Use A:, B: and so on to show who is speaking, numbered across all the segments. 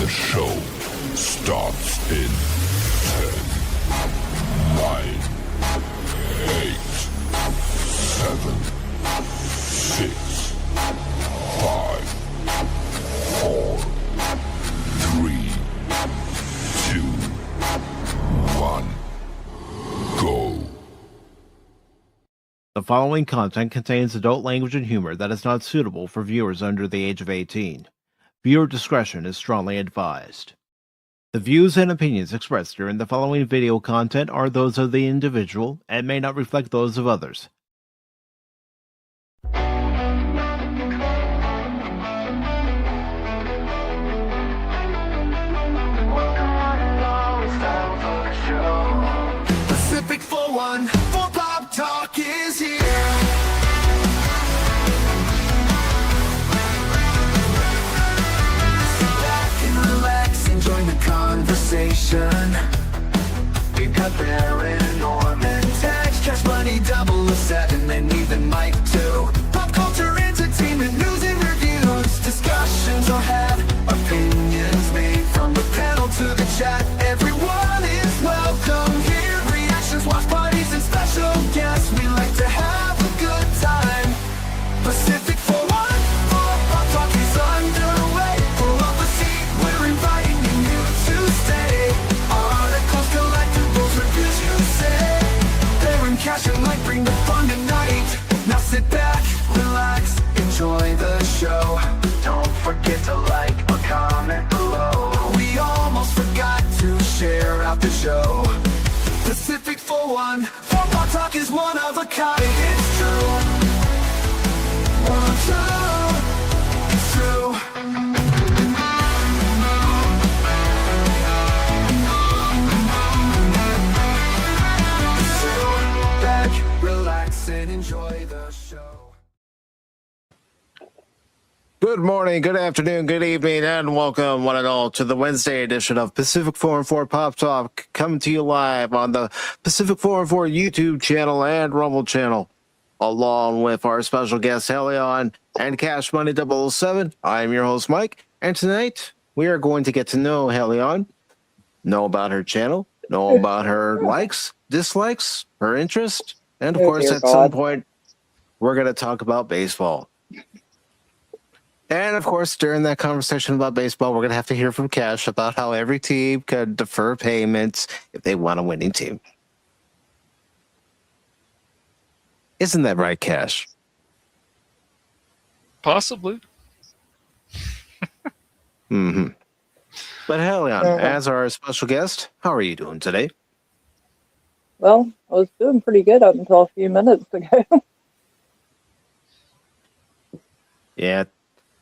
A: show starts in 10, 9, 8, 7, 6, 5, 4, 3, 2, 1, go.
B: The following content contains adult language and humor that is not suitable for viewers under the age of 18. Viewer discretion is strongly advised. The views and opinions expressed during the following video content are those of the individual and may not reflect those of others.
C: Pacific414 Pop Talk is here. Sit back and relax and join the conversation. We've got Baron and Orman, Tagge, Cash Money 007, and even Mike too. Pop culture, entertainment, news and reviews, discussions are had, opinions made from the panel to the chat. Everyone is welcome here. Reactions, watch parties, and special guests. We like to have a good time. Pacific414 Pop Talk is underway. Pull up a seat, we're inviting you to stay. Articles, collectibles, reviews, you say. Baron, Cash, and Mike bring the fun tonight. Now sit back, relax, enjoy the show. Don't forget to like or comment below. We almost forgot to share out the show. Pacific414 Pop Talk is one of a kind. It's true. One, two, it's true. Sit back, relax, and enjoy the show.
B: Good morning, good afternoon, good evening, and welcome one and all to the Wednesday edition of Pacific414 Pop Talk, coming to you live on the Pacific414 YouTube channel and Rumble channel, along with our special guest Hellion and Cash Money 007. I am your host Mike, and tonight we are going to get to know Hellion, know about her channel, know about her likes, dislikes, her interest, and of course at some point we're going to talk about baseball. And, of course, during that conversation about baseball, we're going to have to hear from Cash about how every team could defer payments if they want a winning team. Isn't that right, Cash?
D: Possibly.
B: Mm-hmm. But, Hellion, as our special guest, how are you doing today?
E: Well, I was doing pretty good up until a few minutes ago.
B: Yeah.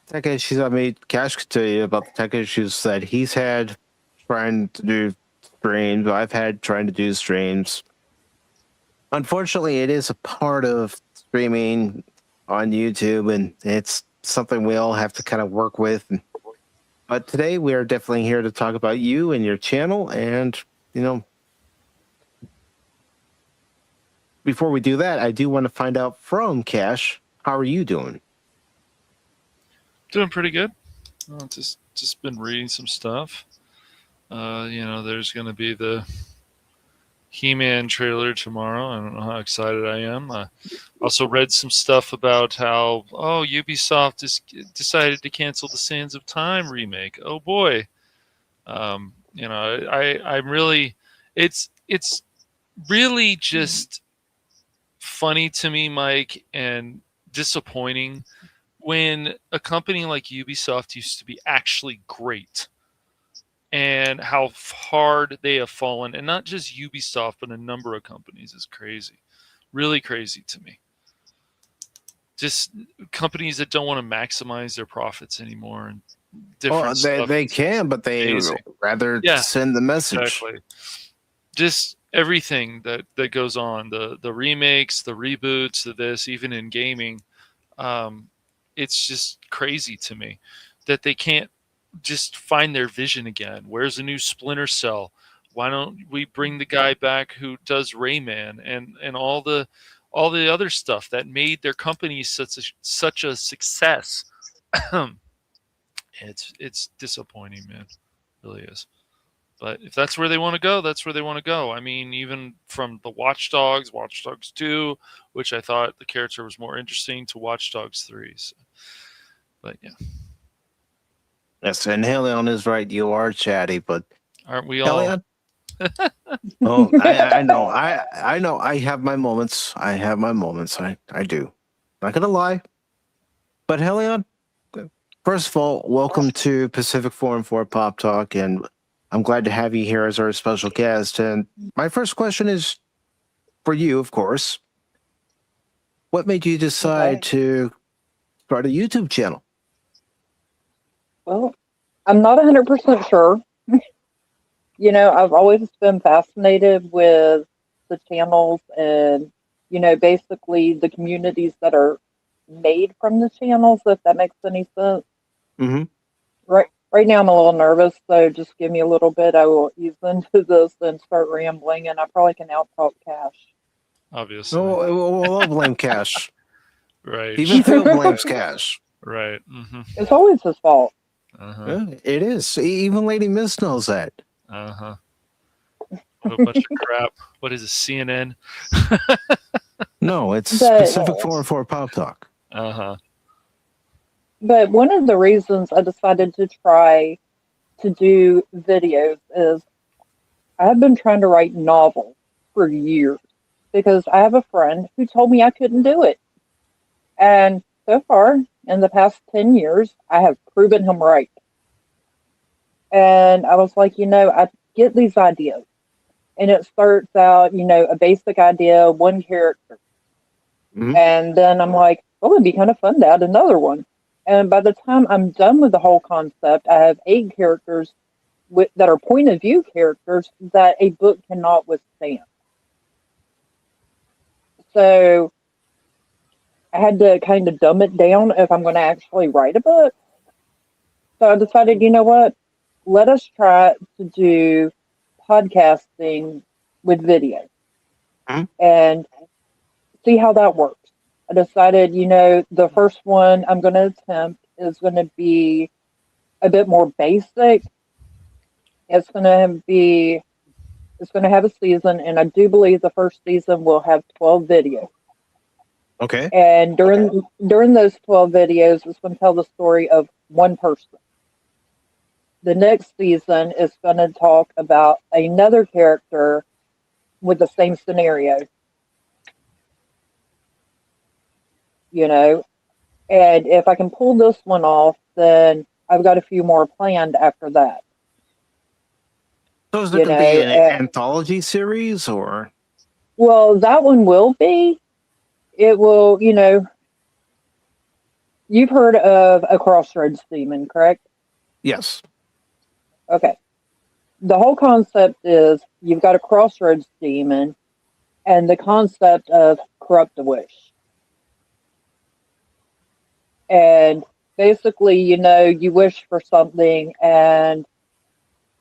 B: Tech issues, I mean, Cash could tell you about the tech issues that he's had trying to do streams. I've had trying to do streams. Unfortunately, it is a part of streaming on YouTube, and it's something we all have to kind of work with. But today, we are definitely here to talk about you and your channel. And, you know, before we do that, I do want to find out from Cash, how are you doing?
D: Doing pretty good. Just been reading some stuff. There's going to be the He-Man trailer tomorrow. I don't know how excited I am. I also read some stuff about how Ubisoft has decided to cancel the Sands of Time remake. Oh boy. I'm really. It's really just funny to me, Mike, and disappointing when a company like Ubisoft used to be actually great, and how hard they have fallen. And not just Ubisoft, but a number of companies is crazy. Really crazy to me. Just companies that don't want to maximize their profits anymore. And different stuff.
B: They can, but they rather send the message.
D: Exactly. Just everything that goes on. The remakes, the reboots, this, even in gaming. It's just crazy to me that they can't just find their vision again. Where's a new Splinter Cell? Why don't we bring the guy back who does Rayman and all the other stuff that made their company such a success? It's disappointing, man. really is. But if that's where they want to go, that's where they want to go. I mean, even from the Watch Dogs 2, which I thought the character was more interesting, to Watch Dogs 3. So, but yeah,
B: Yes, and Hellion is right. You are chatty, but
D: aren't we all?
B: Hellion. Oh, I know. I know. I have my moments. I have my moments. I do. Not gonna lie. But Hellion, first of all, welcome to Pacific414 Pop Talk, and I'm glad to have you here as our special guest. And my first question is for you, of course. What made you decide to start a YouTube channel?
E: Well, I'm not 100% sure. You know, I've always been fascinated with the channels and, you know, basically the communities that are made from the channels, if that makes any sense.
B: Mm-hmm.
E: Right now I'm a little nervous, so just give me a little bit. I will ease into this and start rambling, and I probably can out-talk Cash.
D: Obviously.
B: We'll blame Cash.
D: Right.
B: Even Phil blames Cash.
D: Right. Mm-hmm.
E: It's always his fault.
D: Uh-huh.
B: Yeah, it is. Even Lady Miss knows that.
D: Uh-huh. What a bunch of crap. What is it, CNN?
B: No, it's
E: But-
B: Pacific414 Pop Talk.
D: Uh-huh.
E: But one of the reasons I decided to try to do videos is I have been trying to write novels for years because I have a friend who told me I couldn't do it. And so far, in the past 10 years, I have proven him right. And I was like, you know, I get these ideas. And it starts out, you know, a basic idea, one character.
B: Mhm.
E: And then I'm like, well, it'd be kind of fun to add another one. And by the time I'm done with the whole concept, I have 8 characters that are point of view characters that a book cannot withstand. So I had to kind of dumb it down if I'm going to actually write a book. So I decided, you know what? Let us try to do podcasting with video and see how that works. I decided, you know, the first one I'm going to attempt is going to be a bit more basic. It's going to have a season, and I do believe the first season will have 12 videos.
B: Okay.
E: And during those 12 videos, it's going to tell the story of one person. The next season is going to talk about another character with the same scenario. You know, and if I can pull this one off, then I've got a few more planned after that.
B: So is it going to be an anthology series or?
E: Well, that one will be. It will, you know, you've heard of a crossroads demon, correct?
B: Yes.
E: Okay. The whole concept is you've got a crossroads demon and the concept of corrupt a wish. And basically, you know, you wish for something and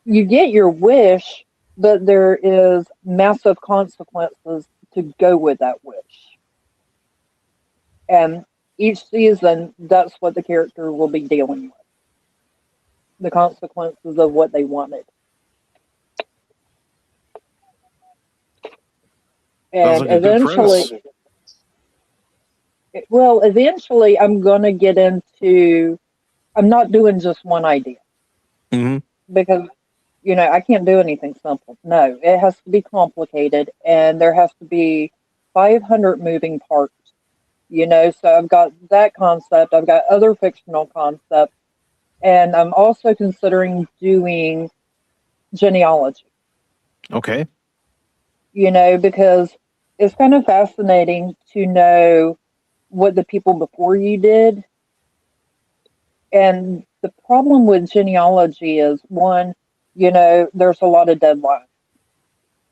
E: you get your wish, but there is massive consequences to go with that wish. And each season, that's what the character will be dealing with. The consequences of what they wanted. And eventually, I'm going to get into, I'm not doing just one idea.
B: Mm-hmm.
E: Because, you know, I can't do anything simple. No, it has to be complicated, and there has to be 500 moving parts. You know, so I've got that concept. I've got other fictional concepts, and I'm also considering doing genealogy.
B: Okay.
E: You know, because it's kind of fascinating to know what the people before you did. And the problem with genealogy is, one, you know, there's a lot of deadlines.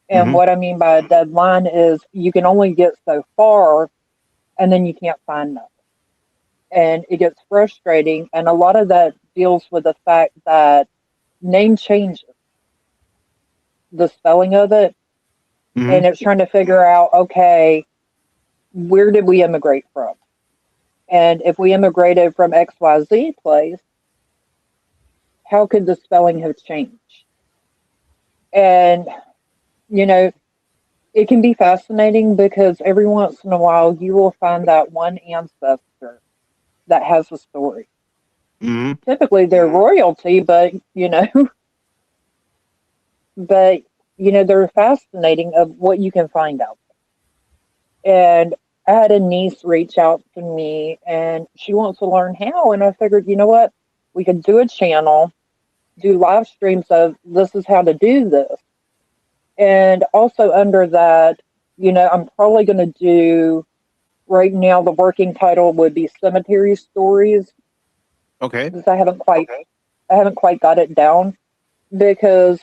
E: And what I mean by a deadline is you can only get so far and then you can't find nothing. And it gets frustrating. And a lot of that deals with the fact that name changes, the spelling of it. And it's trying to figure out, okay, where did we immigrate from? And if we immigrated from XYZ place, how could the spelling have changed? And, you know, it can be fascinating because every once in a while you will find that one ancestor that has a story.
B: Hmm.
E: Typically they're royalty, but, but, they're fascinating of what you can find out. And I had a niece reach out to me and she wants to learn how. And I figured, you know what? We could do a channel, do live streams of this is how to do this. And also under that, I'm probably going to do right now, the working title would be Cemetery Stories
B: Okay.
E: because I haven't quite got it down because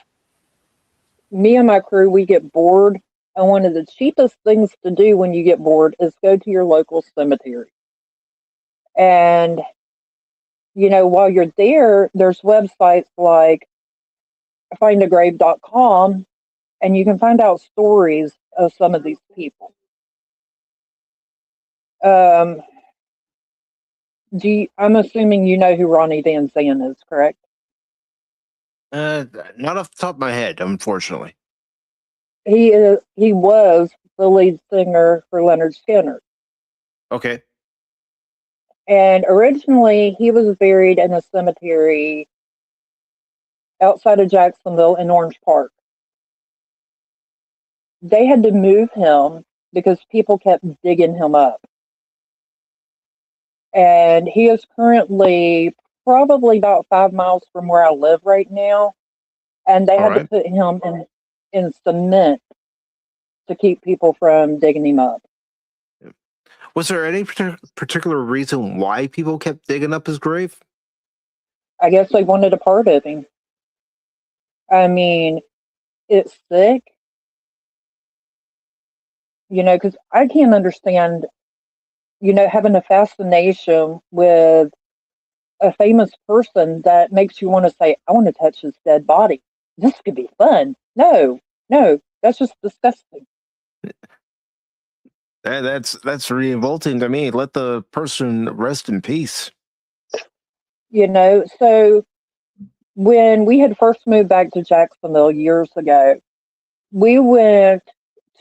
E: me and my crew, we get bored. And one of the cheapest things to do when you get bored is go to your local cemetery. And, while you're there, there's websites like findagrave.com, and you can find out stories of some of these people. Um, I'm assuming you know who Ronnie Van Zant is, correct?
B: Not off the top of my head, unfortunately.
E: He was the lead singer for Leonard Skinner.
B: Okay.
E: And originally he was buried in a cemetery outside of Jacksonville in Orange Park. They had to move him because people kept digging him up. And he is currently probably about 5 miles from where I live right now. And they
B: All
E: had to
B: right.
E: put him in cement to keep people from digging him up.
B: Was there any particular reason why people kept digging up his grave?
E: I guess they wanted a part of him. I mean, it's sick, because I can't understand, having a fascination with a famous person that makes you want to say, I want to touch his dead body. This could be fun. No, that's just disgusting.
B: That's revolting to me. Let the person rest in peace.
E: So when we had first moved back to Jacksonville years ago, we went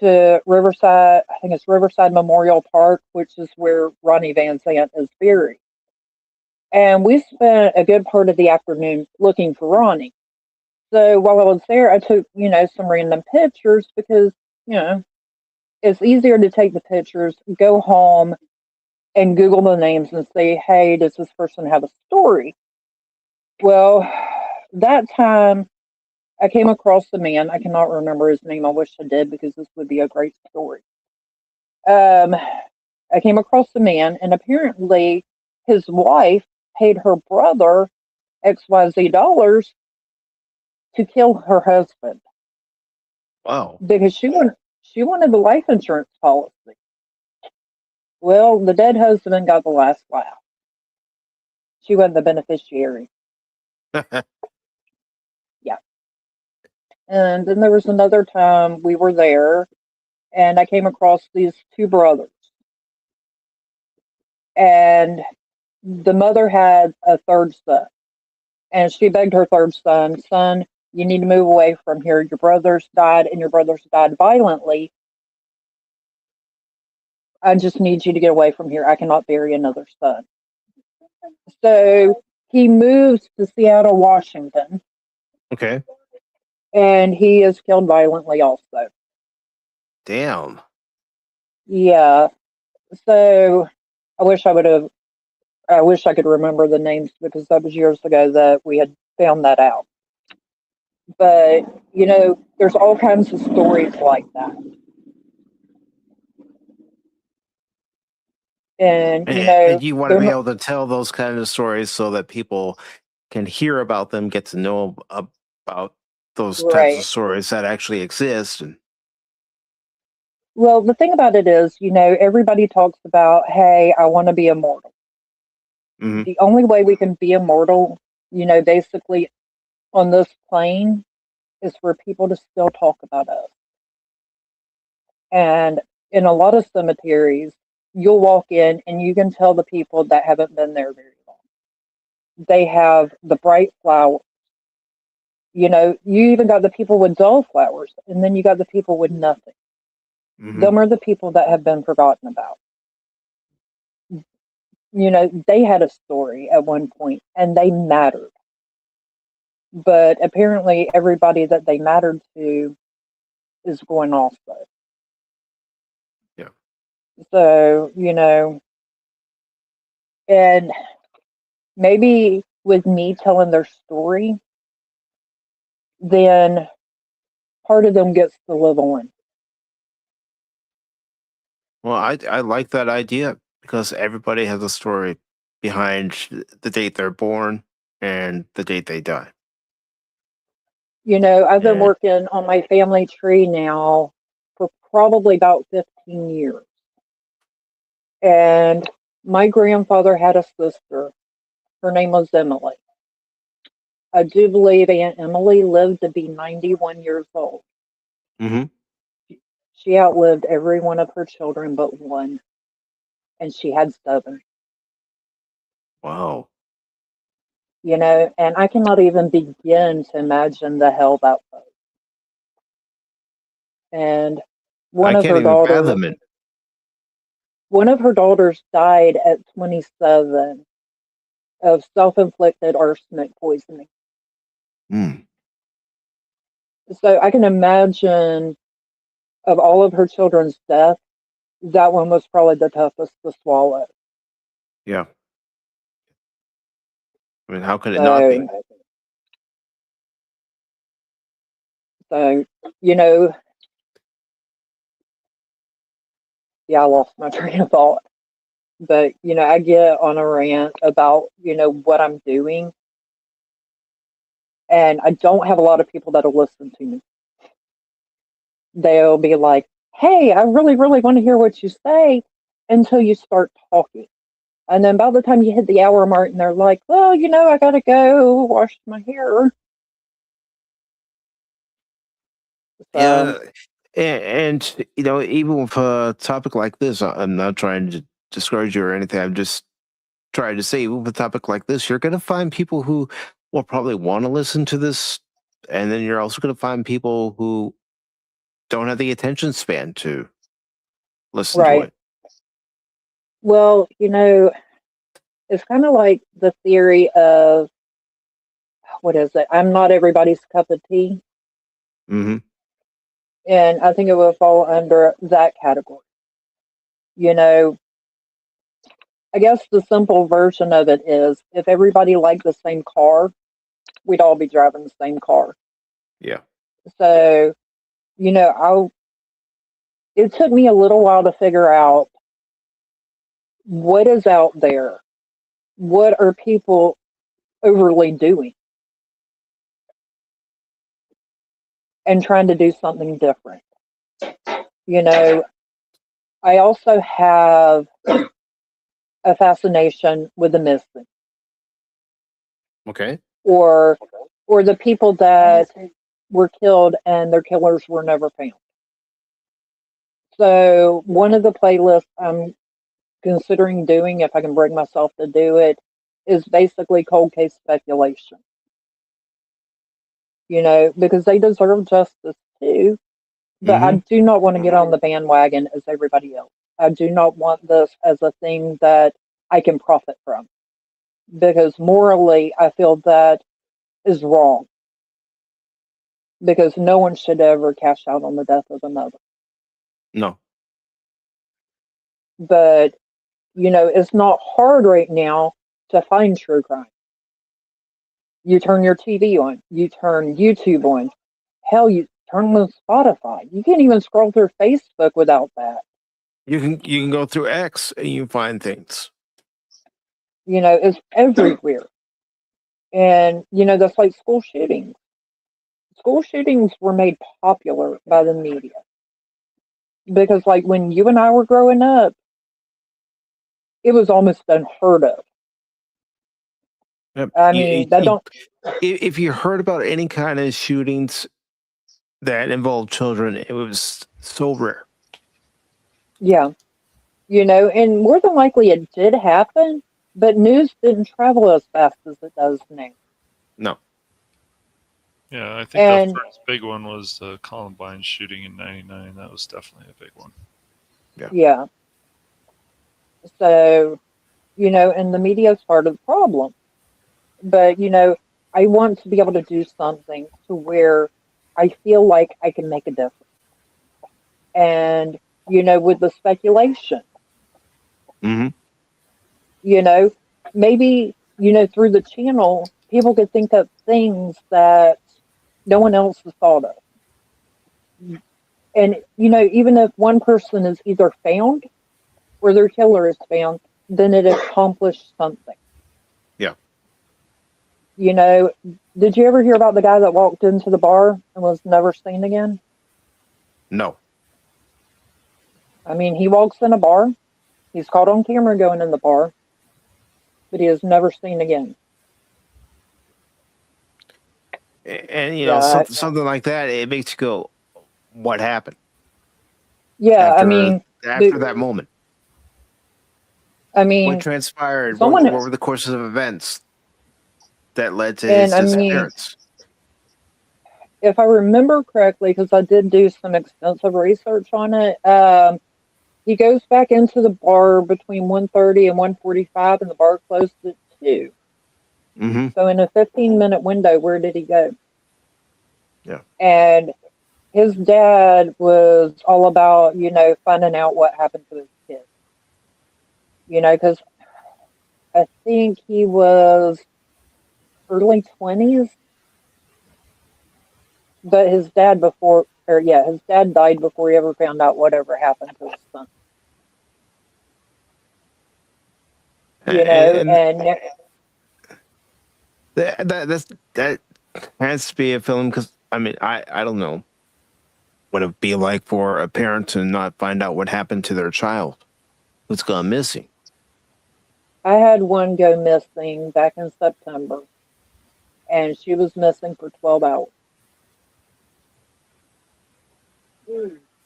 E: to Riverside, I think it's Riverside Memorial Park, which is where Ronnie Van Zant is buried. And we spent a good part of the afternoon looking for Ronnie. So while I was there, I took, some random pictures because, it's easier to take the pictures, go home and Google the names and say, hey, does this person have a story? Well, that time I came across the man. I cannot remember his name. I wish I did because this would be a great story. I came across the man, and apparently his wife paid her brother XYZ dollars to kill her husband
B: Wow.
E: because she wanted the life insurance policy. Well, the dead husband got the last laugh. She wasn't the beneficiary. Yeah. And then there was another time we were there, and I came across these two brothers. And the mother had a third son. And she begged her third son, you need to move away from here. Your brothers died, and your brothers died violently. I just need you to get away from here. I cannot bury another son. So he moves to Seattle, Washington,
B: Okay.
E: and he is killed violently also.
B: Damn.
E: Yeah. So I wish I could remember the names because that was years ago that we had found that out. But, there's all kinds of stories like that. And,
B: And you want to
E: they're
B: be
E: not
B: able to tell those kind of stories so that people can hear about them, get to know about those types of
E: right.
B: stories that actually exist. And
E: Well, the thing about it is, everybody talks about, hey, I want to be immortal.
B: mhm.
E: The only way we can be immortal, basically on this plane is for people to still talk about us. And in a lot of cemeteries, you'll walk in and you can tell the people that haven't been there very long. They have the bright flowers. You know, you even got the people with dull flowers, and then you got the people with nothing.
B: Hmm.
E: Them are the people that have been forgotten about. You know, they had a story at one point, and they mattered. But apparently, everybody that they mattered to is going off, though.
B: Yeah.
E: So, you know, and maybe with me telling their story, then part of them gets to live on.
B: Well, I like that idea because everybody has a story behind the date they're born and the date they die.
E: You know, I've been
B: And
E: working on my family tree now for probably about 15 years. And my grandfather had a sister. Her name was Emily. I do believe Aunt Emily lived to be 91 years old.
B: hmm
E: She outlived every one of her children but one, and she had seven.
B: wow,
E: You know, and I cannot even begin to imagine the hell that was. And one
B: I
E: of
B: can't
E: her
B: even
E: daughters,
B: fathom it.
E: one of her daughters died at 27 of self-inflicted arsenic poisoning.
B: Mm.
E: So I can imagine of all of her children's deaths, that one was probably the toughest to swallow.
B: Yeah, I mean, how could it not be?
E: So, so you know, yeah, I lost my train of thought. But you know, I get on a rant about what I'm doing, and I don't have a lot of people that'll listen to me. They'll be like, "Hey, I really, really want to hear what you say," until you start talking. And then by the time you hit the hour mark, and they're like, "Well, I gotta go wash my hair." So,
B: Yeah, and even with a topic like this, I'm not trying to discourage you or anything. I'm just trying to say, with a topic like this, you're going to find people who will probably want to listen to this, and then you're also going to find people who don't have the attention span to listen to
E: right.
B: it.
E: Well, it's kind of like the theory of what is it? I'm not everybody's cup of tea.
B: Hmm.
E: And I think it would fall under that category. You know, I guess the simple version of it is if everybody liked the same car, we'd all be driving the same car.
B: Yeah.
E: So, it took me a little while to figure out what is out there. What are people overly doing and trying to do something different? You know, I also have a fascination with the missing
B: Okay.
E: or the people that were killed and their killers were never found. So one of the playlists I'm considering doing, if I can bring myself to do it, is basically cold case speculation. Because they deserve justice too. But I
B: Hmm.
E: do not want to get on the bandwagon as everybody else. I do not want this as a thing that I can profit from. Because morally, I feel that is wrong. Because no one should ever cash out on the death of another.
B: No.
E: But, it's not hard right now to find true crime. You turn your TV on, you turn YouTube on, hell, you turn on Spotify. You can't even scroll through Facebook without that.
B: You can go through X and you find things.
E: It's everywhere. And, that's like school shootings. School shootings were made popular by the media. Because, like, when you and I were growing up, it was almost unheard of.
B: Yep.
E: I mean, that don't,
B: If you heard about any kind of shootings that involved children, it was so rare.
E: yeah. And more than likely it did happen, but news didn't travel as fast as it does now.
B: No.
D: Yeah, I think
E: And
D: the first big one was the Columbine shooting in '99. That was definitely a big one.
E: yeah, so, and the media is part of the problem. But, I want to be able to do something to where I feel like I can make a difference. And, with the speculation,
B: Mm-hmm.
E: you know, maybe, through the channel, people could think of things that no one else has thought of. And, even if one person is either found or their killer is found, then it accomplished something.
B: Yeah.
E: Did you ever hear about the guy that walked into the bar and was never seen again?
B: No.
E: I mean, he walks in a bar, he's caught on camera going in the bar, but he is never seen again.
B: And
E: Yeah,
B: something like that, it makes you go, "What happened
E: yeah. I
B: after
E: mean,
B: that moment?
E: I
B: What
E: mean,
B: transpired? What
E: someone,
B: were the courses of events that led to his
E: and I mean,
B: disappearance?"
E: if I remember correctly, because I did do some extensive research on it, he goes back into the bar between 1:30 and 1:45, and the bar closed at 2.
B: Mm-hmm.
E: So in a 15-minute window, where did he go?
B: Yeah.
E: And his dad was all about, finding out what happened to his kid. Because I think he was early 20s, but his dad his dad died before he ever found out whatever happened to his son.
B: And
E: And
B: that has to be a film, because I mean, I don't know what it'd be like for a parent to not find out what happened to their child who's gone missing.
E: I had one go missing back in September, and she was missing for 12 hours.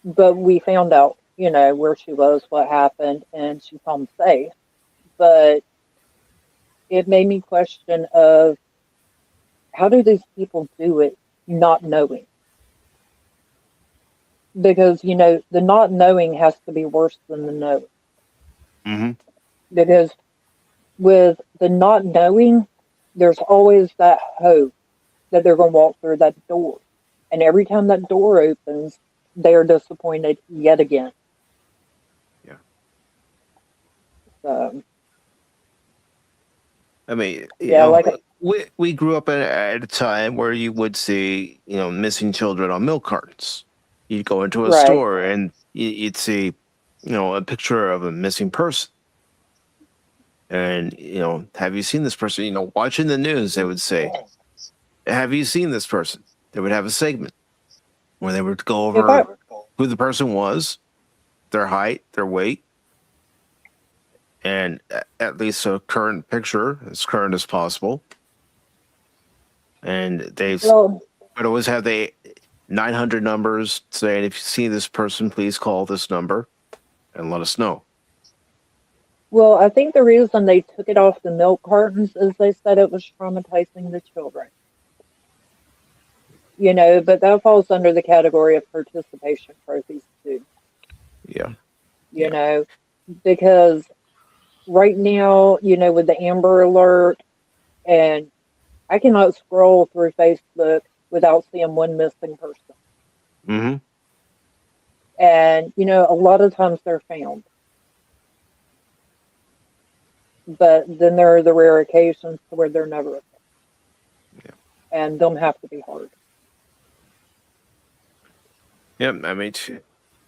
E: But we found out, where she was, what happened, and she's home safe. But it made me question of how do these people do it not knowing? Because, the not knowing has to be worse than the knowing.
B: Mm-hmm.
E: Because with the not knowing, there's always that hope that they're going to walk through that door. And every time that door opens, they are disappointed yet again.
B: Yeah.
E: So,
B: I mean,
E: yeah,
B: we grew up at a time where you would see, missing children on milk cartons. You'd go into a
E: right.
B: store and you'd see, a picture of a missing person. And, have you seen this person? Watching the news, they would say, "Have you seen this person?" They would have a segment where they would go
E: If I,
B: over who the person was, their height, their weight, and at least a current picture, as current as possible. And they
E: well,
B: would always have the 900 numbers saying, "If you see this person, please call this number and let us know."
E: well, I think the reason they took it off the milk cartons is they said it was traumatizing the children. But that falls under the category of participation trophies too.
B: Yeah.
E: Because right now, with the Amber Alert, and I cannot scroll through Facebook without seeing one missing person.
B: Mm-hmm.
E: And, a lot of times they're found. But then there are the rare occasions to where they're never found.
B: Yeah.
E: And them have to be hard.
B: Yeah. I mean,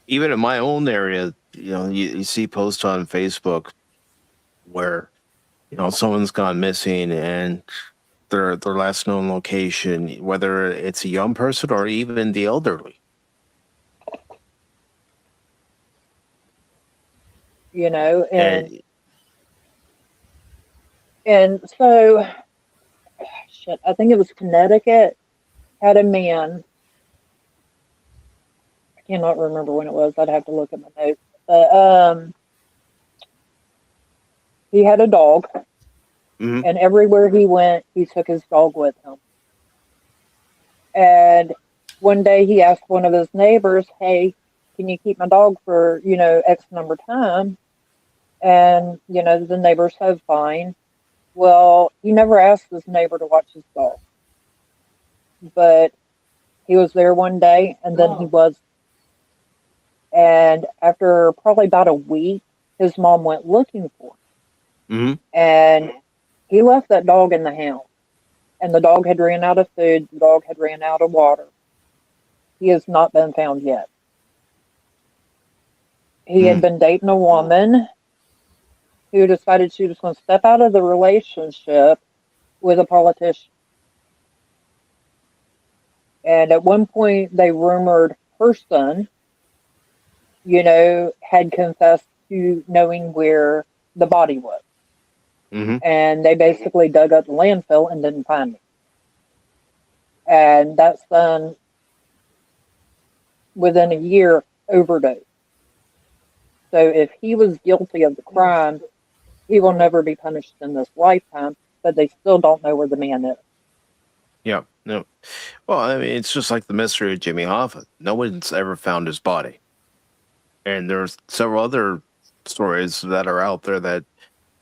B: even in my own area, you see posts on Facebook where, someone's gone missing and their last known location, whether it's a young person or even the elderly.
E: And so, shit, I think it was Connecticut had a man. I cannot remember when it was. I'd have to look at my notes. But he had a dog,
B: Mm-hmm.
E: and everywhere he went, he took his dog with him. And one day he asked one of his neighbors, "Hey, can you keep my dog for, X number of time?" And, the neighbor said, "Fine." Well, he never asked his neighbor to watch his dog. But he was there one day, and then he was. And after probably about a week, his mom went looking for him.
B: Mm-hmm.
E: And he left that dog in the house. And the dog had ran out of food. The dog had ran out of water. He has not been found yet. He had been dating a woman who decided she was going to step out of the relationship with a politician. And at one point, they rumored her son, had confessed to knowing where the body was.
B: Mm-hmm.
E: And they basically dug up the landfill and didn't find him. And that son, within a year, overdosed. So if he was guilty of the crime, he will never be punished in this lifetime, but they still don't know where the man is.
B: Yeah, no. Well, I mean, it's just like the mystery of Jimmy Hoffa. No one's ever found his body. And there's several other stories that are out there that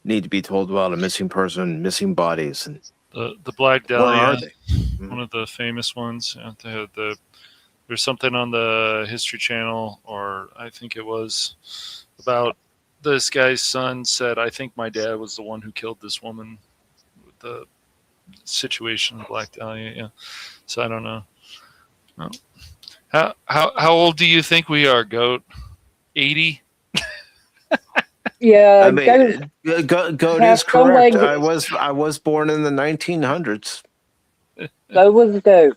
B: need to be told about a missing person, missing bodies, and
D: The Black
B: where are
D: Dahlia,
B: they?
D: one of the famous ones. There's something on the History Channel, or I think it was about this guy's son said, "I think my dad was the one who killed this woman." With the situation of Black Dahlia, yeah. So I don't know. No. How old do you think we are, Goat? 80?
E: Yeah,
B: I mean, Goat
E: have
B: is correct.
E: legs.
B: I was born in the 1900s.
E: So was Goat.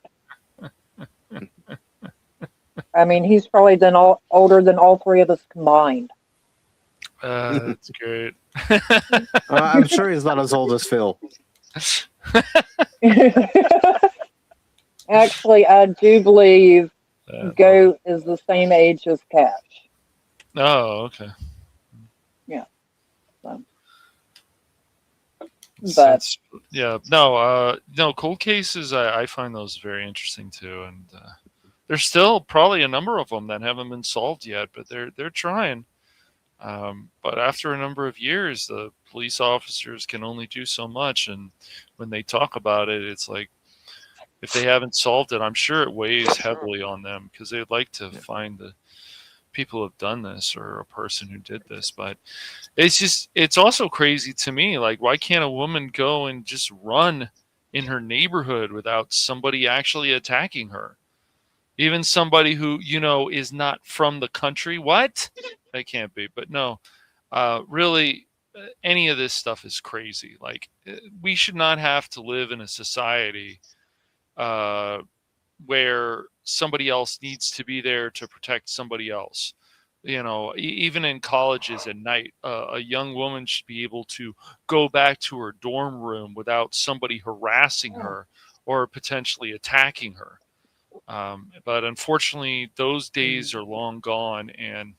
E: I mean, he's probably older than all three of us combined.
D: That's great.
B: I'm sure he's not as old as Phil.
E: Actually, I do believe Goat is the same age as Cash.
D: Oh, okay.
E: Yeah. So. But
D: That's, yeah, no, cold cases. I find those very interesting too, and there's still probably a number of them that haven't been solved yet, but they're trying. But after a number of years, the police officers can only do so much, and when they talk about it, it's like if they haven't solved it, I'm sure it weighs heavily on them because they'd like to find the people who have done this or a person who did this. But it's also crazy to me. Like, why can't a woman go and just run in her neighborhood without somebody actually attacking her? Even somebody who, is not from the country. What? That can't be. But no, really, any of this stuff is crazy. Like, we should not have to live in a society where somebody else needs to be there to protect somebody else. Even in colleges at night, a young woman should be able to go back to her dorm room without somebody harassing her or potentially attacking her. But unfortunately, those days are long gone, and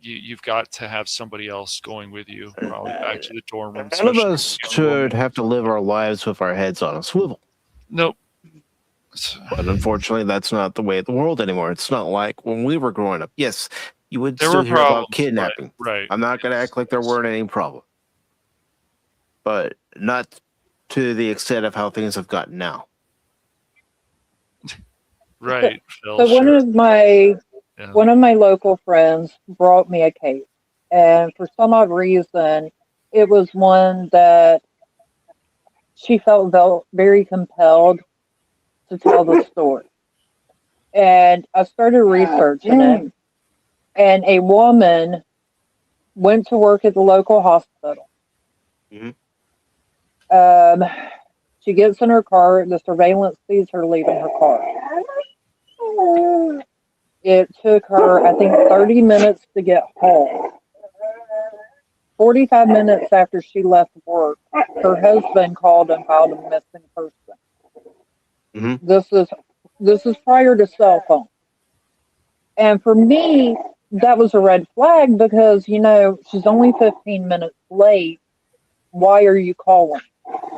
D: you've got to have somebody else going with you, probably back to the dorm room.
B: None of us should have to live our lives with our heads on a swivel.
D: Nope.
B: But unfortunately, that's not the way of the world anymore. It's not like when we were growing up. Yes, you would
D: There
B: still
D: were
B: hear about
D: problems,
B: kidnapping.
D: right.
B: I'm not going to act like there weren't any problem. But not to the extent of how things have gotten now.
D: Right. Phil,
E: so
D: sure.
E: one of my local friends brought me a case, and for some odd reason, it was one that she felt very compelled to tell the story. And I started researching it, and a woman went to work at the local hospital.
B: Mm-hmm.
E: She gets in her car. The surveillance sees her leaving her car. It took her, I think, 30 minutes to get home. 45 minutes after she left work, her husband called and filed a missing person.
B: Mm-hmm.
E: This is prior to cell phone. And for me, that was a red flag because, she's only 15 minutes late. Why are you calling?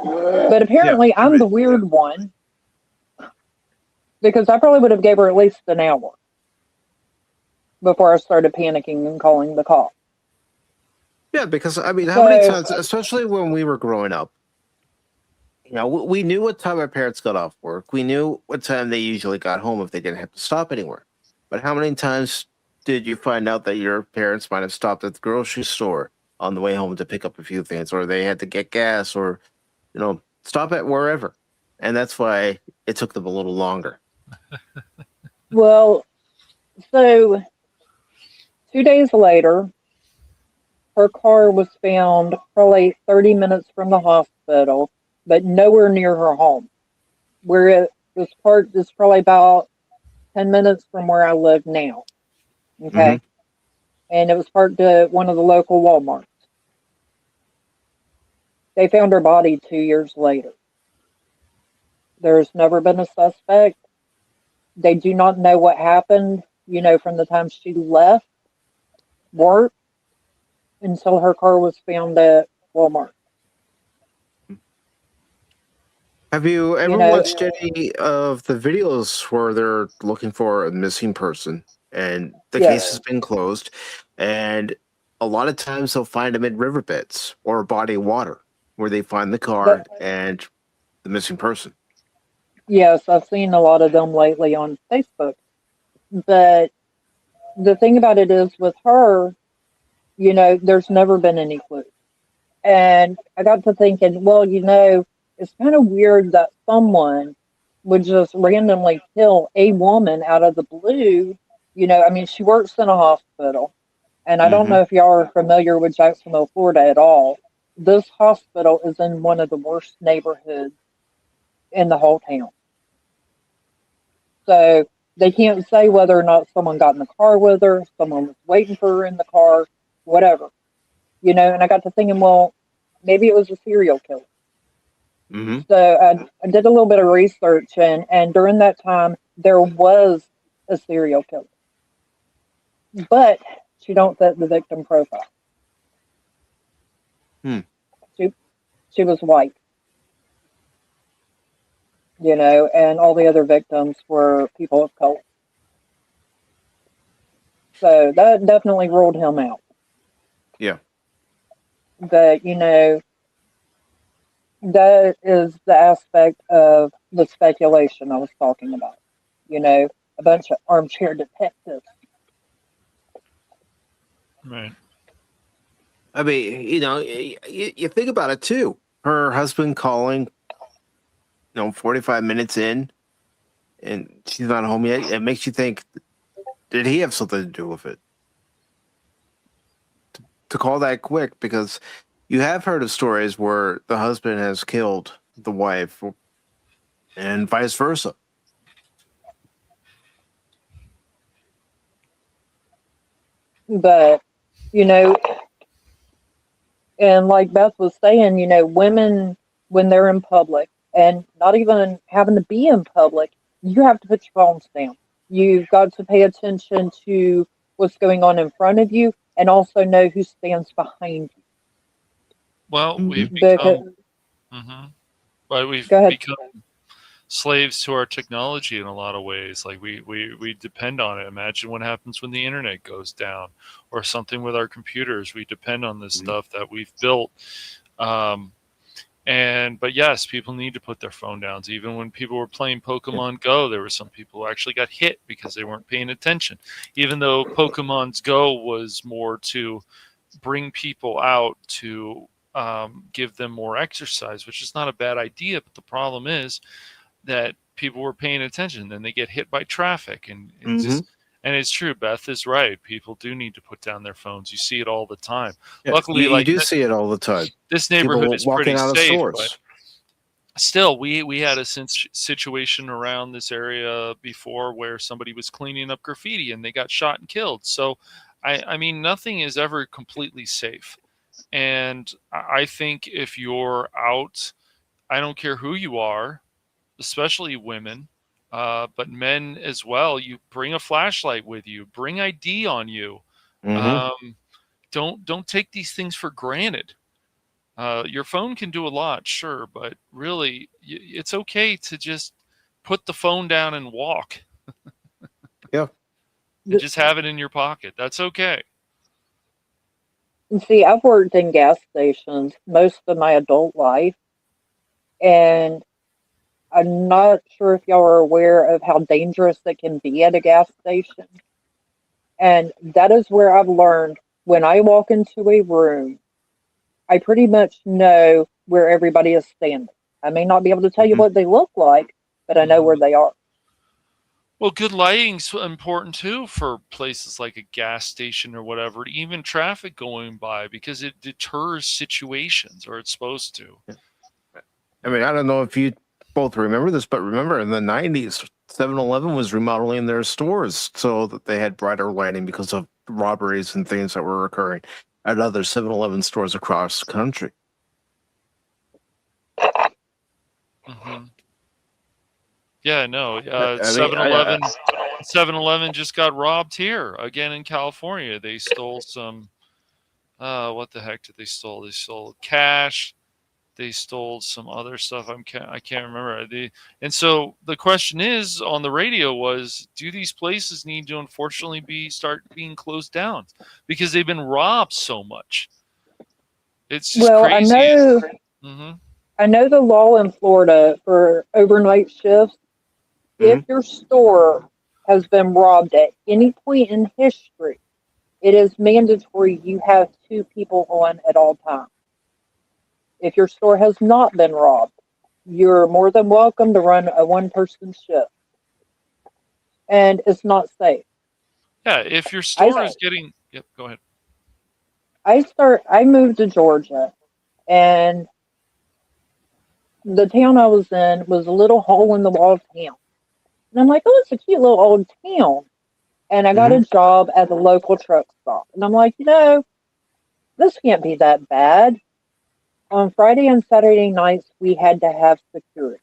E: But apparently I'm the weird one because I probably would have gave her at least an hour before I started panicking and calling the cops.
B: Yeah, because I mean, how many
E: So,
B: times, especially when we were growing up, we knew what time our parents got off work. We knew what time they usually got home if they didn't have to stop anywhere. But how many times did you find out that your parents might have stopped at the grocery store on the way home to pick up a few things, or they had to get gas, or stop at wherever? And that's why it took them a little longer.
E: well, so 2 days later, her car was found probably 30 minutes from the hospital, but nowhere near her home. Where it was parked is probably about 10 minutes from where I live now. Okay. And it was parked at one of the local Walmarts. They found her body 2 years later. There's never been a suspect. They do not know what happened, from the time she left work until her car was found at Walmart.
B: Have you ever
E: You know,
B: watched any of the videos where they're looking for a missing person and the case
E: yes,
B: has been closed? And a lot of times they'll find them in riverbeds or a body of water where they find the car
E: but
B: and the missing person.
E: yes, I've seen a lot of them lately on Facebook. But the thing about it is with her, there's never been any clue. And I got to thinking, well, it's kind of weird that someone would just randomly kill a woman out of the blue. I mean, she works in a hospital. And I don't
B: Mm-hmm.
E: know if y'all are familiar with Jacksonville, Florida at all. This hospital is in one of the worst neighborhoods in the whole town. So they can't say whether or not someone got in the car with her, someone was waiting for her in the car, whatever. And I got to thinking, well, maybe it was a serial killer.
B: Mm-hmm.
E: So I did a little bit of research, and during that time, there was a serial killer. But she don't fit the victim profile.
B: Hmm.
E: She was white, and all the other victims were people of color. So that definitely ruled him out.
B: Yeah.
E: But, that is the aspect of the speculation I was talking about. A bunch of armchair detectives.
D: Right.
B: I mean, you think about it too. Her husband calling, 45 minutes in and she's not home yet. It makes you think, did he have something to do with it? To call that quick, because you have heard of stories where the husband has killed the wife and vice versa.
E: But, and like Beth was saying, women, when they're in public and not even having to be in public, you have to put your phones down. You've got to pay attention to what's going on in front of you and also know who stands behind you.
D: Well, we've
E: Because,
D: become, hmm but we've
E: go ahead.
D: become slaves to our technology in a lot of ways. Like we depend on it. Imagine what happens when the internet goes down or something with our computers. We depend on this stuff that we've built. But yes, people need to put their phone down. Even when people were playing Pokemon Go, there were some people who actually got hit because they weren't paying attention. Even though Pokemon's Go was more to bring people out to give them more exercise, which is not a bad idea. But the problem is that people were paying attention, then they get hit by traffic, and it's true. Beth is right. People do need to put down their phones. You see it all the time.
B: Yeah,
D: Luckily,
B: you do see it all the time.
D: this neighborhood
B: People
D: is
B: walking
D: pretty
B: out of
D: safe,
B: stores.
D: but still, we had a situation around this area before where somebody was cleaning up graffiti and they got shot and killed. So, I mean, nothing is ever completely safe. And I think if you're out, I don't care who you are, especially women, but men as well. You bring a flashlight with you. Bring ID on you. Don't take these things for granted. Your phone can do a lot, sure, but really, it's okay to just put the phone down and walk.
B: Yeah.
D: And just have it in your pocket. That's okay.
E: And see, I've worked in gas stations most of my adult life, and I'm not sure if y'all are aware of how dangerous it can be at a gas station. And that is where I've learned when I walk into a room, I pretty much know where everybody is standing. I may not be able to tell you
B: Mhm.
E: what they look like, but I know where they are.
D: Well, good lighting's important too for places like a gas station or whatever, even traffic going by, because it deters situations, or it's supposed to.
B: I mean, I don't know if you both remember this, but remember in the 90s, 7-Eleven was remodeling their stores so that they had brighter lighting because of robberies and things that were occurring at other 7-Eleven stores across the country.
D: Mm-hmm. Yeah, no.
B: I mean,
D: 7-Eleven, 7-Eleven just got robbed here again in California. They stole some. What the heck did they stole? They stole cash. They stole some other stuff. I can't remember. And so the question is on the radio was, do these places need to unfortunately start being closed down because they've been robbed so much? It's just
E: Well,
D: crazy. Mm-hmm.
E: I know the law in Florida for overnight shifts. If
B: Mhm.
E: your store has been robbed at any point in history, it is mandatory you have two people on at all times. If your store has not been robbed, you're more than welcome to run a one person shift. And it's not safe.
D: Yeah, if your
E: I
D: store is getting, yep, go ahead.
E: I moved to Georgia, and the town I was in was a little hole in the wall town. And I'm like, oh, it's a cute little old town. And I got a
B: Mhm.
E: job at the local truck stop. And I'm like, this can't be that bad. On Friday and Saturday nights, we had to have security.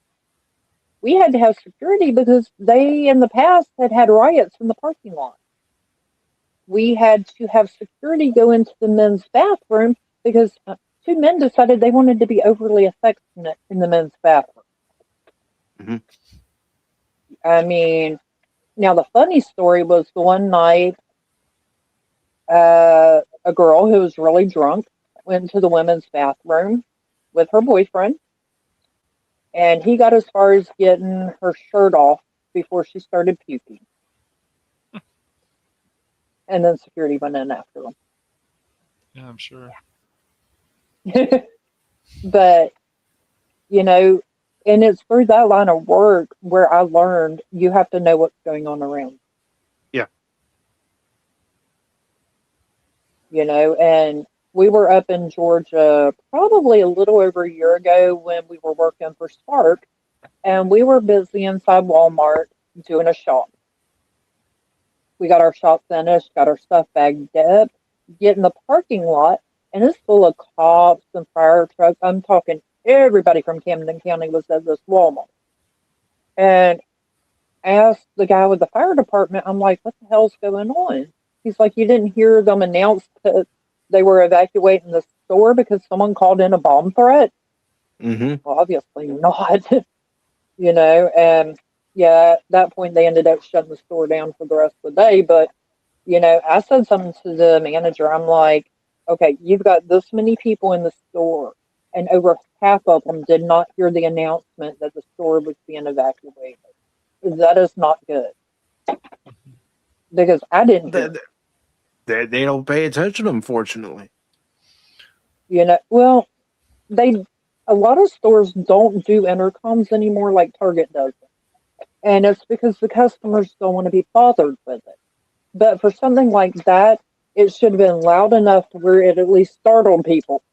E: We had to have security because they, in the past, had had riots in the parking lot. We had to have security go into the men's bathroom because two men decided they wanted to be overly affectionate in the men's bathroom.
B: Mhm.
E: I mean, now the funny story was the one night a girl who was really drunk went to the women's bathroom with her boyfriend, and he got as far as getting her shirt off before she started puking. And then security went in after
D: Yeah, I'm sure.
E: them. But, you know, and it's through that line of work where I learned you have to know what's going on around,
B: Yeah.
E: and we were up in Georgia probably a little over a year ago when we were working for Spark, and we were busy inside Walmart doing a shop. We got our shop finished, got our stuff bagged up, get in the parking lot, and it's full of cops and fire trucks. I'm talking everybody from Camden County was at this Walmart. And I asked the guy with the fire department, I'm like, what the hell's going on? He's like, you didn't hear them announce that they were evacuating the store because someone called in a bomb threat?
B: Mhm.
E: Well, obviously not, and yeah, at that point they ended up shutting the store down for the rest of the day. But, I said something to the manager. I'm like, okay, you've got this many people in the store, and over half of them did not hear the announcement that the store was being evacuated. That is not good because I didn't
B: They,
E: hear it.
B: they don't pay attention, unfortunately.
E: Well, they a lot of stores don't do intercoms anymore like Target does, and it's because the customers don't want to be bothered with it. But for something like that, it should have been loud enough to where it at least startled people.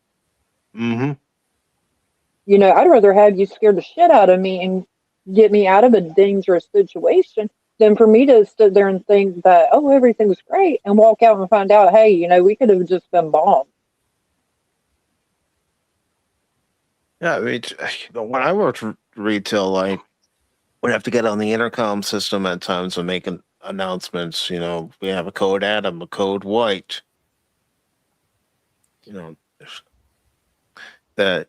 B: Mhm.
E: I'd rather have you scare the shit out of me and get me out of a dangerous situation than for me to sit there and think that, oh, everything's great and walk out and find out, hey, we could have just been bombed.
B: Yeah, I mean, when I worked retail, I would have to get on the intercom system at times and make announcements. We have a code Adam, a code White. You know that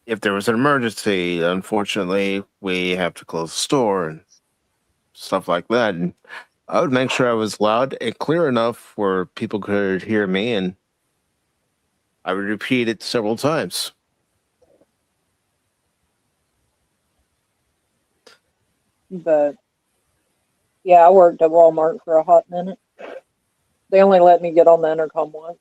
B: if there was an emergency, unfortunately, we have to close the store and stuff like that. And I would make sure I was loud and clear enough where people could hear me, and I would repeat it several times.
E: But yeah, I worked at Walmart for a hot minute. They only let me get on the intercom once.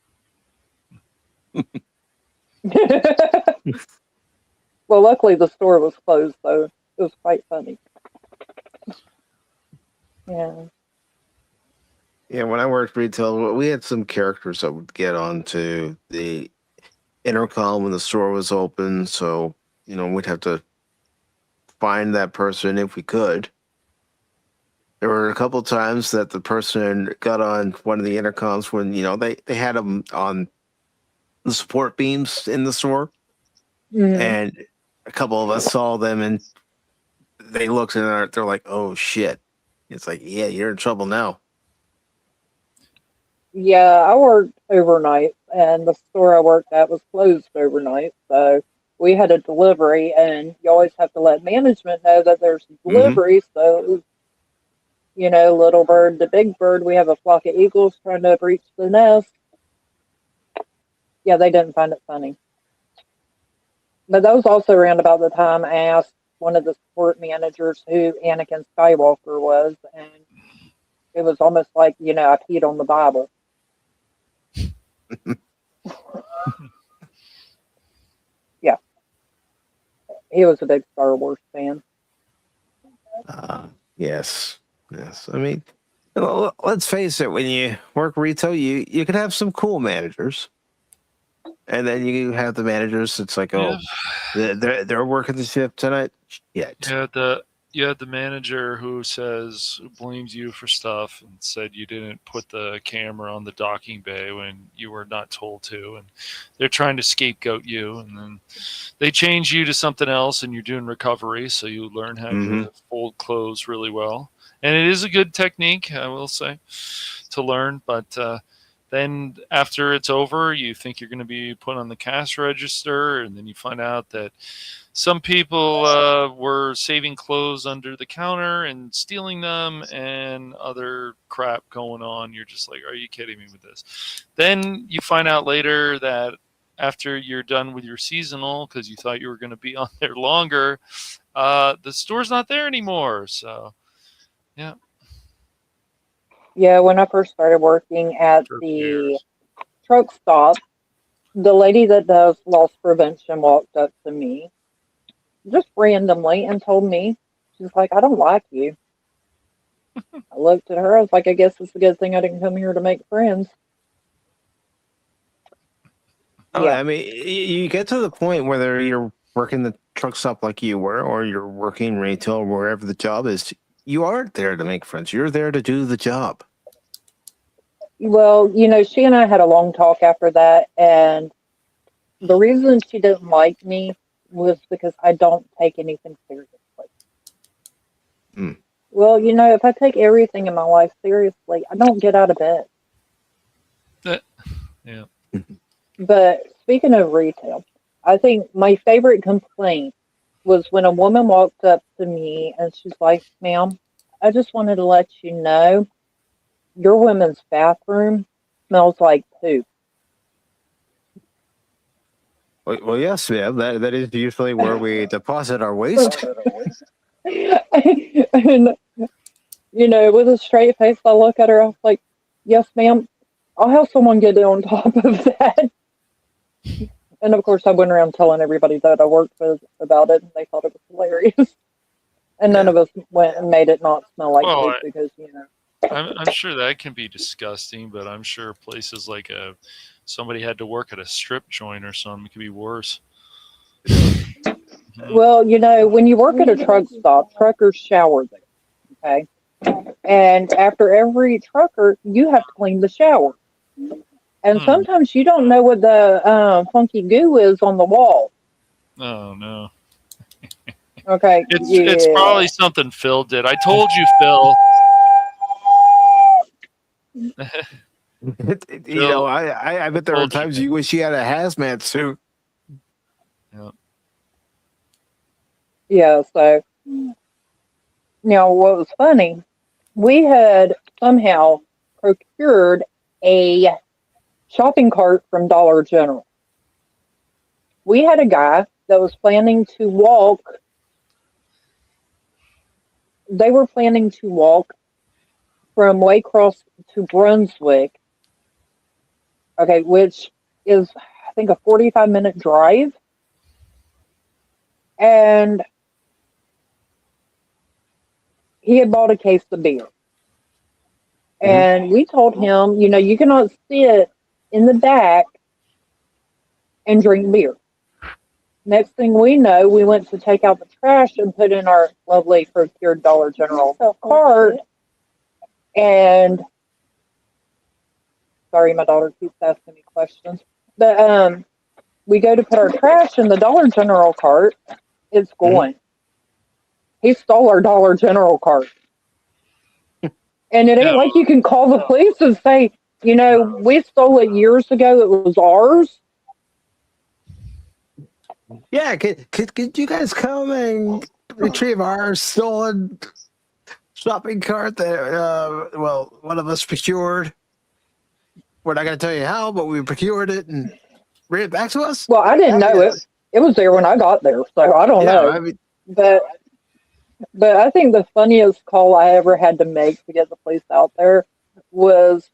E: Well, luckily the store was closed, so it was quite funny. Yeah.
B: Yeah, when I worked retail, we had some characters that would get onto the intercom when the store was open. So, we'd have to find that person if we could. There were a couple times that the person got on one of the intercoms when, they had them on the support beams in the store.
E: Mhm.
B: And a couple of us saw them and they looked and they're like, oh shit. It's like, yeah, you're in trouble now.
E: Yeah, I worked overnight, and the store I worked at was closed overnight. So we had a delivery, and you always have to let management know that there's a delivery. So it was, little bird to big bird. We have a flock of eagles trying to breach the nest. Yeah, they didn't find it funny. But that was also around about the time I asked one of the support managers who Anakin Skywalker was, and it was almost like, I peed on the Bible. Yeah, he was a big Star Wars fan.
B: Yes. Yes. I mean, let's face it, when you work retail, you can have some cool managers. And then you have the managers. It's like, oh, they're working the shift tonight. Yet.
D: You had the manager who blames you for stuff and said you didn't put the camera on the docking bay when you were not told to, and they're trying to scapegoat you, and then they change you to something else, and you're doing recovery, so you learn how to fold clothes really well, and it is a good technique, I will say, to learn, but. Then after it's over, you think you're going to be put on the cash register, and then you find out that some people were saving clothes under the counter and stealing them, and other crap going on. You're just like, are you kidding me with this? Then you find out later that after you're done with your seasonal, because you thought you were going to be on there longer, the store's not there anymore. So, yeah.
E: Yeah, when I first started working at the truck stop, the lady that does loss prevention walked up to me just randomly and told me, she's like, I don't like you. I looked at her, I was like, I guess it's a good thing I didn't come here to make friends.
B: Oh, yeah. I mean, you get to the point whether you're working the truck stop like you were, or you're working retail, or wherever the job is, you aren't there to make friends. You're there to do the job.
E: Well, she and I had a long talk after that, and the reason she didn't like me was because I don't take anything seriously. Well, if I take everything in my life seriously, I don't get out of bed.
D: Yeah.
E: But speaking of retail, I think my favorite complaint was when a woman walked up to me and she's like, ma'am, I just wanted to let you know your women's bathroom smells like poop.
B: Well, yes, yeah, that is usually where we deposit our waste.
E: And, with a straight face, I look at her, I was like, yes, ma'am, I'll have someone get on top of that. And of course, I went around telling everybody that I worked with about it, and they thought it was hilarious. And none of us went and made it not smell like poop because,
D: I'm sure that can be disgusting, but I'm sure places like somebody had to work at a strip joint or something, it could be worse.
E: Well, when you work at a truck stop, truckers shower there, okay? And after every trucker, you have to clean the shower. And sometimes you don't know what the funky goo is on the wall.
D: Oh, no.
E: Okay.
D: It's probably something Phil did. I told you, Phil.
B: I bet there are times you wish you had a hazmat suit.
D: Yeah.
E: Yeah, so now what was funny, we had somehow procured a shopping cart from Dollar General. We had a guy that was planning to walk, they were planning to walk from Waycross to Brunswick, okay, which is, I think, a 45-minute drive. And he had bought a case of beer. And we told him, you cannot sit in the back and drink beer. Next thing we know, we went to take out the trash and put in our lovely procured Dollar General cart. And sorry, my daughter keeps asking me questions. But we go to put our trash in the Dollar General cart. It's going. He stole our Dollar General cart. And it ain't like you can call the police and say, we stole it years ago. It was ours.
B: Yeah, could you guys come and retrieve our stolen shopping cart that one of us procured? We're not going to tell you how, but we procured it and bring it back to us.
E: Well, I didn't know it. It was there when I got there, so I don't know.
B: I mean,
E: But I think the funniest call I ever had to make to get the police out there was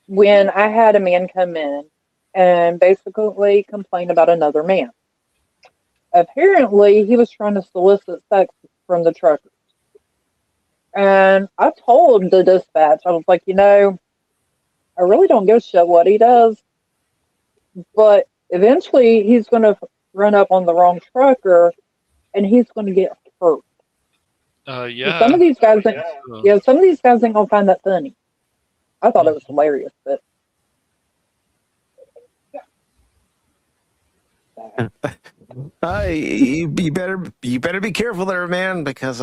E: when I had a man come in and basically complain about another man. Apparently, he was trying to solicit sex from the truckers. And I told the dispatch, I was like, I really don't give a shit what he does, but eventually he's going to run up on the wrong trucker and he's going to get hurt.
D: Yeah.
E: Some of these guys ain't gonna find that funny. I thought it was hilarious, but
B: you better be careful there, man, because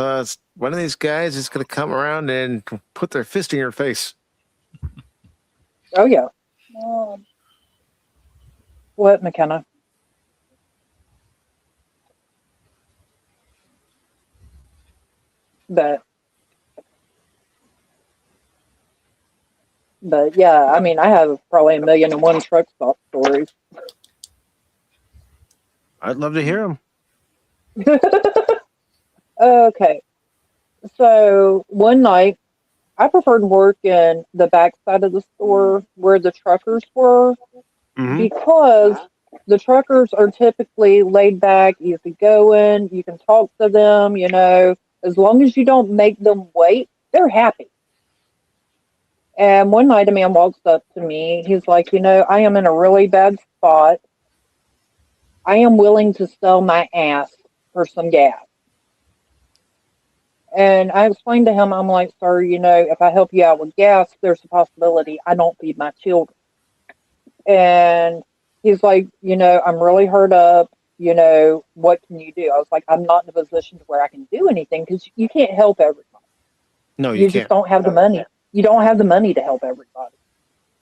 B: one of these guys is going to come around and put their fist in your face.
E: oh yeah. What, McKenna? But yeah, I mean, I have probably 1,000,001 truck stop stories.
B: I'd love to hear them.
E: Okay, so one night I preferred to work in the back side of the store where the truckers were because the truckers are typically laid back, easygoing. You can talk to them, as long as you don't make them wait, they're happy. And one night a man walks up to me. He's like, I am in a really bad spot. I am willing to sell my ass for some gas. And I explained to him, I'm like, sir, if I help you out with gas, there's a possibility I don't feed my children. And he's like, I'm really hurt up. What can you do? I was like, I'm not in a position where I can do anything because you can't help everybody.
B: No,
E: you just don't have the money. You don't have the money to help everybody.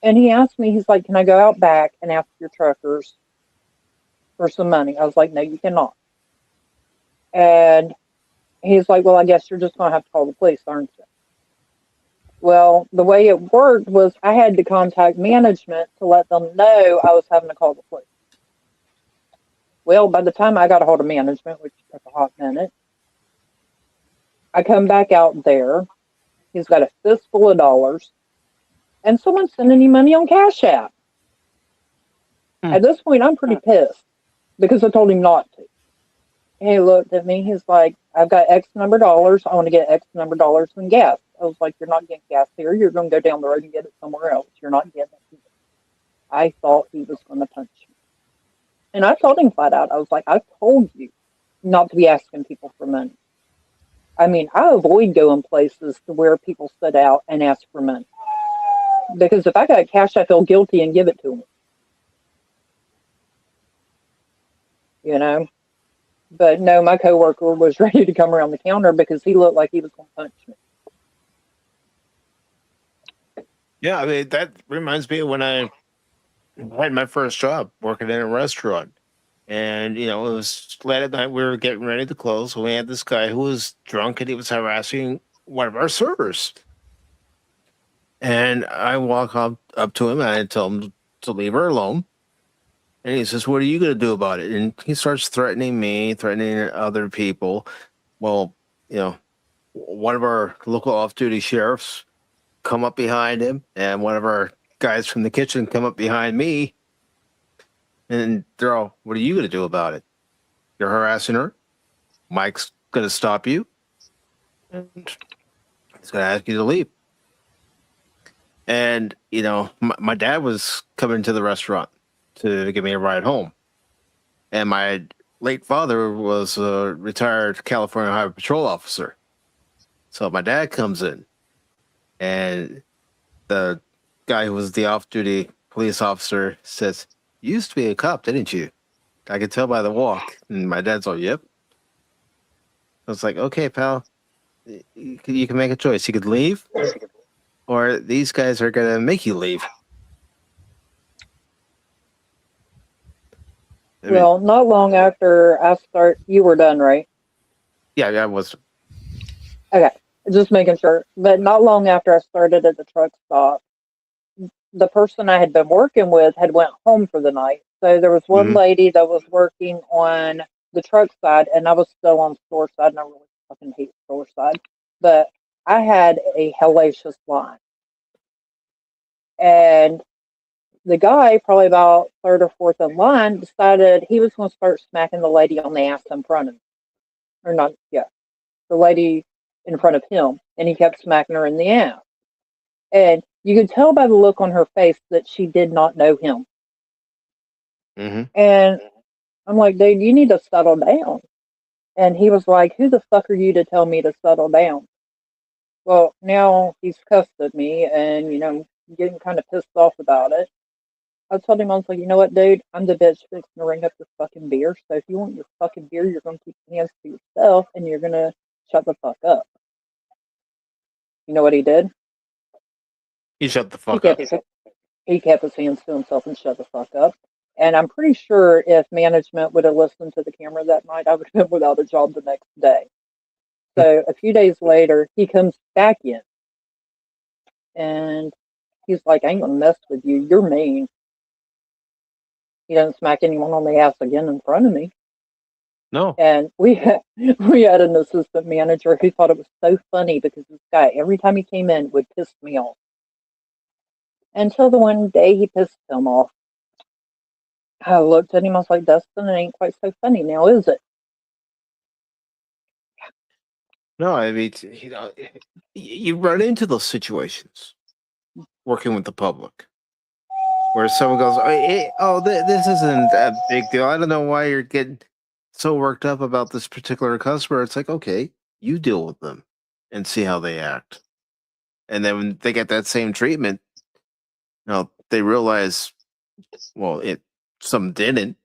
E: And he asked me, he's like, can I go out back and ask your truckers for some money? I was like, no, you cannot. And he's like, well, I guess you're just going to have to call the police, aren't you? Well, the way it worked was I had to contact management to let them know I was having to call the police. Well, by the time I got a hold of management, which took a hot minute, I come back out there. He's got a fistful of dollars, and someone's sending him money on Cash App. At this point, I'm pretty pissed because I told him not to. He looked at me. He's like, I've got X number of dollars. I want to get X number of dollars in gas. I was like, you're not getting gas here. You're going to go down the road and get it somewhere else. You're not getting it here. I thought he was going to punch me. And I told him flat out, I was like, I told you not to be asking people for money. I mean, I avoid going places to where people sit out and ask for money. Because if I got cash, I feel guilty and give it to them. But no, my coworker was ready to come around the counter because he looked like he was going to punch me.
B: Yeah, I mean, that reminds me of when I had my first job working in a restaurant. And, it was late at night. We were getting ready to close. So we had this guy who was drunk and he was harassing one of our servers. And I walk up to him and I tell him to leave her alone. And he says, "What are you going to do about it?" And he starts threatening me, threatening other people. Well, one of our local off-duty sheriffs come up behind him, and one of our guys from the kitchen come up behind me. And they're all, "What are you going to do about it? You're harassing her. Mike's going to stop you. And he's going to ask you to leave." And, my dad was coming to the restaurant to give me a ride home. And my late father was a retired California Highway Patrol officer. So my dad comes in, and the guy who was the off-duty police officer says, "You used to be a cop, didn't you? I could tell by the walk." And my dad's all, "Yep." I was like, "Okay, pal, you can make a choice. You could leave, or these guys are going to make you leave."
E: Well, not long after you were done, right?
B: Yeah, I was.
E: Okay, just making sure. But not long after I started at the truck stop, the person I had been working with had went home for the night. So there was one lady that was working on the truck side, and I was still on store side, and I really fucking hate store side. But I had a hellacious line. And the guy, probably about third or fourth in line, decided he was going to start smacking the lady on the ass in front of him. Or not, yeah, the lady in front of him. And he kept smacking her in the ass. And you could tell by the look on her face that she did not know him. And I'm like, "Dude, you need to settle down." And he was like, "Who the fuck are you to tell me to settle down?" Well, now he's cussed at me and, getting kind of pissed off about it. I told him, I was like, "You know what, dude? I'm the bitch fixing to ring up your fucking beer. So if you want your fucking beer, you're going to keep your hands to yourself and you're going to shut the fuck up." You know what he did?
B: He shut the
E: He
B: fuck
E: kept
B: up.
E: he kept his hands to himself and shut the fuck up. And I'm pretty sure if management would have listened to the camera that night, I would have been without a job the next day. So a few days later, he comes back in and he's like, "I ain't going to mess with you. You're mean." He doesn't smack anyone on the ass again in front of me.
B: No.
E: And we had an assistant manager who thought it was so funny because this guy, every time he came in, would piss me off. Until the one day he pissed him off. I looked at him, I was like, "Dustin, it ain't quite so funny now, is it?"
B: No, I mean, you run into those situations working with the public where someone goes, this isn't a big deal. I don't know why you're getting so worked up about this particular customer." It's like, okay, you deal with them and see how they act. And then when they get that same treatment, they realize, well, some didn't,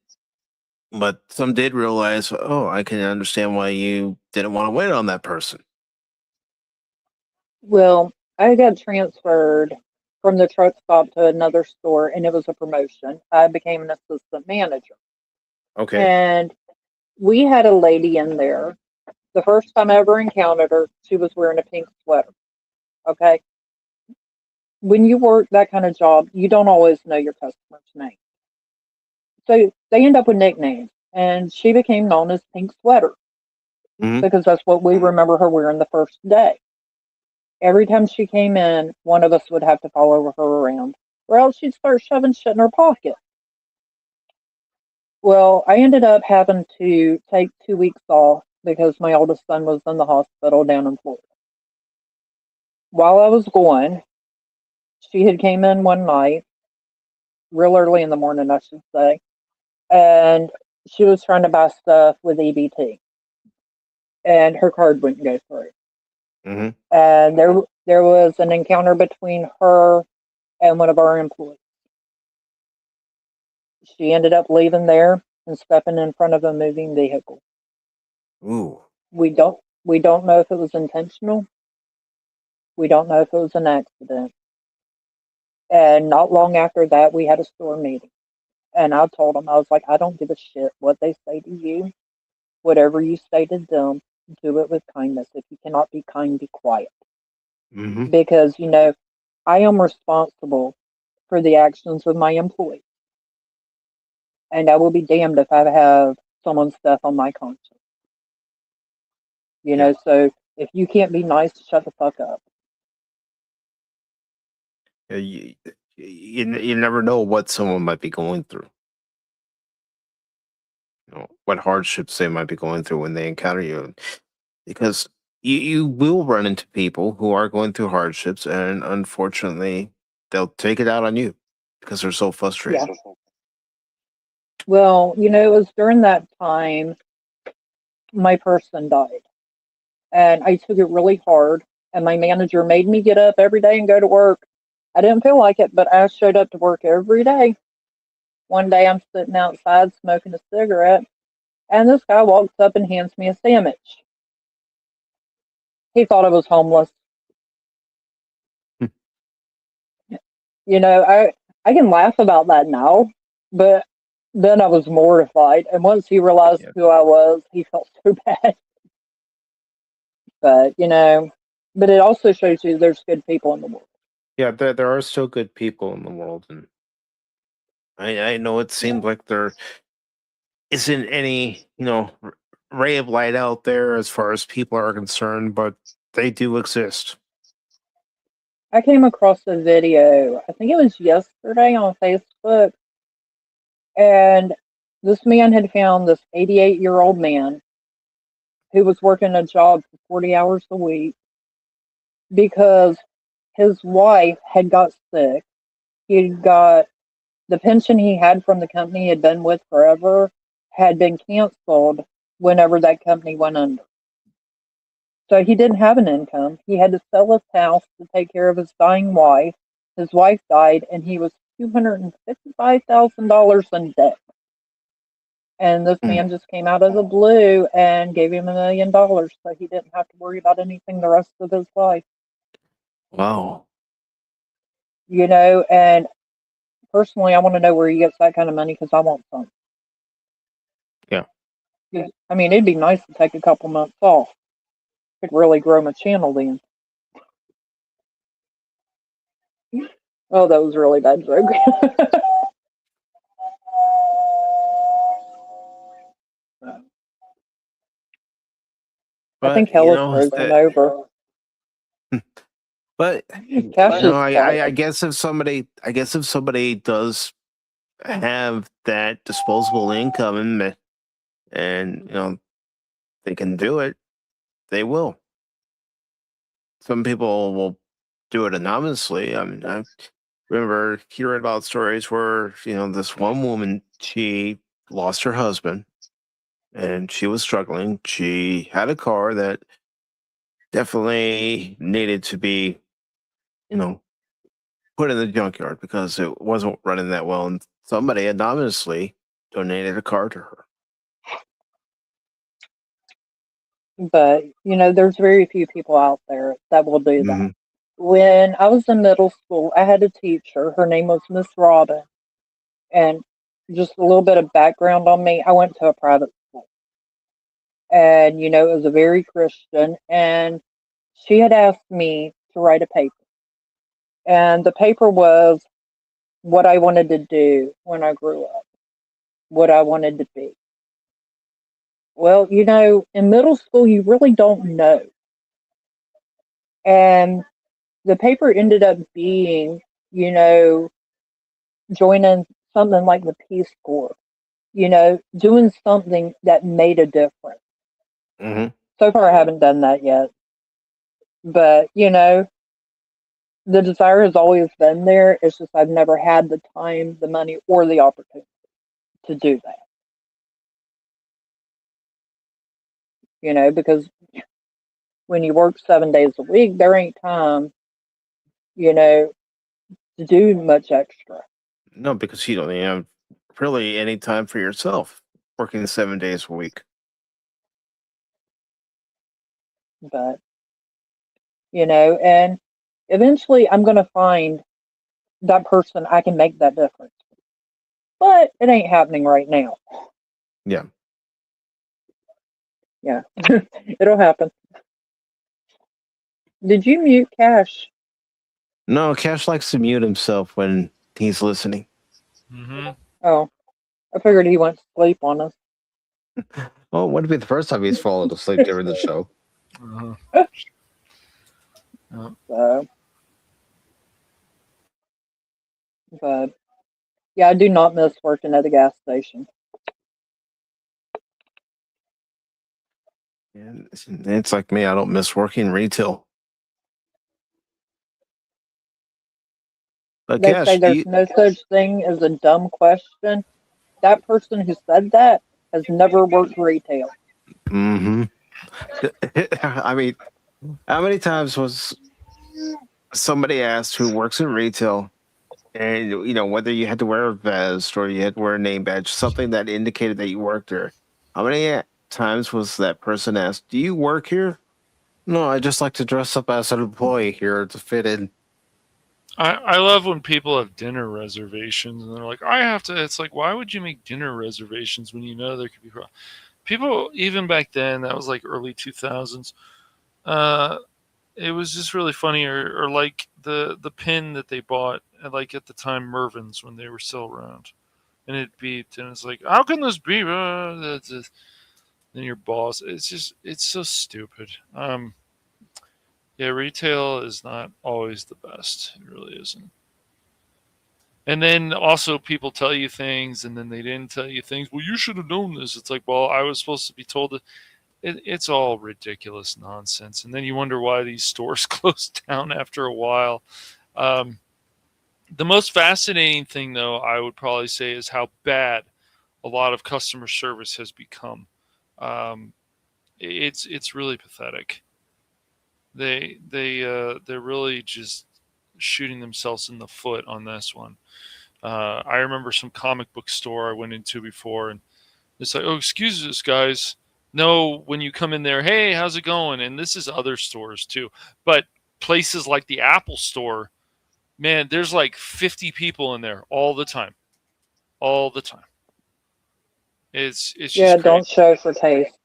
B: but some did realize, "Oh, I can understand why you didn't want to wait on that person."
E: Well, I got transferred from the truck stop to another store, and it was a promotion. I became an assistant manager.
B: Okay.
E: And we had a lady in there. The first time I ever encountered her, she was wearing a pink sweater. Okay. When you work that kind of job, you don't always know your customer's name. So they end up with nicknames. And she became known as Pink Sweater because that's what we remember her wearing the first day. Every time she came in, one of us would have to follow her around, or else she'd start shoving shit in her pocket. Well, I ended up having to take 2 weeks off because my oldest son was in the hospital down in Florida. While I was gone, she had came in one night, real early in the morning, I should say, and she was trying to buy stuff with EBT, and her card wouldn't go through. And there was an encounter between her and one of our employees. She ended up leaving there and stepping in front of a moving vehicle.
B: Ooh.
E: We don't know if it was intentional. We don't know if it was an accident. And not long after that, we had a store meeting. And I told them, I was like, I don't give a shit what they say to you. Whatever you say to them, do it with kindness. If you cannot be kind, be quiet.
B: Mm-hmm.
E: Because, I am responsible for the actions of my employees. And I will be damned if I have someone's death on my conscience.
B: Yeah.
E: So if you can't be nice, shut the fuck up.
B: You never know what someone might be going through. What hardships they might be going through when they encounter you. Because you will run into people who are going through hardships, and unfortunately, they'll take it out on you because they're so frustrated.
E: Yeah. Well, it was during that time my person died. And I took it really hard. And my manager made me get up every day and go to work. I didn't feel like it, but I showed up to work every day. One day I'm sitting outside smoking a cigarette, and this guy walks up and hands me a sandwich. He thought I was homeless. I can laugh about that now, but then I was mortified. And once he realized
B: Yeah.
E: who I was, he felt so bad. But, but it also shows you there's good people in the world.
B: Yeah, there are still good people in the world, and I know it seems like there isn't any ray of light out there as far as people are concerned, but they do exist.
E: I came across a video, I think it was yesterday on Facebook, and this man had found this 88-year-old man who was working a job for 40 hours a week because his wife had got sick. He had got the pension he had from the company he had been with forever had been canceled whenever that company went under. So he didn't have an income. He had to sell his house to take care of his dying wife. His wife died, and he was $255,000 in debt. And this man just came out of the blue and gave him $1 million so he didn't have to worry about anything the rest of his life.
B: Wow.
E: And personally, I want to know where he gets that kind of money because I want some.
B: Yeah.
E: I mean, it'd be nice to take a couple months off. Could really grow my channel then. Oh, that was a really bad joke. I
B: But
E: think hell is frozen over.
B: but
E: Cash is
B: I guess if somebody does have that disposable income and they can do it, they will. Some people will do it anonymously. I mean, I remember hearing about stories where this one woman, she lost her husband and she was struggling. She had a car that definitely needed to be put in the junkyard because it wasn't running that well, and somebody anonymously donated a car to her.
E: But, there's very few people out there that will do that.
B: Mhm.
E: When I was in middle school, I had a teacher. Her name was Miss Robin. And just a little bit of background on me, I went to a private school. And, it was a very Christian. And she had asked me to write a paper. And the paper was what I wanted to do when I grew up, what I wanted to be. Well, in middle school, you really don't know. And the paper ended up being, joining something like the Peace Corps, doing something that made a difference.
B: Mm-hmm.
E: So far, I haven't done that yet. But, the desire has always been there. It's just I've never had the time, the money, or the opportunity to do that. Because when you work 7 days a week, there ain't time, to do much extra.
B: No, because you don't have really any time for yourself working 7 days a week.
E: But, and eventually I'm going to find that person I can make that difference. but it ain't happening right now.
B: Yeah.
E: Yeah, it'll happen. Did you mute Cash?
B: No, Cash likes to mute himself when he's listening.
D: Mm-hmm.
E: Oh, I figured he went to sleep on us.
B: Oh, it wouldn't be the first time he's fallen asleep during the show.
D: Uh-huh.
E: So, but yeah, I do not miss working at a gas station.
B: And it's like me, I don't miss working retail. But
E: They
B: Cash,
E: say there's no such thing as a dumb question. That person who said that has never worked retail.
B: mm-hmm. I mean, how many times was somebody asked who works in retail, and whether you had to wear a vest or you had to wear a name badge, something that indicated that you worked there? How many times was that person asked, "Do you work here?" No, I just like to dress up as an employee here to fit in.
D: I love when people have dinner reservations and they're like, I have to. It's like, why would you make dinner reservations when you know there could be people? Even back then, that was like early 2000s. It was just really funny, or like the pin that they bought, like at the time Mervin's when they were still around, and it beeped, and it's like, how can this be? Then your boss. It's so stupid. Yeah, retail is not always the best. It really isn't. And then also people tell you things, and then they didn't tell you things. Well, you should have known this. It's like, well, I was supposed to be told that. It's all ridiculous nonsense. And then you wonder why these stores close down after a while. The most fascinating thing, though, I would probably say, is how bad a lot of customer service has become. It's really pathetic. They're really just shooting themselves in the foot on this one. I remember some comic book store I went into before, and it's like, oh, excuse us, guys. No, when you come in there, hey, how's it going? And this is other stores too. But places like the Apple store, man, there's like 50 people in there all the time. All the time. It's just
E: Yeah,
D: crazy.
E: don't show for taste.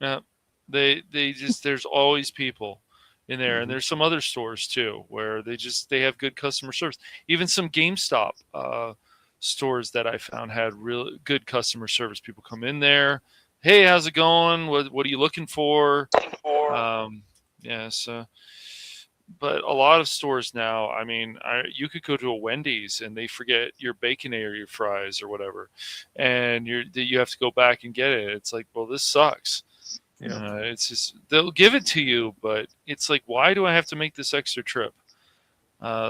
D: Yeah. They just there's always people in there.
B: Mm-hmm.
D: And there's some other stores too where they have good customer service. Even some GameStop stores that I found had real good customer service. People come in there, hey, how's it going? What are you looking for? Yeah, so but a lot of stores now, I mean, you could go to a Wendy's and they forget your bacon or your fries or whatever, and you have to go back and get it. It's like, well, this sucks.
B: Yeah.
D: It's just they'll give it to you, but it's like, why do I have to make this extra trip?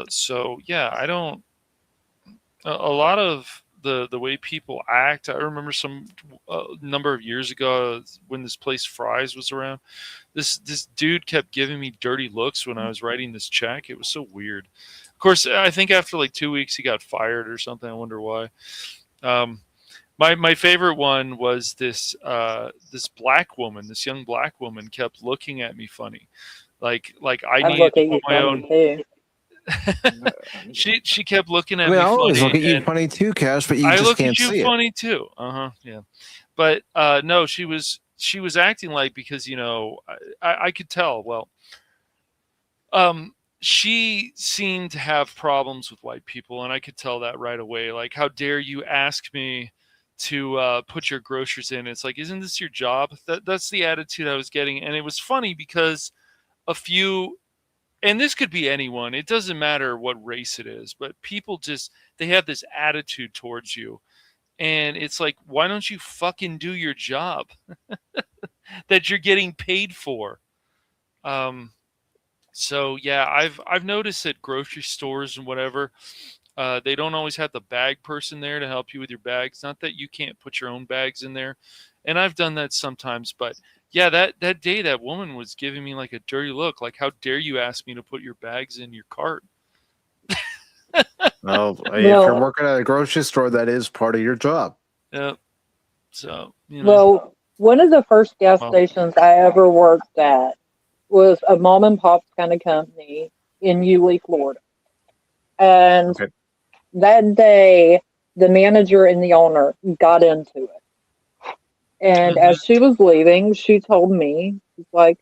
D: So yeah, I don't. A lot of the way people act. I remember some number of years ago when this place Fry's was around. This dude kept giving me dirty looks when I was writing this check. It was so weird. Of course, I think after like 2 weeks he got fired or something. I wonder why. My favorite one was this black woman. This young black woman kept looking at me funny, like I
E: I'd
D: needed
E: look
D: to
E: at you
D: put my
E: funny
D: own.
E: too.
D: She kept looking at
B: I mean,
D: me
B: I always
D: funny.
B: look at you
D: and
B: funny too, Cash, but you
D: I
B: just
D: look
B: can't
D: at you
B: see it.
D: funny too. Yeah. But no, she was acting like, because I could tell. Well, she seemed to have problems with white people, and I could tell that right away. Like, how dare you ask me to put your groceries in? It's like, isn't this your job? That's the attitude I was getting, and it was funny because a few. And this could be anyone. It doesn't matter what race it is, but people just, they have this attitude towards you. And it's like, why don't you fucking do your job that you're getting paid for? So yeah, I've noticed at grocery stores and whatever, they don't always have the bag person there to help you with your bags. Not that you can't put your own bags in there, and I've done that sometimes. But yeah, that day that woman was giving me like a dirty look, like, how dare you ask me to put your bags in your cart?
B: Well, if
E: Well-
B: you're working at a grocery store, that is part of your job.
D: Yeah. So
E: Well, one of the first gas stations I ever worked at was a mom and pop kind of company in Yulee, Florida. And
B: Okay.
E: that day, the manager and the owner got into it. And
D: Mhm.
E: as she was leaving, she told me, she's like,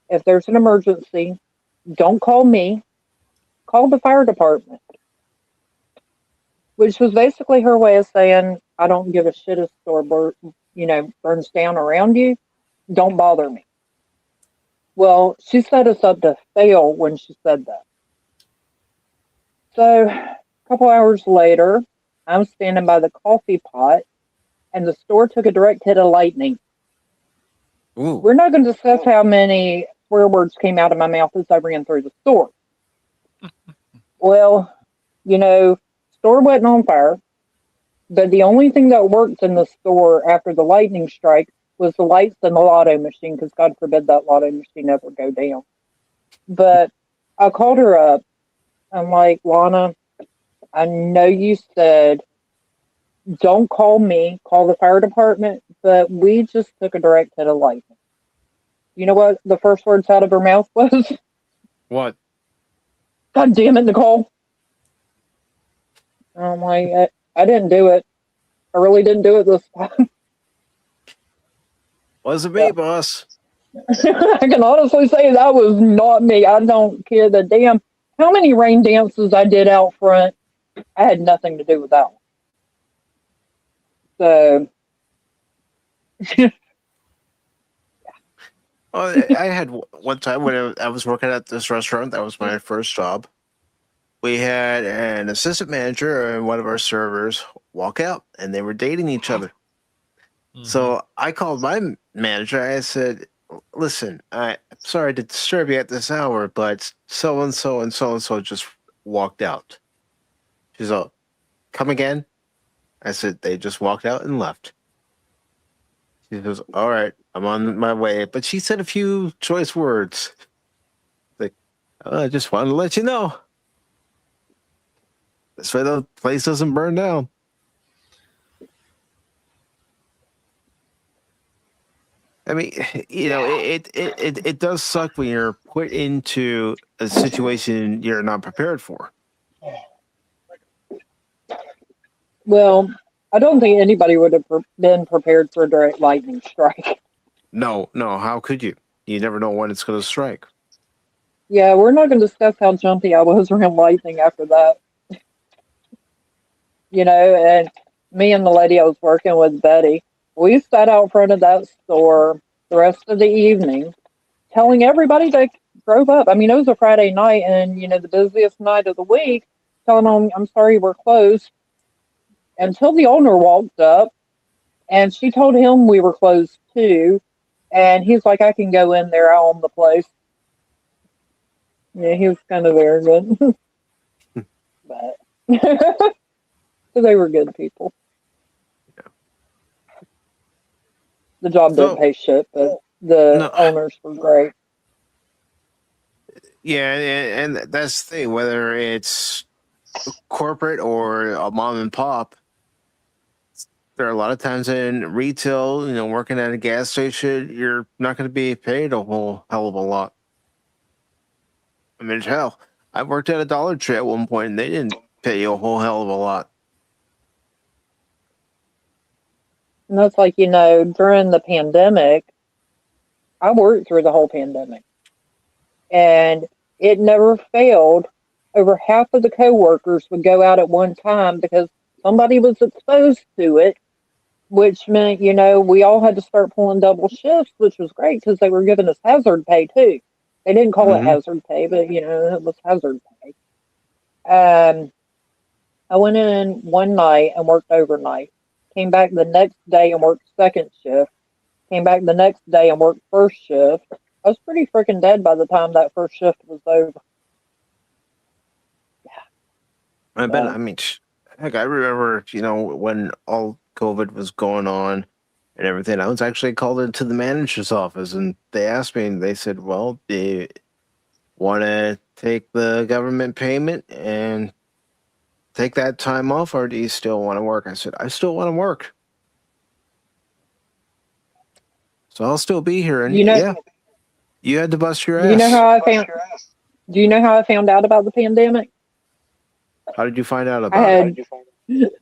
E: if there's an emergency, don't call me, call the fire department. Which was basically her way of saying, I don't give a shit if store burns down around you. Don't bother me. Well, she set us up to fail when she said that. So a couple hours later, I'm standing by the coffee pot, and the store took a direct hit of lightning.
B: Ooh.
E: We're not going to discuss how many swear words came out of my mouth as I ran through the store. Well, store wasn't on fire, but the only thing that worked in the store after the lightning strike was the lights and the lotto machine, because God forbid that lotto machine ever go down. But I called her up. I'm like, Lana, I know you said don't call me, call the fire department, but we just took a direct hit of lightning. You know what the first words out of her mouth was?
B: What?
E: God damn it, Nicole. I'm like, I didn't do it. I really didn't do it this time.
B: Wasn't me, boss.
E: I can honestly say that was not me. I don't care the damn how many rain dances I did out front. I had nothing to do with that one. So,
B: Oh, I had one time when I was working at this restaurant. That was my first job. We had an assistant manager and one of our servers walk out, and they were dating each other.
D: Mhm.
B: So I called my manager. I said, "Listen, I'm sorry to disturb you at this hour, but so and so and so and so just walked out." She's like, "Come again?" I said, "They just walked out and left." She goes, "All right, I'm on my way." But she said a few choice words. Like, "Oh, I just wanted to let you know. This way the place doesn't burn down." I mean, it does suck when you're put into a situation you're not prepared for.
E: well, I don't think anybody would have been prepared for a direct lightning strike.
B: No, how could you? You never know when it's going to strike.
E: Yeah, we're not going to discuss how jumpy I was around lightning after that. And me and the lady I was working with, Betty, we sat out front of that store the rest of the evening telling everybody that drove up. I mean, it was a Friday night and, the busiest night of the week, telling them, I'm sorry, we're closed. Until the owner walked up and she told him we were closed too. And he's like, I can go in there, I own the place. Yeah, he was kind of arrogant. But so they were good people. The job didn't pay shit, but the owners were great.
B: Yeah, and that's the thing. Whether it's corporate or a mom and pop, there are a lot of times in retail, working at a gas station, you're not going to be paid a whole hell of a lot. I mean, hell, I worked at a Dollar Tree at one point, and they didn't pay you a whole hell of a lot.
E: And that's like, during the pandemic, I worked through the whole pandemic. And it never failed. Over half of the coworkers would go out at one time because somebody was exposed to it, which meant, we all had to start pulling double shifts, which was great because they were giving us hazard pay too. They didn't call it hazard pay, but, it was hazard pay. I went in one night and worked overnight. Came back the next day and worked second shift. Came back the next day and worked first shift. I was pretty freaking dead by the time that first shift was over.
B: I bet. I mean, heck, I remember, when all COVID was going on and everything, I was actually called into the manager's office, and they asked me, and they said, "Well, do you want to take the government payment and take that time off, or do you still want to work?" I said, "I still want to work. So I'll still be here." And yeah, you had to bust your ass.
E: Do you know how I found out about the pandemic?
B: How did you find out about it?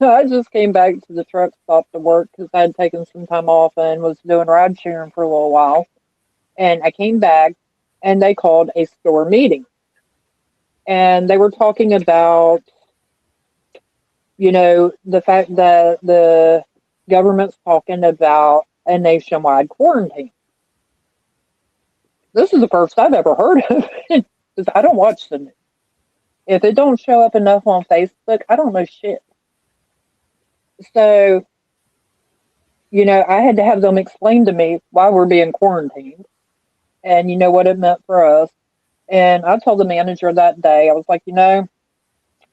E: I just came back to the truck stop to work because I had taken some time off and was doing ride sharing for a little while. And I came back and they called a store meeting. And they were talking about, the fact that the government's talking about a nationwide quarantine. This is the first I've ever heard of it because I don't watch the news. If it don't show up enough on Facebook, I don't know shit. So, I had to have them explain to me why we're being quarantined and what it meant for us. And I told the manager that day, I was like, I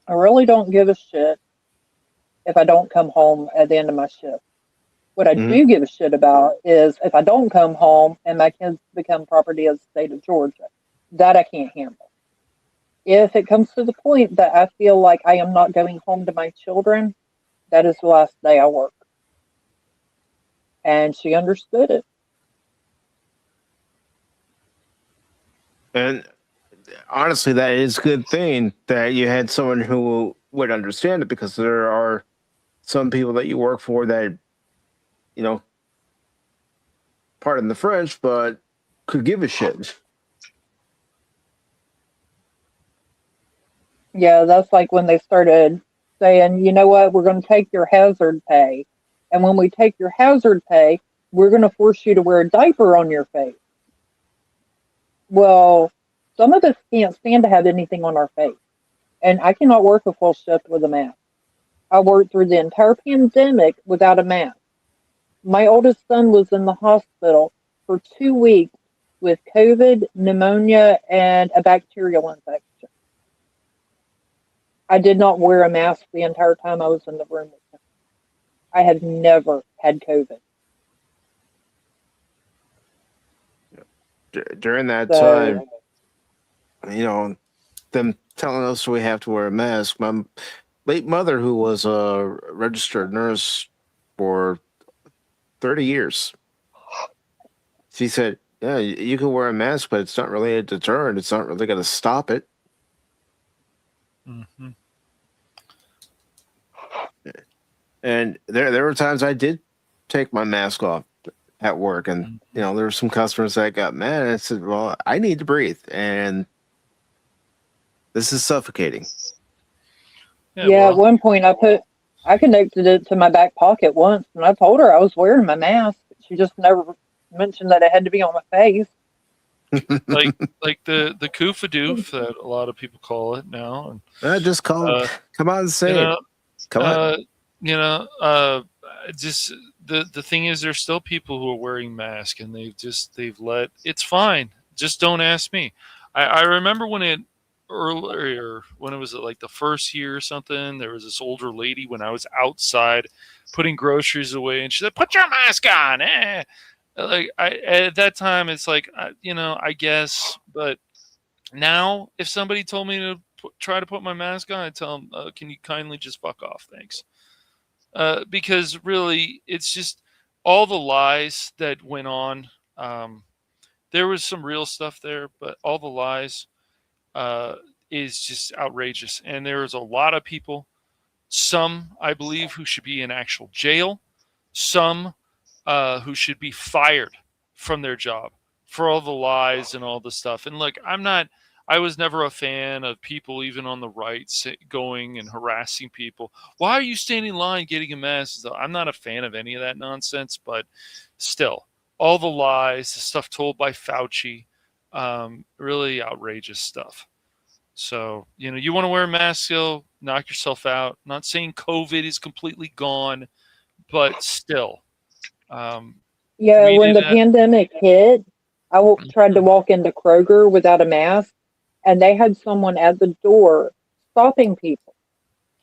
E: really don't give a shit if I don't come home at the end of my shift. What I do give a shit about is if I don't come home and my kids become property of the state of Georgia. That I can't handle. If it comes to the point that I feel like I am not going home to my children, that is the last day I work. And she understood it.
B: And honestly, that is a good thing that you had someone who would understand it, because there are some people that you work for that, pardon the French, but could give a shit.
E: Yeah, that's like when they started saying, you know what, we're going to take your hazard pay. And when we take your hazard pay, we're going to force you to wear a diaper on your face. Well, some of us can't stand to have anything on our face. And I cannot work a full shift with a mask. I worked through the entire pandemic without a mask. My oldest son was in the hospital for 2 weeks with COVID, pneumonia, and a bacterial infection. I did not wear a mask the entire time I was in the room with him. I have never had COVID.
B: During that time, them telling us we have to wear a mask. My late mother, who was a registered nurse for 30 years, she said, yeah, you can wear a mask, but it's not really a deterrent. It's not really going to stop it.
D: Mm-hmm.
B: And there were times I did take my mask off at work, and there were some customers that got mad, and I said, well, I need to breathe, and this is suffocating.
E: Yeah, at one point I connected it to my back pocket once, and I told her I was wearing my mask. She just never mentioned that it had to be on my face.
D: like the Koofa doof that a lot of people call it now. And
B: Just call it. Come on and say it. Come on.
D: Just the thing is, there's still people who are wearing masks, and they've let it's fine. Just don't ask me. I remember when it was like the first year or something, there was this older lady when I was outside putting groceries away, and she said, "Put your mask on." Like at that time, it's like I guess, but now if somebody told me to try to put my mask on, I'd tell them, "Can you kindly just fuck off, thanks?" Because really, it's just all the lies that went on. There was some real stuff there, but all the lies is just outrageous. And there is a lot of people, some I believe, who should be in actual jail, some who should be fired from their job for all the lies and all the stuff. And look, I was never a fan of people, even on the right, going and harassing people. Why are you standing in line getting a mask? I'm not a fan of any of that nonsense, but still, all the lies, the stuff told by Fauci, really outrageous stuff. So, you want to wear a mask, still knock yourself out. I'm not saying COVID is completely gone, but still.
E: Yeah, when the pandemic hit, I tried to walk into Kroger without a mask, and they had someone at the door stopping people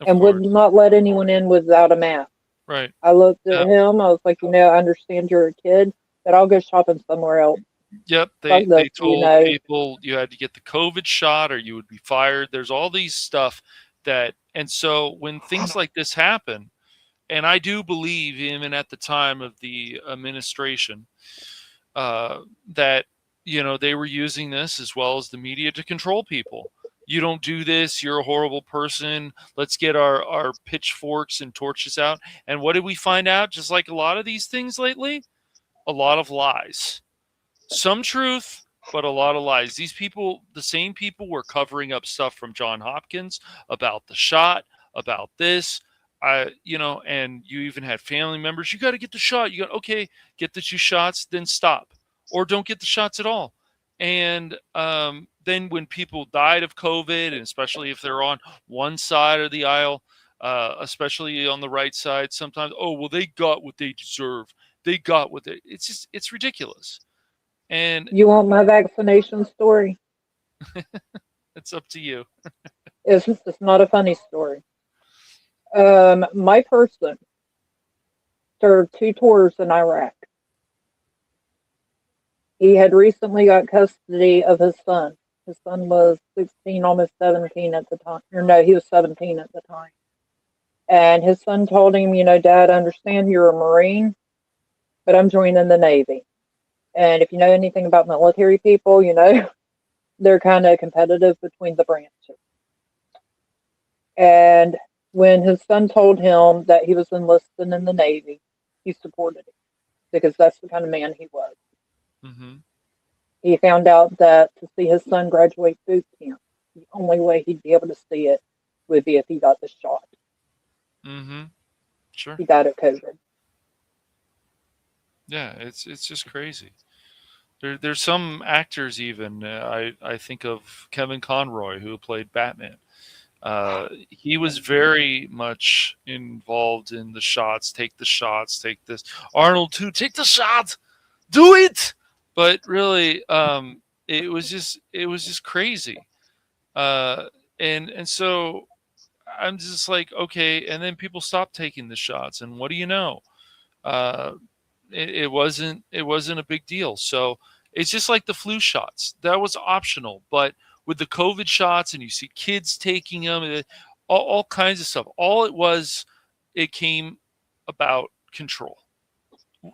E: and would not let anyone in without a mask.
D: Right.
E: I looked at him. I was like, I understand you're a kid, but I'll go shopping somewhere else.
D: Yep. They told people you had to get the COVID shot or you would be fired. There's all these stuff and so when things like this happen, and I do believe even at the time of the administration, that, they were using this as well as the media to control people. you don't do this, you're a horrible person. Let's get our pitchforks and torches out. And what did we find out? Just like a lot of these things lately, a lot of lies. Some truth, but a lot of lies. These people, the same people, were covering up stuff from John Hopkins about the shot, about this. And you even had family members. You got to get the shot. You got okay, get the 2 shots, then stop, or don't get the shots at all. And then when people died of COVID, and especially if they're on one side of the aisle, especially on the right side, sometimes, oh well, they got what they deserve. They got what they. It's ridiculous. And
E: You want my vaccination story?
D: it's up to you.
E: It's not a funny story. My person served 2 tours in Iraq. He had recently got custody of his son. His son was 16, almost 17 at the time. Or no, he was 17 at the time. And his son told him, Dad, I understand you're a Marine, but I'm joining the Navy. And if you know anything about military people, they're kind of competitive between the branches. And when his son told him that he was enlisted in the Navy, he supported it because that's the kind of man he was.
D: Mm-hmm.
E: He found out that to see his son graduate boot camp, the only way he'd be able to see it would be if he got the shot.
D: Mm-hmm. Sure.
E: He died of COVID.
D: Yeah, it's just crazy. There's some actors even. I think of Kevin Conroy, who played Batman. He was very much involved in the shots. Take the shots. Take this. Arnold too. Take the shot. Do it. But really, it was just crazy. And so I'm just like, okay. And then people stopped taking the shots. And what do you know? It wasn't a big deal. So it's just like the flu shots. That was optional. But with the COVID shots, and you see kids taking them, all kinds of stuff. All it came about control.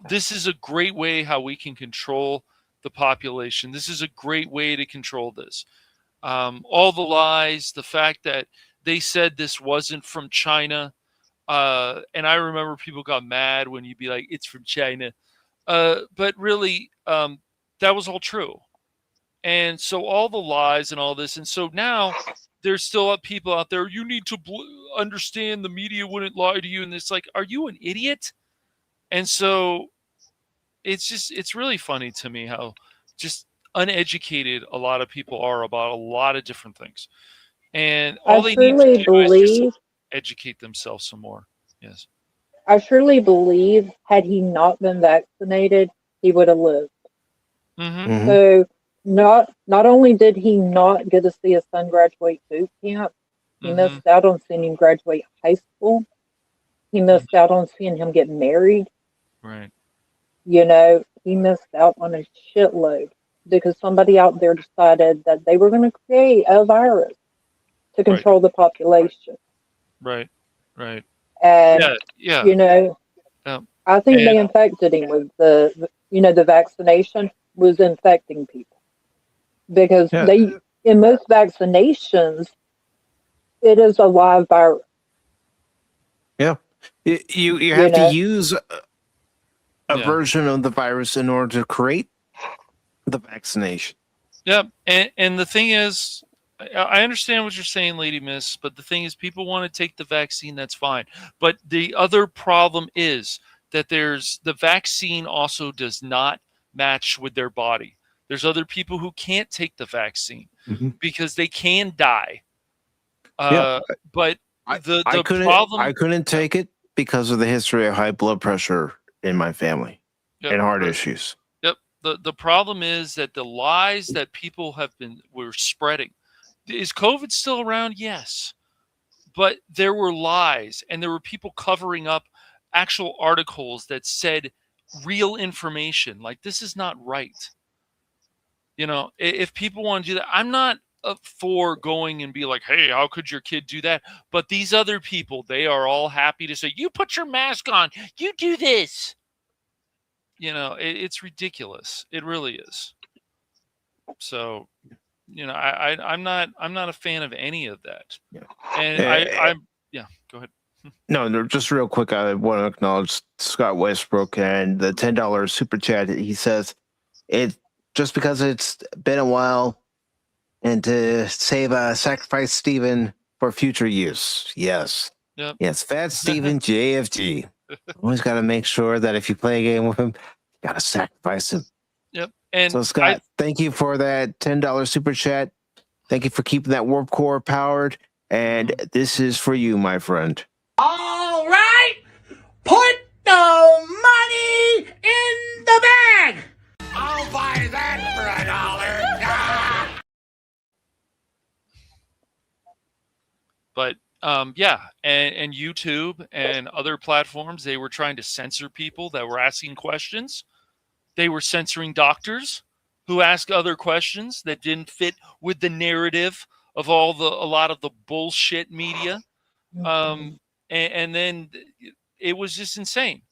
D: This is a great way how we can control the population. This is a great way to control this. All the lies, the fact that they said this wasn't from China. And I remember people got mad when you'd be like, it's from China. But really, that was all true. And so all the lies and all this. And so now there's still people out there, you need to understand the media wouldn't lie to you. And it's like, are you an idiot? And so it's really funny to me how just uneducated a lot of people are about a lot of different things. And all they need to do is just educate themselves some more. Yes.
E: I surely believe had he not been vaccinated, he would have lived.
D: Mm-hmm.
B: Mhm.
E: So not only did he not get to see his son graduate boot camp, he missed out on seeing him graduate high school. He missed out on seeing him get married.
D: Right.
E: He missed out on a shitload because somebody out there decided that they were going to create a virus to control the population.
D: Right. Right.
E: And,
D: Yeah.
E: I think they infected him with the vaccination was infecting people. Because in most vaccinations, it is a live virus.
B: Yeah. You have to use a version of the virus in order to create the vaccination.
D: Yeah. And the thing is, I understand what you're saying, Lady Miss, but the thing is, people want to take the vaccine, that's fine. But the other problem is that the vaccine also does not match with their body. There's other people who can't take the vaccine because they can die. But the problem,
B: I couldn't take it because of the history of high blood pressure in my family and heart issues.
D: Yep. The problem is that the lies that people were spreading. Is COVID still around? Yes. But there were lies, and there were people covering up actual articles that said real information. Like, this is not right. If people want to do that, I'm not for going and be like, hey, how could your kid do that? But these other people, they are all happy to say, you put your mask on, you do this. It's ridiculous. It really is. So I'm not a fan of any of that.
B: Yeah.
D: And I'm yeah. Go ahead.
B: No, just real quick, I want to acknowledge Scott Westbrook and the $10 super chat. He says it just because it's been a while, and to save sacrifice Steven for future use. Yes.
D: Yep.
B: Yes, Fat Steven JFG. Always got to make sure that if you play a game with him, you got to sacrifice him.
D: Yep. And
B: So, Scott, thank you for that $10 super chat. Thank you for keeping that warp core powered. And this is for you, my friend.
F: All right, put the money in the bag. I'll buy that for $1.
D: But yeah, and YouTube and other platforms, they were trying to censor people that were asking questions. They were censoring doctors who ask other questions that didn't fit with the narrative of a lot of the bullshit media. And then it was just insane.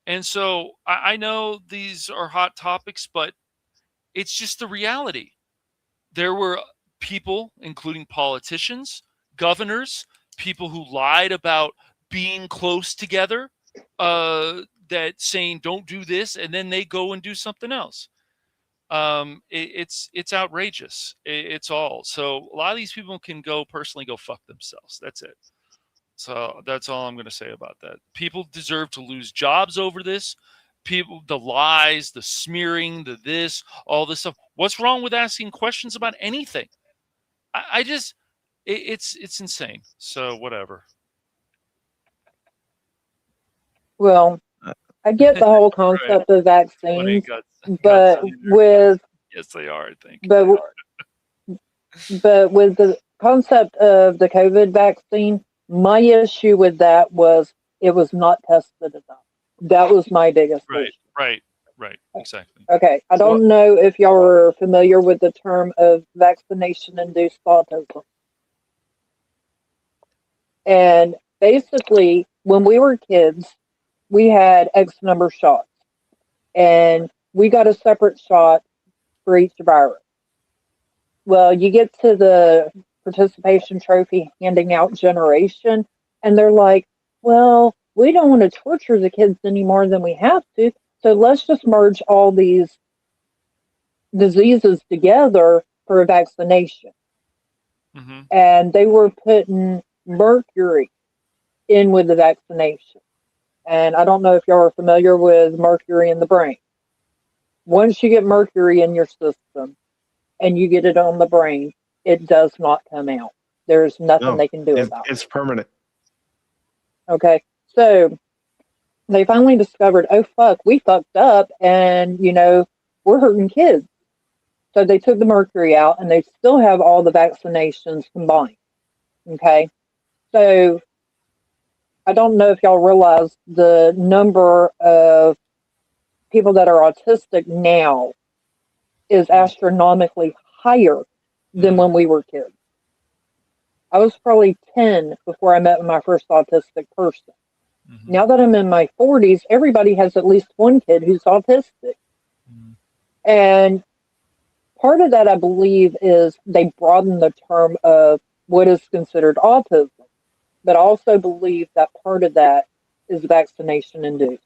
D: And so I know these are hot topics, but it's just the reality. There were people, including politicians, governors, people who lied about being close together, that saying don't do this, and then they go and do something else. It's outrageous. It's all. So a lot of these people can personally go fuck themselves. That's it. So that's all I'm going to say about that. People deserve to lose jobs over this. People, the lies, the smearing, the this, all this stuff. What's wrong with asking questions about anything? I just, it's insane. So whatever.
E: Well, I get the whole concept of vaccines, but with
D: yes, they are. I think.
E: But with the concept of the COVID vaccine, my issue with that was it was not tested enough. That was my biggest issue.
D: Right, exactly.
E: Okay, I don't know if y'all are familiar with the term of vaccination-induced autism. And basically, when we were kids, we had X number of shots, and we got a separate shot for each virus. Well, you get to the participation trophy handing out generation, and they're like, well, we don't want to torture the kids any more than we have to, so let's just merge all these diseases together for a vaccination.
D: Mm-hmm.
E: And they were putting mercury in with the vaccination. And I don't know if y'all are familiar with mercury in the brain. Once you get mercury in your system and you get it on the brain, it does not come out. There's nothing they can do about it.
B: It's permanent.
E: Okay. So they finally discovered, oh, fuck, we fucked up and, we're hurting kids. So they took the mercury out and they still have all the vaccinations combined. Okay. So I don't know if y'all realize the number of people that are autistic now is astronomically higher than when we were kids. I was probably 10 before I met my first autistic person. Mm-hmm. Now that I'm in my 40s, everybody has at least one kid who's autistic. Mm-hmm. And part of that, I believe, is they broaden the term of what is considered autism. But I also believe that part of that is vaccination induced.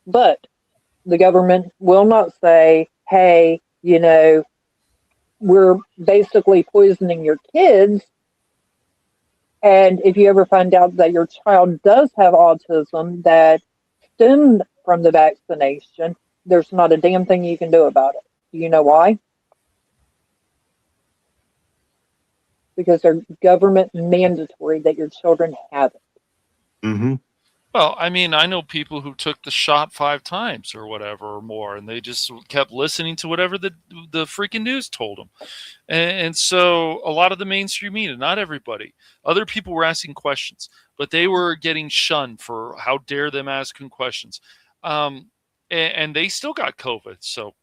E: But the government will not say, hey, we're basically poisoning your kids. And if you ever find out that your child does have autism that stemmed from the vaccination, there's not a damn thing you can do about it. Do you know why? Because they're government mandatory that your children have it.
B: Mm-hmm.
D: Well, I mean, I know people who took the shot 5 times or whatever or more, and they just kept listening to whatever the freaking news told them. And so a lot of the mainstream media, not everybody, other people were asking questions, but they were getting shunned for how dare them asking questions. And they still got COVID. So,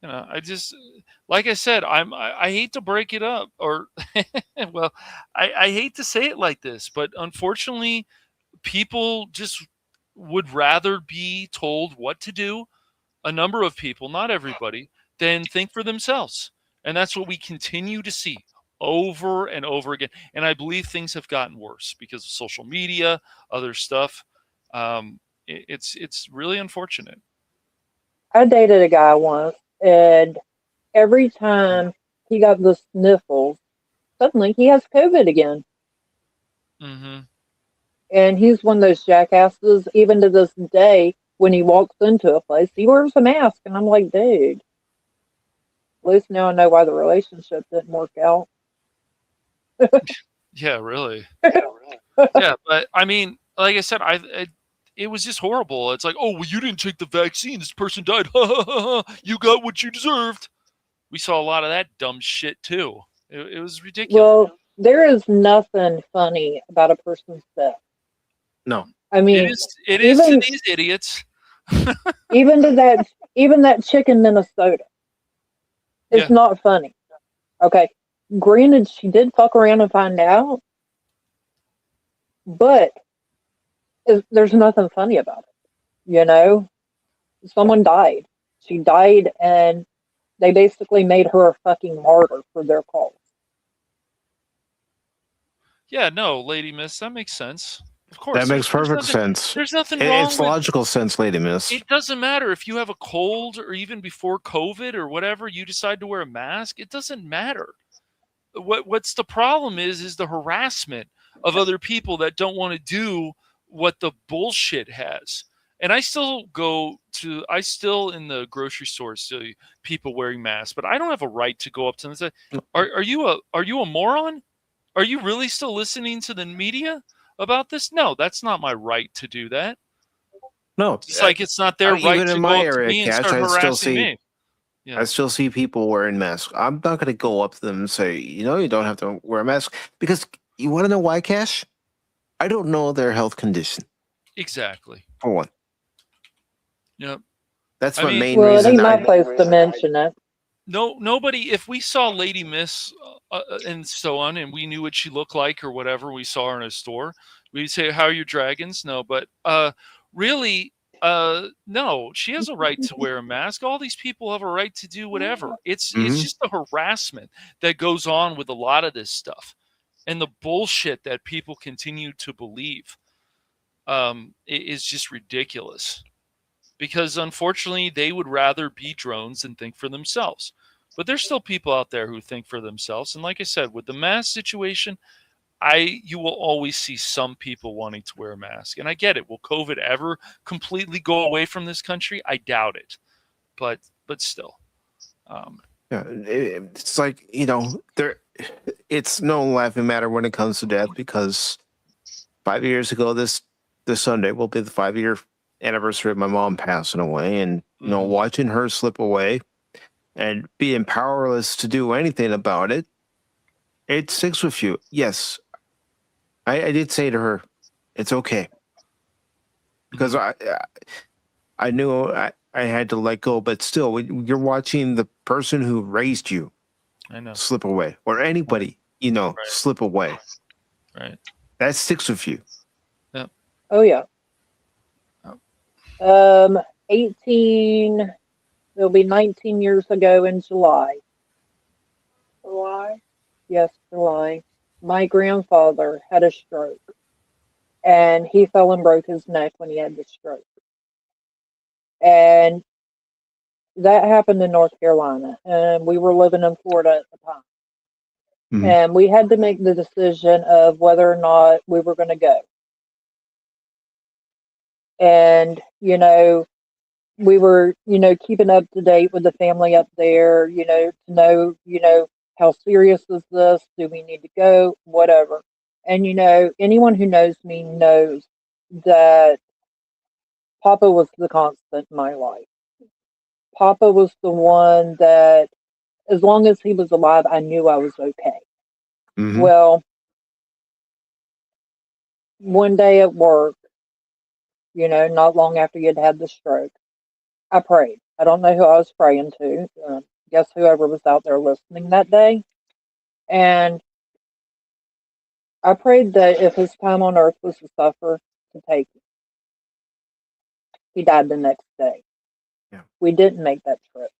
D: I just, like I said, I hate to break it up or, well, I hate to say it like this, but unfortunately, people just would rather be told what to do, a number of people, not everybody, than think for themselves. And that's what we continue to see over and over again. And I believe things have gotten worse because of social media, other stuff. It's really unfortunate.
E: I dated a guy once, and every time he got the sniffles, suddenly he has COVID again.
D: Mm-hmm.
E: And he's one of those jackasses, even to this day, when he walks into a place, he wears a mask. And I'm like, dude, at least now I know why the relationship didn't work out.
D: Yeah, really. Yeah, but I mean, like I said, it was just horrible. It's like, oh, well, you didn't take the vaccine. This person died. You got what you deserved. We saw a lot of that dumb shit too. It was ridiculous.
E: Well, there is nothing funny about a person's death.
B: No.
E: I mean,
D: It is to these idiots.
E: even that chick in Minnesota, it's not funny. Okay, granted, she did fuck around and find out, but there's nothing funny about it. You know, someone died. She died, and they basically made her a fucking martyr for their cause.
D: Yeah, no, Lady Miss, that makes sense. Of course.
B: That makes perfect sense.
D: There's nothing wrong
B: It's
D: with
B: logical sense, Lady Miss.
D: it. Doesn't matter if you have a cold or even before COVID or whatever, you decide to wear a mask. It doesn't matter. What's the problem is the harassment of other people that don't want to do what the bullshit has. And I still in the grocery store see people wearing masks, but I don't have a right to go up to them and say, are you a moron? Are you really still listening to the media about this? No, that's not my right to do that.
B: No,
D: It's like it's not their right
B: even
D: to
B: in
D: go
B: my
D: up to
B: area,
D: me and
B: Cash,
D: start
B: I still
D: harassing
B: see.
D: me. Yeah.
B: I still see people wearing masks. I'm not going to go up to them and say, you don't have to wear a mask, because you want to know why, Cash? I don't know their health condition.
D: Exactly.
B: For one.
D: Yep.
B: That's my main
E: well,
B: reason.
E: it ain't my place to mention it.
D: Nobody. If we saw Lady Miss and so on, and we knew what she looked like or whatever, we saw her in a store, we'd say, "How are your dragons?" No, but really, no. She has a right to wear a mask. All these people have a right to do whatever. It's just the harassment that goes on with a lot of this stuff, and the bullshit that people continue to believe is just ridiculous. Because unfortunately, they would rather be drones than think for themselves. But there's still people out there who think for themselves. And like I said, with the mask situation, you will always see some people wanting to wear a mask. And I get it. Will COVID ever completely go away from this country? I doubt it. But still.
B: Yeah, it's like, it's no laughing matter when it comes to death, because 5 years ago, this Sunday will be the 5-year anniversary of my mom passing away, and watching her slip away and being powerless to do anything about it, it sticks with you. Yes, I did say to her, it's okay, because I knew I had to let go, but still, you're watching the person who raised you slip away, or anybody slip away.
D: Right.
B: That sticks with you.
D: Yeah.
E: Oh yeah. 18, it'll be 19 years ago in July. July? Yes, July. My grandfather had a stroke, and he fell and broke his neck when he had the stroke. And that happened in North Carolina, and we were living in Florida at the time.
B: Mhm.
E: And we had to make the decision of whether or not we were going to go. And, we were, keeping up to date with the family up there, to know, how serious is this? Do we need to go? Whatever. And, anyone who knows me knows that Papa was the constant in my life. Papa was the one that, as long as he was alive, I knew I was okay.
B: Mhm.
E: Well, one day at work, not long after he had had the stroke, I prayed. I don't know who I was praying to. Guess whoever was out there listening that day. And I prayed that if his time on earth was to suffer, to take it. He died the next day.
B: Yeah.
E: We didn't make that trip.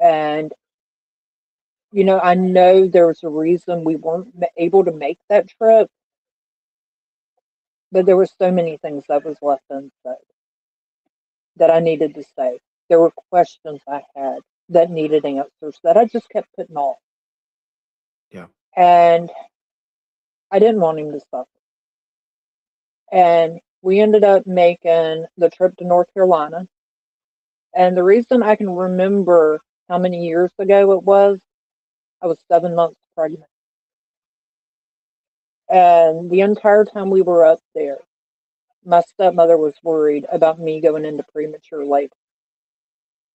E: And, I know there was a reason we weren't able to make that trip, but there were so many things that was left unsaid that I needed to say. There were questions I had that needed answers that I just kept putting off.
B: Yeah.
E: And I didn't want him to suffer. And we ended up making the trip to North Carolina. And the reason I can remember how many years ago it was, I was 7 months pregnant. And the entire time we were up there, my stepmother was worried about me going into premature labor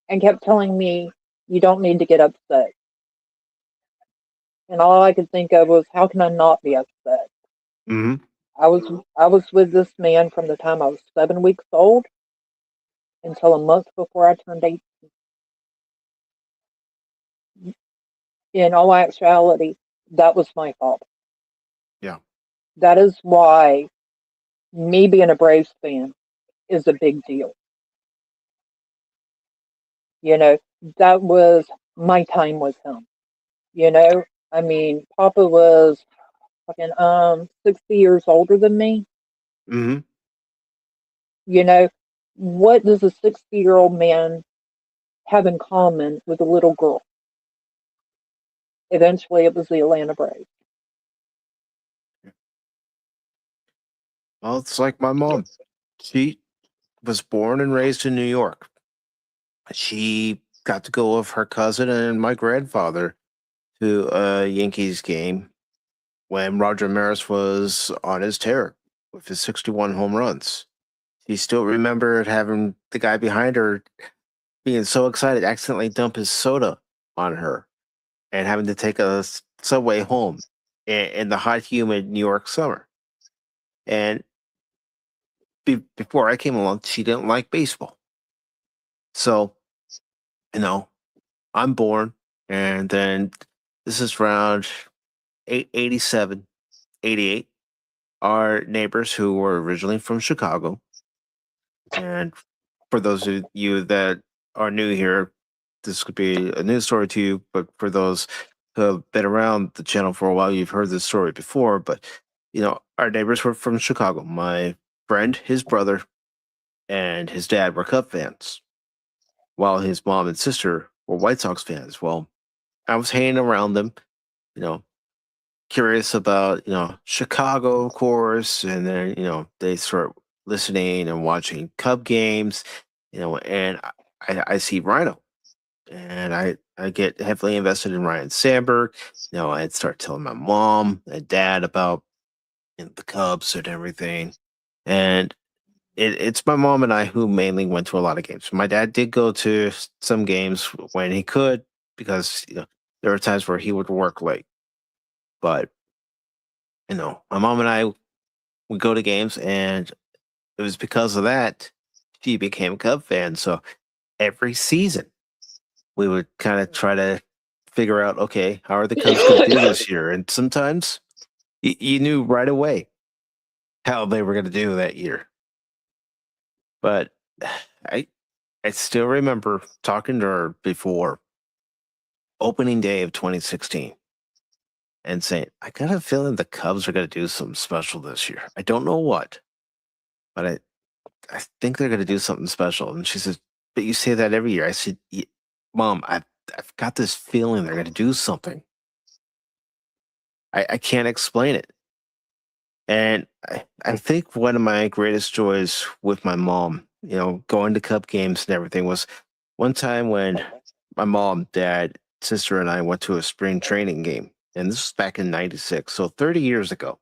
E: and kept telling me, you don't need to get upset. And all I could think of was, how can I not be upset?
B: Hmm.
E: I was with this man from the time I was 7 weeks old until a month before I turned 18. In all actuality, that was my fault.
B: Yeah.
E: That is why me being a Braves fan is a big deal. That was my time with him. I mean, Papa was fucking 60 years older than me.
B: Hmm.
E: What does a 60-year-old man have in common with a little girl? Eventually, it was the Atlanta Braves.
B: Well, it's like my mom. She was born and raised in New York. She got to go with her cousin and my grandfather to a Yankees game when Roger Maris was on his tear with his 61 home runs. She still remembered having the guy behind her being so excited, accidentally dump his soda on her and having to take a subway home in the hot, humid New York summer. And before I came along, she didn't like baseball. So, you know, I'm born, and then this is around 87, 88. Our neighbors who were originally from Chicago, and for those of you that are new here, this could be a new story to you, but for those who have been around the channel for a while, you've heard this story before. But, our neighbors were from Chicago. My friend, his brother, and his dad were Cub fans, while his mom and sister were White Sox fans. Well, I was hanging around them, you know, curious about, Chicago, of course, and then, they start listening and watching Cub games, and I see Rhino, and I get heavily invested in Ryan Sandberg. I'd start telling my mom and dad about the Cubs and everything, and it's my mom and I who mainly went to a lot of games. My dad did go to some games when he could because there were times where he would work late, but my mom and I would go to games, and it was because of that she became a Cub fan. So every season we would kind of try to figure out, okay, how are the Cubs going to do this year? And sometimes you knew right away how they were going to do that year. But I I still remember talking to her before opening day of 2016 and saying, I got a feeling the Cubs are going to do something special this year. I don't know what, but I think they're going to do something special. And she says, but you say that every year. I said, Mom, I've got this feeling they're going to do something. I can't explain it. And I think one of my greatest joys with my mom, going to Cub games and everything was one time when my mom, dad, sister, and I went to a spring training game. And this was back in 96, so 30 years ago.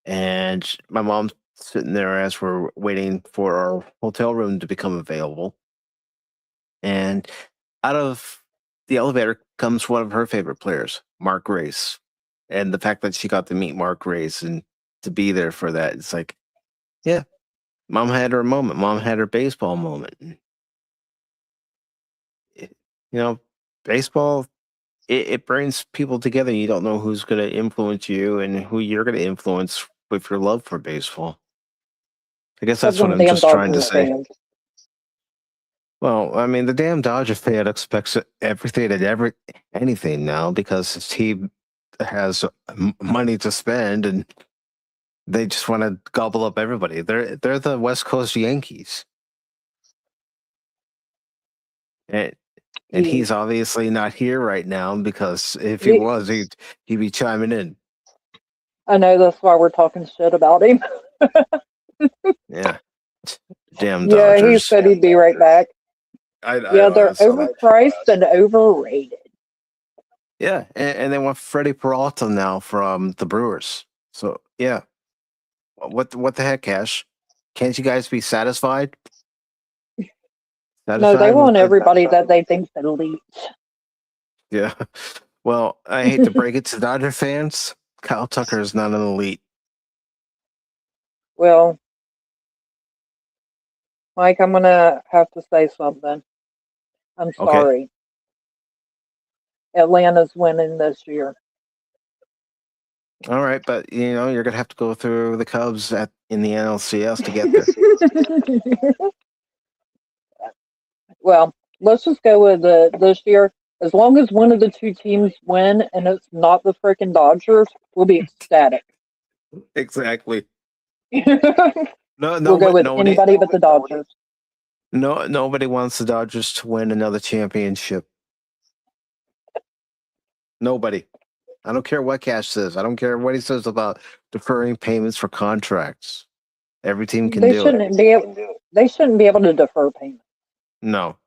B: And my mom's sitting there as we're waiting for our hotel room to become available. And out of the elevator comes one of her favorite players, Mark Grace. And the fact that she got to meet Mark Grace and to be there for that, it's like, yeah, mom had her moment. Mom had her baseball moment. It- baseball, it brings people together. You don't know who's going to influence you and who you're going to influence with your love for baseball. I guess
E: Because
B: that's what
E: them
B: I'm
E: damn
B: just trying to
E: Dodger
B: say.
E: fans.
B: Well, I mean, the damn Dodger fan expects everything and anything now because his team has money to spend, and they just want to gobble up everybody. They're the West Coast Yankees, and
E: He,
B: he's obviously not here right now because if he
E: he,
B: was, he'd be chiming in.
E: I know that's why we're talking shit about him.
B: Yeah, damn
E: Yeah, he
B: Dodgers.
E: said he'd be right back.
B: I
E: Yeah,
B: know. I
E: they're
B: saw that.
E: overpriced and overrated.
B: Yeah, and they want Freddie Peralta now from the Brewers. So yeah, what the heck, Cash? Can't you guys be satisfied?
E: No, they
B: Satisfied with
E: want
B: the
E: everybody that they think's elite.
B: yeah. Well, I hate to break it to Dodger fans. Kyle Tucker is not an elite.
E: Well, Mike, I'm gonna have to say something. I'm
B: Okay.
E: sorry. Atlanta's winning this year.
B: All right, but you're gonna have to go through the Cubs in the NLCS to get there.
E: Well, let's just go with this year. As long as one of the two teams win and it's not the freaking Dodgers, we'll be ecstatic.
B: Exactly.
E: We'll go with anybody but the Dodgers.
B: Nobody wants the Dodgers to win another championship. Nobody. I don't care what Cash says. I don't care what he says about deferring payments for contracts. Every team can
E: They
B: do it.
E: shouldn't be able. They shouldn't be able to defer payments.
B: No.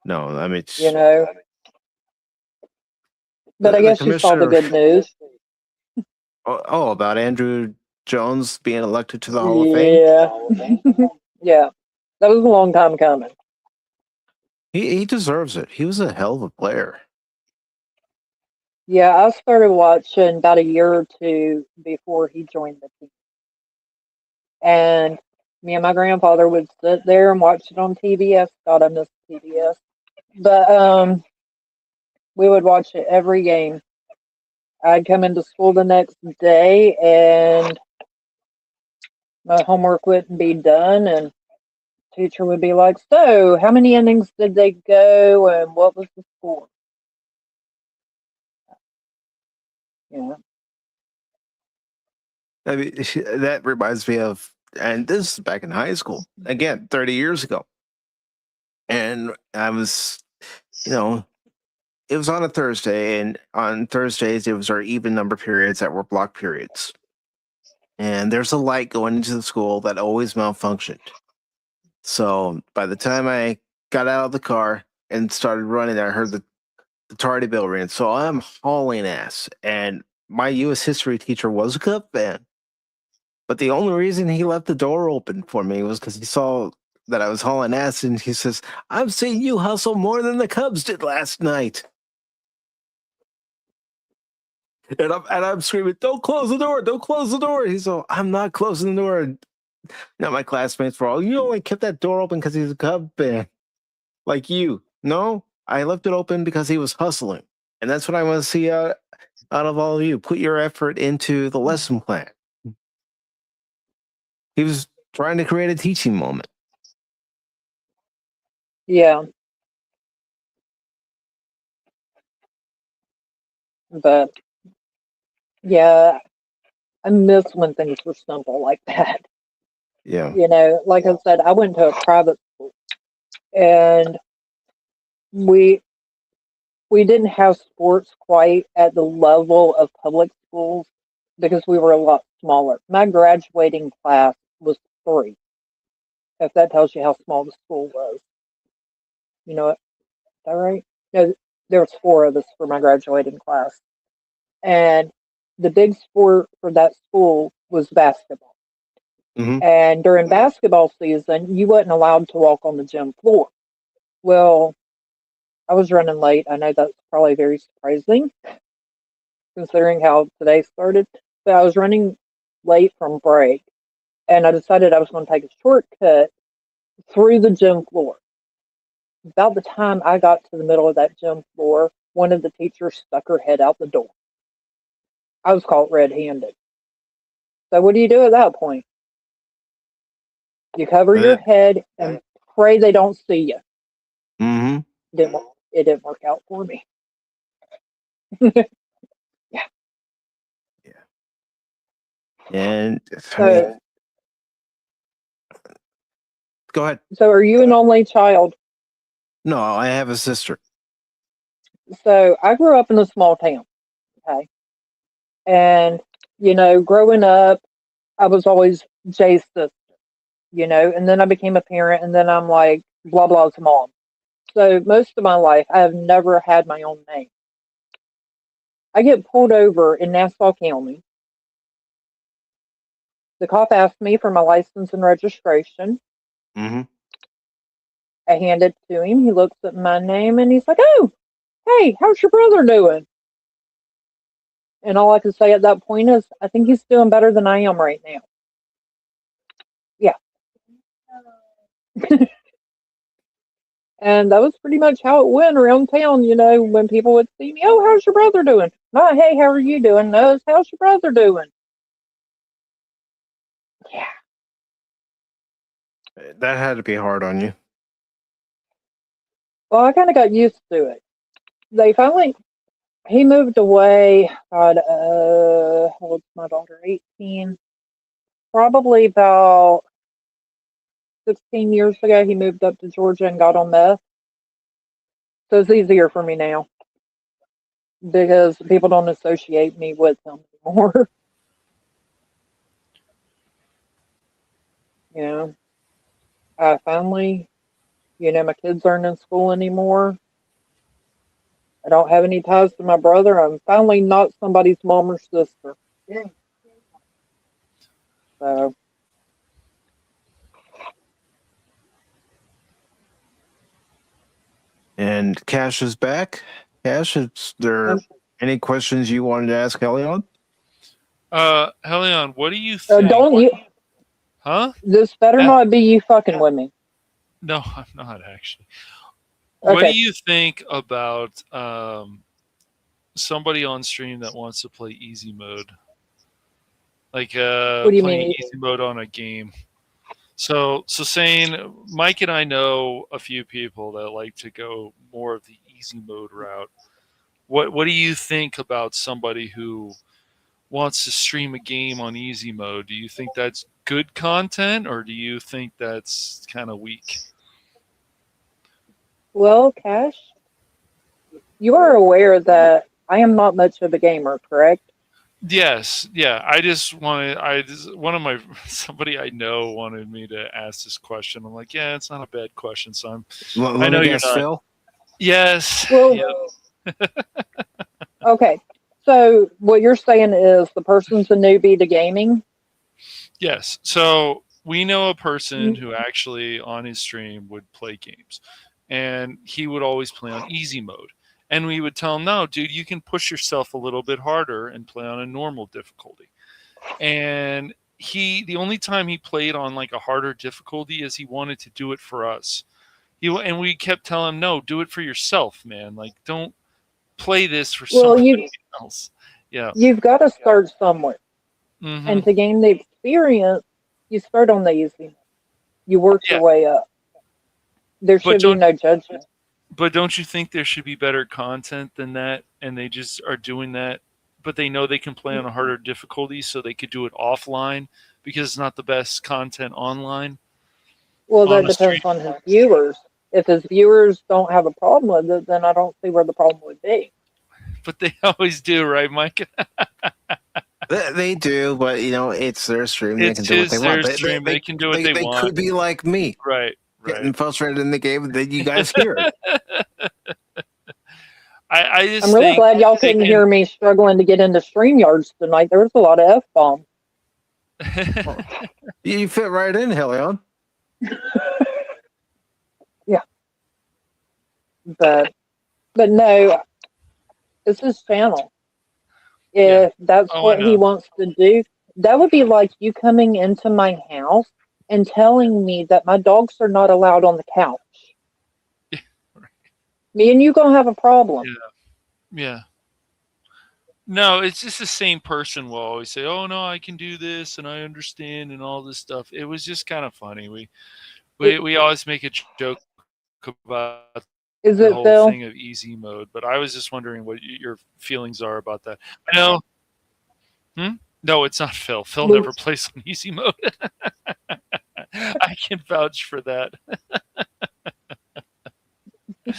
B: I mean,
E: You know. But I
B: the
E: guess you saw the
B: commissioner.
E: good news.
B: About Andrew Jones being elected to the Hall of Fame.
E: Yeah. Yeah. That was a long time coming.
B: He deserves it. He was a hell of a player.
E: Yeah, I started watching about a year or two before he joined the team. And me and my grandfather would sit there and watch it on TBS. God, I miss TBS. But we would watch it every game. I'd come into school the next day and my homework wouldn't be done, and teacher would be like, "So, how many innings did they go, and what was the score?" Yeah.
B: I mean, that reminds me of, and this is back in high school, again, 30 years ago. And I was, you know, it was on a Thursday, and on Thursdays, it was our even number periods that were block periods. And there's a light going into the school that always malfunctioned. So by the time I got out of the car and started running, I heard the tardy bell ring. So I'm hauling ass. And my U.S. history teacher was a Cub fan. But the only reason he left the door open for me was because he saw that I was hauling ass, and he says, "I've seen you hustle more than the Cubs did last night." And I'm screaming, "Don't close the door! Don't close the door!" He's all, "I'm not closing the door." Now my classmates were all, "You only kept that door open because he's a Cub fan, like you." No, I left it open because he was hustling, and that's what I want to see out of all of you. Put your effort into the lesson plan. He was trying to create a teaching moment.
E: Yeah. But yeah, I miss when things were simple like that.
B: Yeah.
E: You know, like I said, I went to a private school, and we we didn't have sports quite at the level of public schools because we were a lot smaller. My graduating class was 3, if that tells you how small the school was. You know, is that right? No, there was 4 of us for my graduating class. And the big sport for that school was basketball.
B: Mm-hmm.
E: And during basketball season, you wasn't allowed to walk on the gym floor. Well, I was running late. I know that's probably very surprising considering how today started, but I was running late from break, and I decided I was going to take a shortcut through the gym floor. About the time I got to the middle of that gym floor, one of the teachers stuck her head out the door. I was caught red-handed. So what do you do at that point? You cover your head and pray they don't see you.
B: Mm-hmm.
E: It didn't work out for me.
B: And I mean,
E: So,
B: go ahead.
E: so are you an only child?
B: No, I have a sister.
E: So I grew up in a small town. Okay. And, growing up, I was always Jay's sister, and then I became a parent, and then I'm like, blah, blah's mom. So most of my life, I have never had my own name. I get pulled over in Nassau County. The cop asked me for my license and registration.
B: Mm-hmm.
E: I hand it to him. He looks at my name and he's like, oh, hey, how's your brother doing? And all I could say at that point is, I think he's doing better than I am right now. Yeah. And that was pretty much how it went around town, when people would see me. Oh, how's your brother doing? Not, hey, how are you doing? No, it's, how's your brother doing? Yeah.
B: That had to be hard on you.
E: Well, I kind of got used to it. He moved away, God, how old's my daughter? 18. Probably about 16 years ago, he moved up to Georgia and got on meth. So it's easier for me now because people don't associate me with him anymore. I finally, my kids aren't in school anymore. I don't have any ties to my brother. I'm finally not somebody's mom or sister.
F: Yeah.
E: So,
B: And Cash is back. Cash, is there any questions you wanted to ask Hellion?
D: Hellion, what do you think?
E: don't you?
D: Huh?
E: This better not be you fucking with me.
D: No, I'm not actually. Okay. What do you think about somebody on stream that wants to play easy mode? Like
E: what do you
D: playing
E: mean?
D: easy mode on a game. So saying Mike and I know a few people that like to go more of the easy mode route. What do you think about somebody who wants to stream a game on easy mode? Do you think that's good content or do you think that's kind of weak?
E: Well, Cash, you are aware that I am not much of a gamer, correct?
D: Yes, yeah. Somebody I know wanted me to ask this question. I'm like, yeah, it's not a bad question, son.
B: I know you're not. Phil?
D: Yes.
E: Well,
D: yep.
E: Okay. So what you're saying is the person's a newbie to gaming?
D: Yes. So we know a person who actually on his stream would play games, and he would always play on easy mode. And we would tell him, no, dude, you can push yourself a little bit harder and play on a normal difficulty. And the only time he played on like a harder difficulty is he wanted to do it for us. And we kept telling him, no, do it for yourself, man. Like, don't play this for somebody else. Yeah.
E: You've got to start somewhere.
D: Mm-hmm.
E: And to gain the experience, you start on the easy. You work your way up. There should be no judgment.
D: But don't you think there should be better content than that? And they just are doing that, but they know they can play on a harder difficulty, so they could do it offline because it's not the best content online.
E: Well, that depends on his viewers. If his viewers don't have a problem with it, then I don't see where the problem would be.
D: But they always do, right, Mike?
B: They do, but it's their stream.
D: It's
B: they can do what they want.
D: Stream. They can do what they want.
B: They could be like me,
D: right?
B: Getting frustrated in the game that you guys hear.
E: I'm really glad y'all couldn't hear me struggling to get into StreamYards tonight. There was a lot of F-bombs.
B: You fit right in, Hellion.
E: Yeah. But no, it's his channel. If that's what he wants to do, that would be like you coming into my house and telling me that my dogs are not allowed on the couch.
D: Right.
E: Me and you gonna have a problem.
D: Yeah. No, it's just the same person will always say, "Oh no, I can do this and I understand and all this stuff." It was just kind of funny. We we always make a joke about
E: Is
D: the
E: it
D: whole
E: Phil?
D: thing of easy mode, but I was just wondering what your feelings are about that. I know. No, it's not Phil. Phil
E: Well-
D: never plays on easy mode. I can vouch for that. No,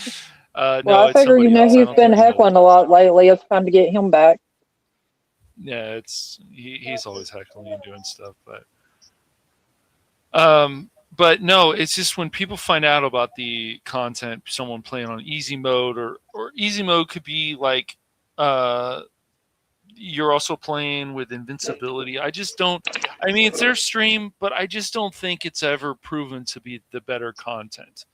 E: Well, I
D: it's
E: figure,
D: somebody else. I
E: he's
D: don't
E: been
D: think he knows.
E: heckling a lot lately. It's time to get him back.
D: Yeah, he's always heckling and doing stuff, but no, it's just when people find out about the content, someone playing on easy mode, or easy mode could be like you're also playing with invincibility. I just don't. I mean, it's their stream, but I just don't think it's ever proven to be the better content.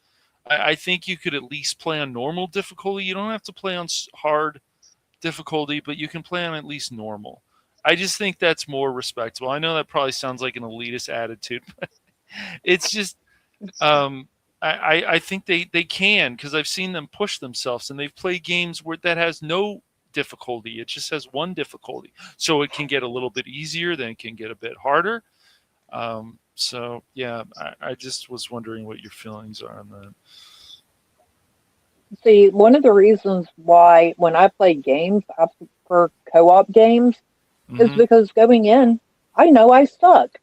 D: I think you could at least play on normal difficulty. You don't have to play on hard difficulty, but you can play on at least normal. I just think that's more respectable. I know that probably sounds like an elitist attitude, but it's just I think they can, because I've seen them push themselves, and they've played games where that has no difficulty. It just has one difficulty, so it can get a little bit easier, then it can get a bit harder. So yeah, I just was wondering what your feelings are on that.
E: See, one of the reasons why when I play games, I prefer co-op games is
D: Mhm.
E: because going in, I know I suck.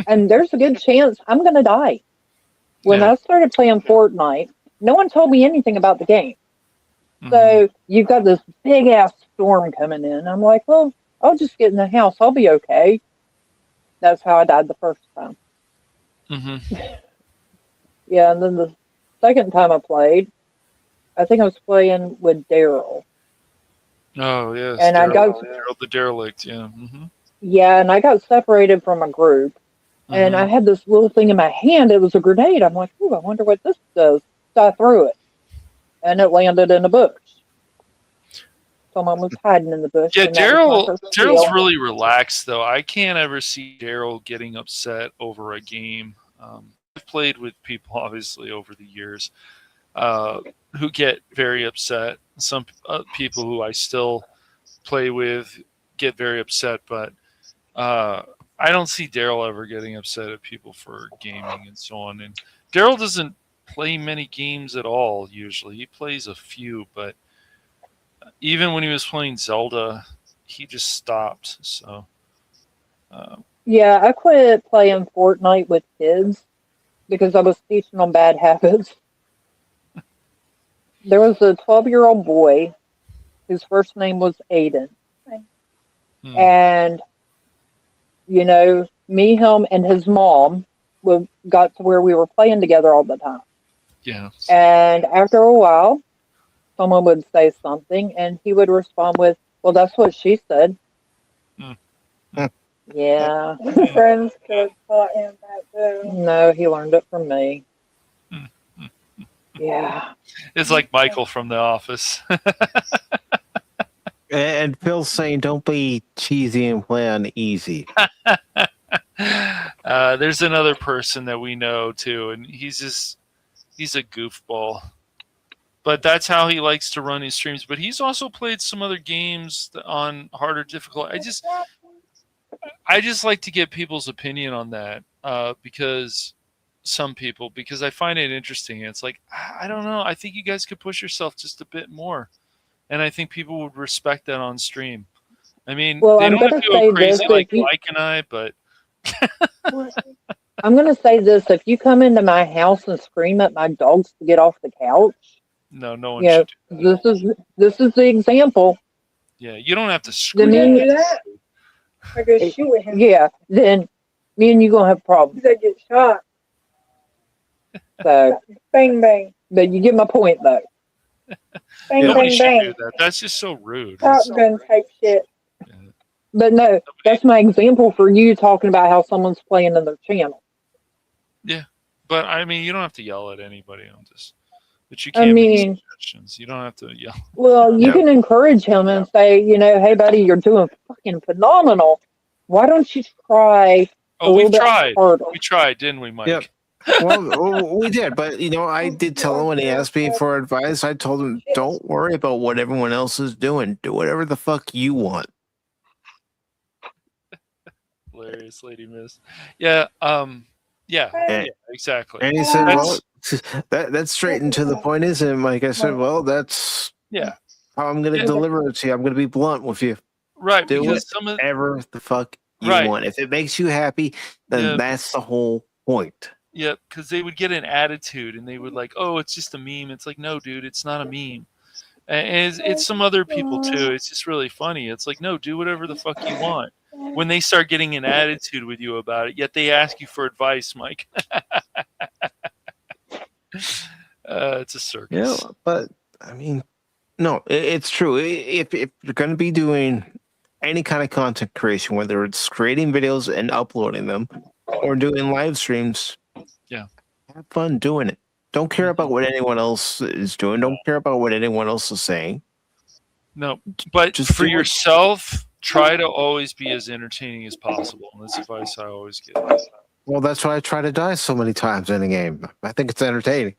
E: And there's a good chance I'm going to die. When
D: Yeah.
E: I started playing Fortnite, no one told me anything about the game.
D: Mhm.
E: So you've got this big ass storm coming in. I'm like, well, I'll just get in the house. I'll be okay. That's how I died the first time.
D: Mhm.
E: Yeah, and then the second time I played, I think I was playing with Daryl.
D: Oh yes,
E: And I got
D: Daryl the derelict. Yeah. Mhm.
E: Yeah, and I got separated from a group, and I
D: Mhm.
E: had this little thing in my hand. It was a grenade. I'm like, ooh, I wonder what this does. So I threw it, and it landed in a bush. Someone was hiding in the bush,
D: Yeah,
E: and that was my first
D: Daryl's
E: kill.
D: really relaxed though. I can't ever see Daryl getting upset over a game. I've played with people obviously over the years who get very upset. Some people who I still play with get very upset, but I don't see Daryl ever getting upset at people for gaming and so on. And Daryl doesn't play many games at all usually. He plays a few, but even when he was playing Zelda, he just stopped. So,
E: Yeah, I quit playing Fortnite with kids because I was teaching them bad habits. There was a 12-year-old boy whose first name was Aiden. And, me, him, and his mom got to where we were playing together all the time.
D: yeah.
E: And after a while, someone would say something, and he would respond with, well, that's what she said.
D: Mm.
E: Yeah.
G: Friends could taught him that too.
E: No, he learned it from me.
D: Mm.
E: Yeah.
D: It's like Michael from The Office.
B: And Phil's saying, don't be cheesy and play on easy.
D: There's another person that we know too, and he's a goofball. But that's how he likes to run his streams. But he's also played some other games on harder difficulty. I just like to get people's opinion on that because I find it interesting. It's like, I don't know. I think you guys could push yourself just a bit more, and I think people would respect that on stream. I mean,
E: Well,
D: they
E: I'm
D: don't
E: going
D: have
E: to
D: to go
E: say
D: crazy
E: this.
D: like Mike and I, but
E: I'm going to say this. If you come into my house and scream at my dogs to get off the couch,
D: no one
E: you know,
D: should do that.
E: this is the example.
D: Yeah, you don't have to
E: The
D: scream.
E: mean-
G: Do that? I go shoot with him.
E: Yeah, then me and you going to have problems.
G: They get shot.
E: So,
G: Bang, bang.
E: but you get my point, though.
G: Bang,
D: Nobody
G: bang,
D: should
G: bang.
D: do that. That's just so rude.
G: Shotgun type shit.
E: But no, that's my example for you talking about how someone's playing in their channel.
D: Yeah, but I mean, you don't have to yell at anybody. But you
E: I
D: can make
E: mean-
D: suggestions. You don't have to yell.
E: Well, you
B: Yeah.
E: can encourage him and say, hey, buddy, you're doing fucking phenomenal. Why don't you try a
D: Oh,
E: little
D: we've
E: bit
D: tried.
E: harder?
D: We tried, didn't we, Mike?
B: Yep. Well, we did, but I did tell him when he asked me for advice. I told him, don't worry about what everyone else is doing. Do whatever the fuck you want.
D: Hilarious, Lady Miss. Yeah. Yeah,
B: And,
D: yeah, exactly.
B: and he said, well,
D: That's
B: that's straight and to the point, isn't it, Mike? I said, well, that's
D: yeah,
B: how I'm going to
D: yeah,
B: deliver it to you. I'm going to be blunt with you.
D: right.
B: Do
D: Because some of
B: whatever the fuck you
D: right,
B: want. If it makes you happy, then
D: yeah,
B: that's the whole point.
D: yeah, because they would get an attitude and they would like, oh, it's just a meme. It's like, no, dude, it's not a meme. And it's some other people too. It's just really funny. It's like, no, do whatever the fuck you want. When they start getting an attitude with you about it, yet they ask you for advice, Mike. It's a
B: Yeah,
D: circus.
B: but I mean, no, it's true. If you're going to be doing any kind of content creation, whether it's creating videos and uploading them or doing live streams,
D: Yeah.
B: have fun doing it. Don't care about what anyone else is doing. Don't care about what anyone else is saying.
D: No, but
B: Just
D: for
B: do it.
D: yourself, try to always be as entertaining as possible. And that's advice I always give.
B: Well, that's why I try to die so many times in a game. I think it's entertaining.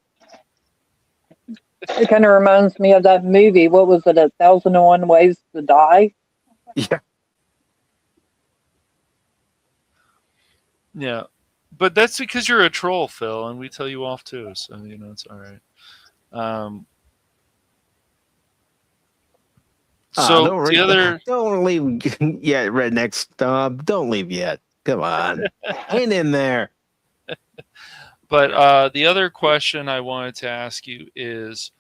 E: It kind of reminds me of that movie. What was it? 1,001 Ways to Die.
B: Yeah.
D: Yeah. But that's because you're a troll, Phil, and we tell you off too. So, it's all right. So the other,
B: don't leave yet, rednecks. Don't leave yet. Come on, hang in there.
D: but the other question I wanted to ask you is,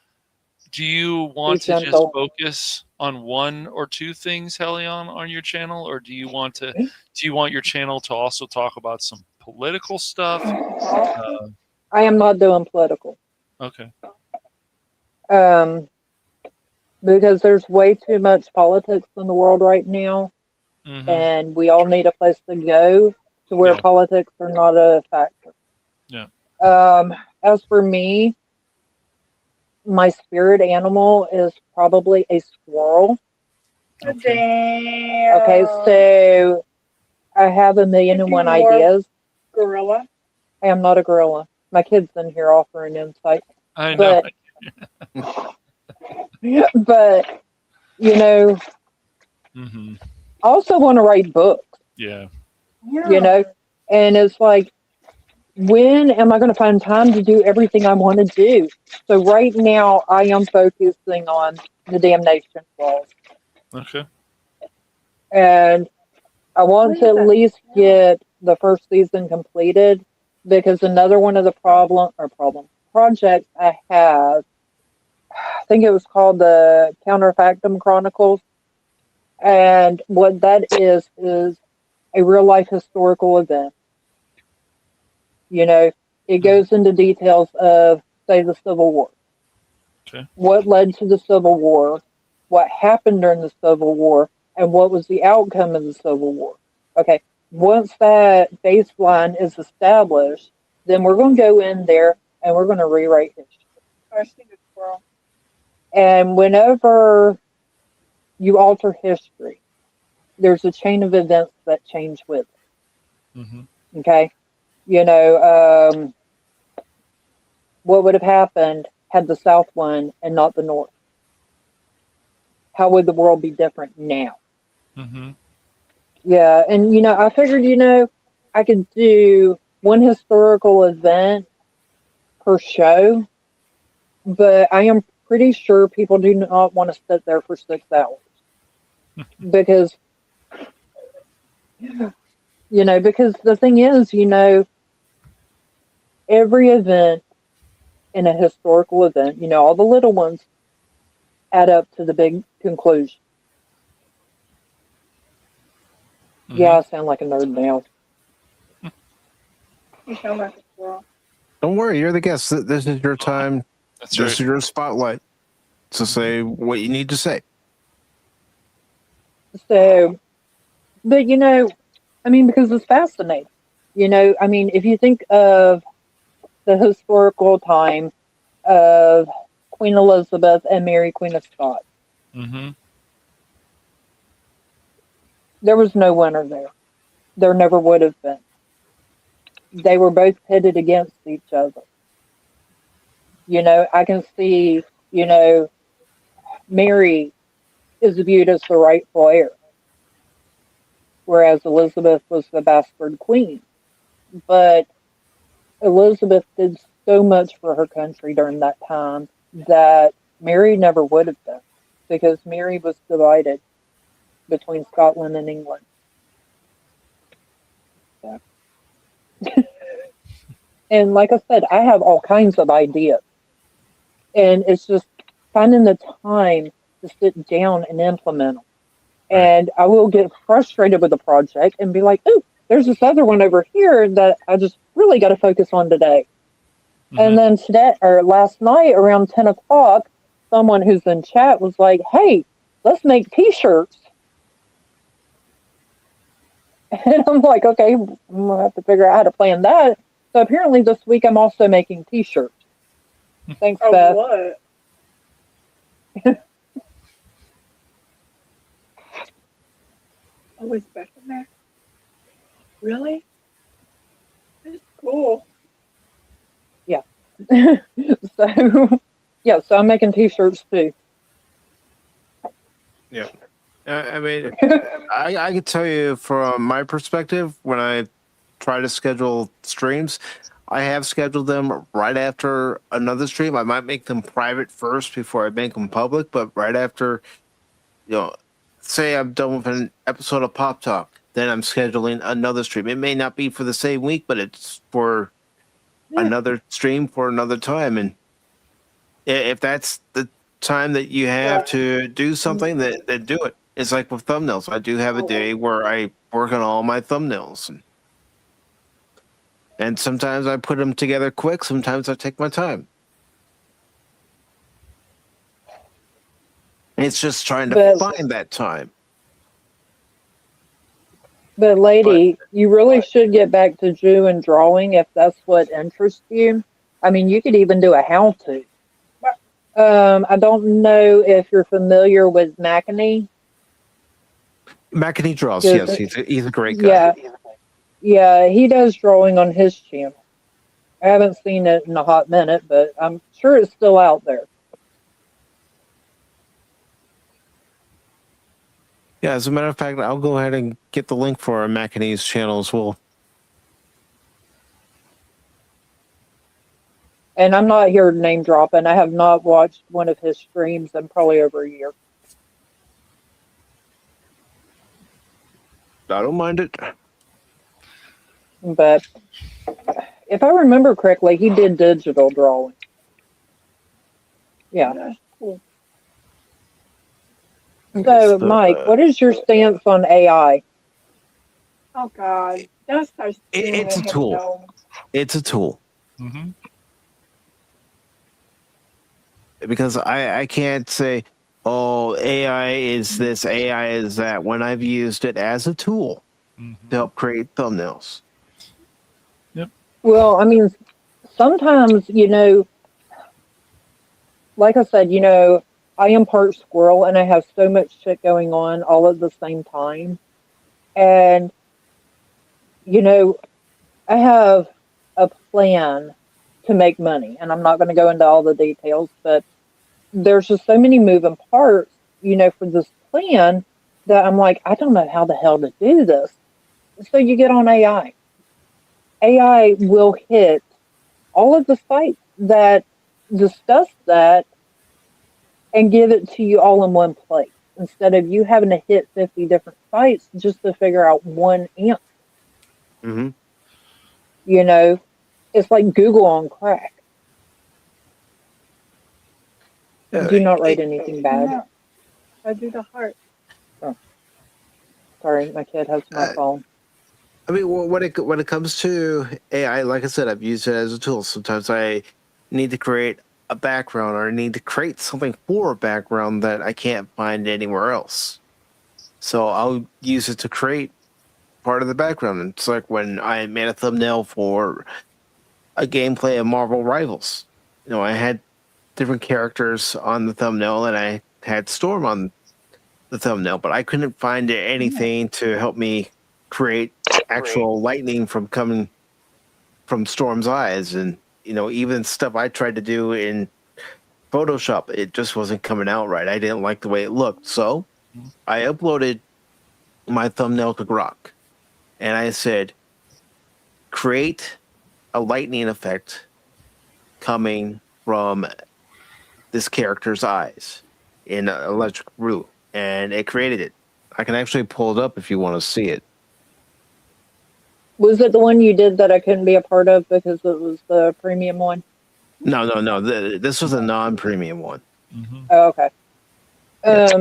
D: do you want to just focus on one or two things, Hellion, on your channel, or do you want your channel to also talk about some political stuff?
E: I am not doing political.
D: Okay.
E: Because there's way too much politics in the world right now, and we all need a place to go to where politics are not a factor.
D: Yeah.
E: As for me, my spirit animal is probably a squirrel. Okay, so I have 1,000,001 ideas.
G: Gorilla.
E: I am not a gorilla. My kid's in here offering insight.
D: I know.
E: But
D: Mm-hmm.
E: I also want to write books.
D: Yeah.
E: And it's like, when am I going to find time to do everything I want to do? So right now, I am focusing on the Damnation Clause.
D: Okay.
E: And I want to at least get the first season completed, because another one of the projects I have, I think it was called the Counterfactum Chronicles. And what that is a real life historical event. It goes into details of, say, the Civil War.
D: Okay.
E: What led to the Civil War, what happened during the Civil War, and what was the outcome of the Civil War. Okay. Once that baseline is established, then we're going to go in there and we're going to rewrite history. And whenever you alter history, there's a chain of events that change with it.
D: Mm-hmm.
E: Okay? What would have happened had the South won and not the North? How would the world be different now?
D: Mm-hmm.
E: Yeah, and I figured, I could do one historical event per show, but I am pretty sure people do not want to sit there for 6 hours. Because the thing is, every event in a historical event, all the little ones add up to the big conclusion.
D: Mm-hmm.
E: Yeah, I sound like a nerd now.
G: You sound like a squirrel.
B: Don't worry, you're the guest. This is your time.
D: That's
B: This
D: right.
B: is your spotlight to say what you need to say.
E: So, but because it's fascinating. If you think of the historical time of Queen Elizabeth and Mary, Queen of Scots,
D: Mm-hmm.
E: there was no winner there. There never would have been. They were both pitted against each other. I can see, Mary is viewed as the rightful heir, whereas Elizabeth was the bastard queen. But Elizabeth did so much for her country during that time that Mary never would have done because Mary was divided between Scotland and England. So. And like I said, I have all kinds of ideas. And it's just finding the time to sit down and implement them. And I will get frustrated with the project and be like, "Ooh, there's this other one over here that I just really got to focus on today." And then today or last night around 10 o'clock, someone who's in chat was like, "Hey, let's make T-shirts." And I'm like, "Okay, I'm gonna have to figure out how to plan that." So apparently this week I'm also making T-shirts. Thanks,
G: Oh,
E: Beth.
G: what? Always special, Mac. Really? That's cool.
E: Yeah. So yeah, so I'm making T-shirts too.
B: Yeah. I mean, I can tell you from my perspective, when I try to schedule streams, I have scheduled them right after another stream. I might make them private first before I make them public, but right after, say I'm done with an episode of Pop Talk, then I'm scheduling another stream. It may not be for the same week, but it's for another stream for another time. And if that's the time that you have to do something, then do it. It's like with thumbnails. I do have a day where I work on all my thumbnails. And sometimes I put them together quick. Sometimes I take my time. It's just trying to find that time.
E: But lady, you really should get back to Jew and drawing if that's what interests you. I mean, you could even do a how-to. I don't know if you're familiar with McAnee.
B: McAnee draws, yes. He's a great guy.
E: Yeah, he does drawing on his channel. I haven't seen it in a hot minute, but I'm sure it's still out there.
B: Yeah, as a matter of fact, I'll go ahead and get the link for McAnee's channel as well.
E: And I'm not here name dropping. I have not watched one of his streams in probably over a year.
B: I don't mind it.
E: But if I remember correctly, he did digital drawing. Yeah.
G: That's cool.
E: So, Mike, what is your stance on AI?
G: Oh, God. That's so
B: It's a tool. It's a tool.
D: Mm-hmm.
B: Because I can't say, oh, AI is this, AI is that, when I've used it as a tool to help create thumbnails.
D: Yep.
E: Well, I mean, sometimes, like I said, I am part squirrel and I have so much shit going on all at the same time. And, I have a plan to make money. And I'm not going to go into all the details, but there's just so many moving parts, for this plan that I'm like, I don't know how the hell to do this. So you get on AI. AI will hit all of the sites that discuss that and give it to you all in one place instead of you having to hit 50 different sites just to figure out one answer.
B: Mm-hmm.
E: It's like Google on crack. Do not write anything bad.
G: No. I do the heart.
E: Oh. Sorry, my kid has my phone.
B: I mean, when it comes to AI, like I said, I've used it as a tool. Sometimes I need to create a background or I need to create something for a background that I can't find anywhere else. So I'll use it to create part of the background. And it's like when I made a thumbnail for a gameplay of Marvel Rivals. I had different characters on the thumbnail and I had Storm on the thumbnail, but I couldn't find anything to help me create actual lightning from coming from Storm's eyes. And, even stuff I tried to do in Photoshop, it just wasn't coming out right. I didn't like the way it looked. So I uploaded my thumbnail to Grok and I said, create a lightning effect coming from this character's eyes in electric blue, and it created it. I can actually pull it up if you want to see it.
E: Was it the one you did that I couldn't be a part of because it was the premium one?
B: No. This was a non-premium one.
D: Mm-hmm.
E: Oh, okay.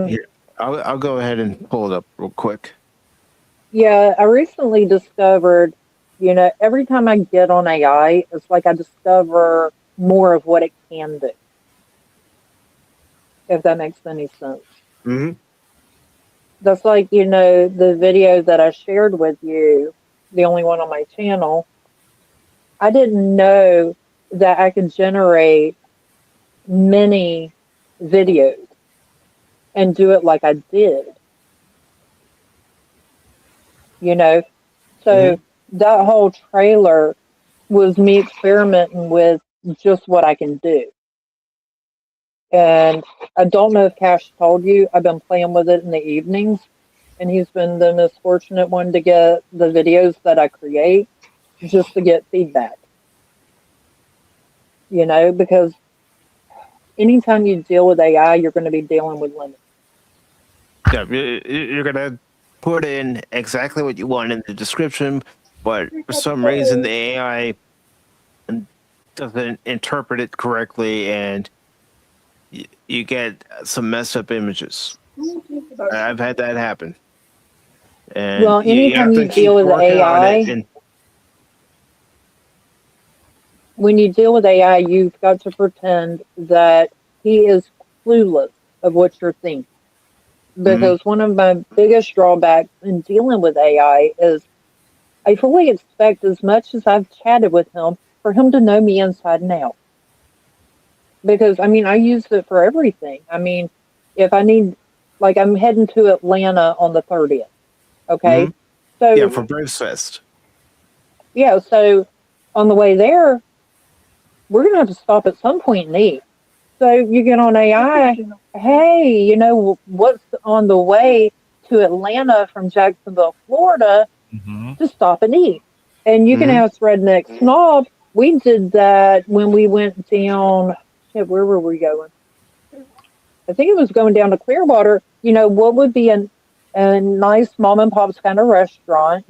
B: Here, I'll go ahead and pull it up real quick.
E: Yeah, I recently discovered, every time I get on AI, it's like I discover more of what it can do. If that makes any sense.
B: Mm-hmm.
E: That's like, the video that I shared with you, the only one on my channel. I didn't know that I could generate many videos and do it like I did. So that whole trailer was me experimenting with just what I can do. And I don't know if Cash told you, I've been playing with it in the evenings, and he's been the most fortunate one to get the videos that I create just to get feedback. Because anytime you deal with AI, you're going to be dealing with limits.
B: Yeah, you're gonna put in exactly what you want in the description, but for some reason the AI doesn't interpret it correctly, and you get some messed up images. I've had that happen. And
E: Well, anytime you
B: keep
E: deal with
B: working on
E: AI,
B: it, and
E: when you deal with AI, you've got to pretend that he is clueless of what you're thinking. Because one of my biggest drawbacks in dealing with AI is I fully expect, as much as I've chatted with him, for him to know me inside and out. Because, I use it for everything. If I need, like, I'm heading to Atlanta on the 30th. Okay? So,
B: yeah, for Braves Fest.
E: Yeah, so on the way there, we're going to have to stop at some point and eat. So you get on AI, hey, what's on the way to Atlanta from Jacksonville, Florida, to stop and eat? And you can ask Redneck Snob. We did that when we went down, where were we going? I think it was going down to Clearwater. What would be a nice mom and pop's kind of restaurant,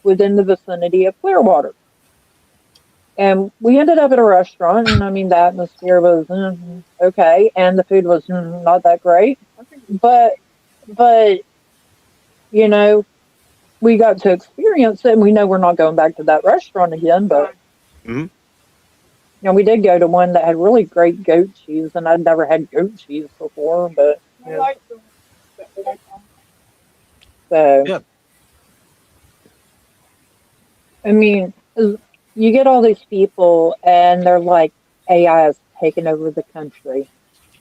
E: within the vicinity of Clearwater? And we ended up at a restaurant, and the atmosphere was okay, and the food was not that great, but we got to experience it, and we know we're not going back to that restaurant again. But we did go to one that had really great goat cheese, and I'd never had goat cheese before. But so, you get all these people, and they're like, AI is taking over the country.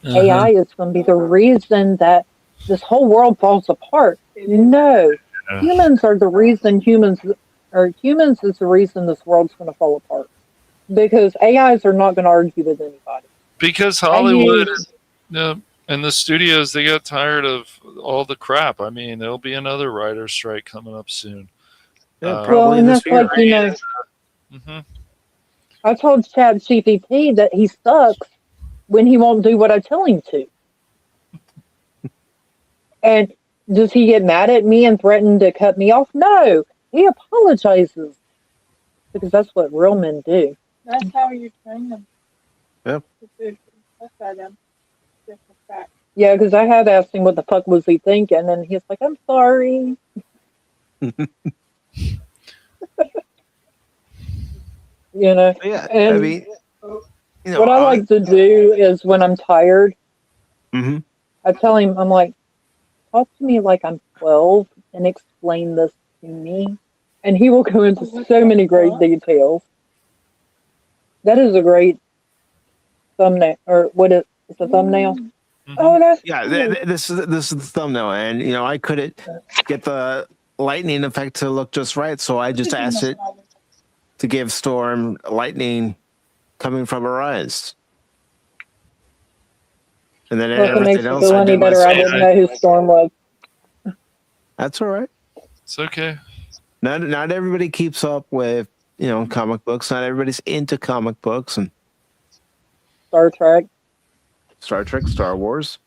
E: AI is going to be the reason that this whole world falls apart. No, humans are the reason. Humans is the reason this world's going to fall apart. Because AIs are not going to argue with anybody.
D: Because Hollywood and the studios, they got tired of all the crap. There'll be another writer's strike coming up soon.
B: Yeah, probably this year.
E: I told ChatGPT that he sucks when he won't do what I tell him to. And does he get mad at me and threaten to cut me off? No, he apologizes. Because that's what real men do.
G: That's how you train them.
B: Yep.
G: That's how them.
E: Yeah, because I have asked him what the fuck was he thinking, and he's like, I'm sorry.
B: Yeah,
E: and what I like to do is when I'm tired, I tell him, I'm like, talk to me like I'm 12 and explain this to me. And he will go into so many great details. That is a great thumbnail, or what is it's a thumbnail? Oh, that's
B: this is the thumbnail, and I couldn't get the lightning effect to look just right, so I just asked it to give Storm lightning coming from her eyes, and then
E: it makes
B: everything
E: me
B: else
E: feel
B: I
E: any
B: did
E: better. I
B: myself.
E: didn't know who Storm was.
B: That's all right.
D: It's okay.
B: Not everybody keeps up with comic books. Not everybody's into comic books and
E: Star Trek.
B: Star Trek, Star Wars.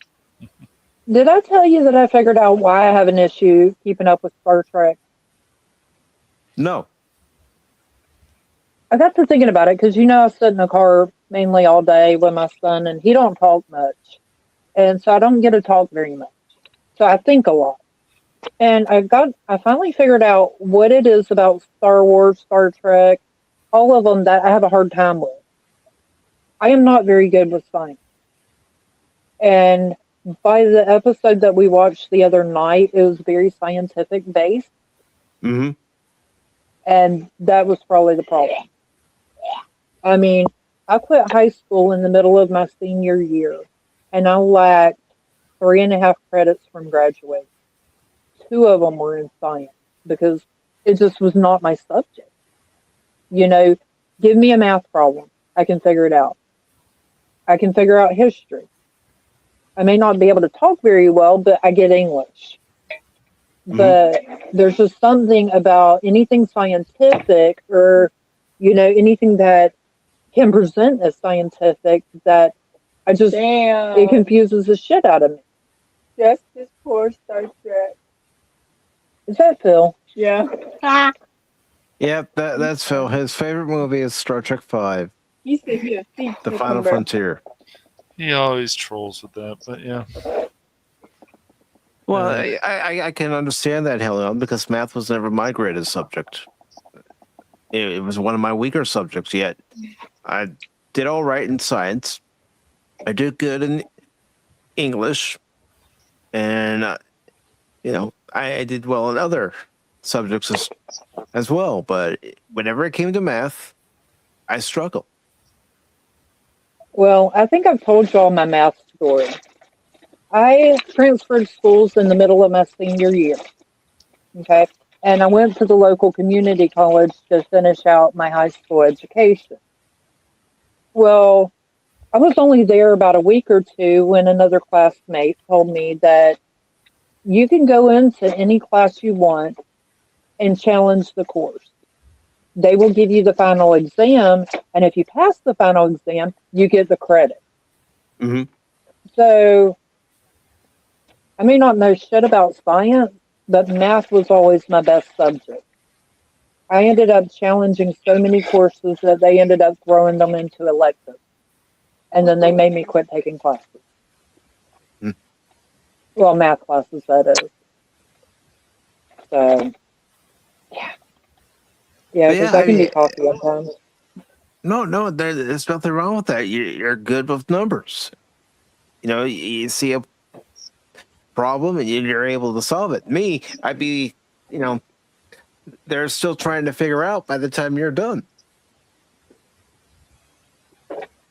E: Did I tell you that I figured out why I have an issue keeping up with Star Trek?
B: No.
E: I got to thinking about it because I sit in the car mainly all day with my son, and he don't talk much, and so I don't get to talk very much. So I think a lot, and I finally figured out what it is about Star Wars, Star Trek, all of them that I have a hard time with. I am not very good with science, and by the episode that we watched the other night, it was very scientific based,
B: Mm-hmm.
E: and that was probably the problem. I mean, I quit high school in the middle of my senior year, and I lacked 3.5 credits from graduating. 2 of them were in science because it just was not my subject. Give me a math problem. I can figure it out. I can figure out history. I may not be able to talk very well, but I get English. But there's just something about anything scientific or, anything that can present as scientific that it confuses the shit out of me.
G: Justice for Star Trek.
E: Is that Phil?
G: Yeah.
B: Yep, that's Phil. His favorite movie is Star Trek V,
G: He said he a
B: The Final Frontier.
D: He always trolls with that, but yeah.
B: Well, I can understand that, Hellion, because math was never my greatest subject. It was one of my weaker subjects, yet I did all right in science. I did good in English. And, I did well in other subjects as well. But whenever it came to math, I struggled.
E: Well, I think I've told y'all my math story. I transferred schools in the middle of my senior year. Okay. And I went to the local community college to finish out my high school education. Well, I was only there about a week or two when another classmate told me that you can go into any class you want and challenge the course. They will give you the final exam, and if you pass the final exam, you get the credit.
B: Mm-hmm.
E: So, I may not know shit about science, but math was always my best subject. I ended up challenging so many courses that they ended up throwing them into electives. And then they made me quit taking classes.
B: Mm.
E: Well, math classes, that is. So, yeah. Yeah, because I can be cocky at times.
B: No, there's nothing wrong with that. You're good with numbers. You see a problem and you're able to solve it. Me, I'd be, they're still trying to figure out by the time you're done.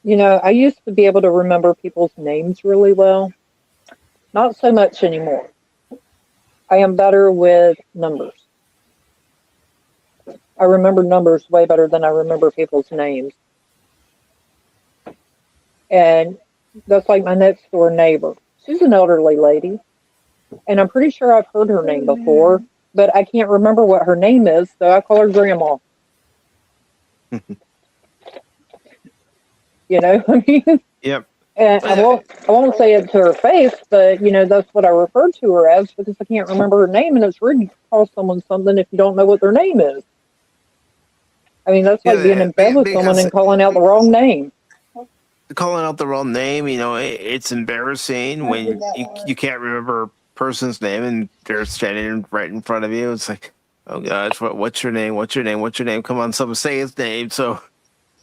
E: I used to be able to remember people's names really well. Not so much anymore. I am better with numbers. I remember numbers way better than I remember people's names. And that's like my next door neighbor. She's an elderly lady. And I'm pretty sure I've heard her name before, but I can't remember what her name is, so I call her Grandma. I mean?
B: Yep.
E: And I won't say it to her face, but, that's what I refer to her as because I can't remember her name, and it's rude to call someone something if you don't know what their name is. I mean, that's like being in bed with someone and calling out the wrong name.
B: Calling out the wrong name, it's embarrassing when you can't remember a person's name and they're standing right in front of you. It's like, oh gosh, what's your name? What's your name? What's your name? Come on, someone say his name so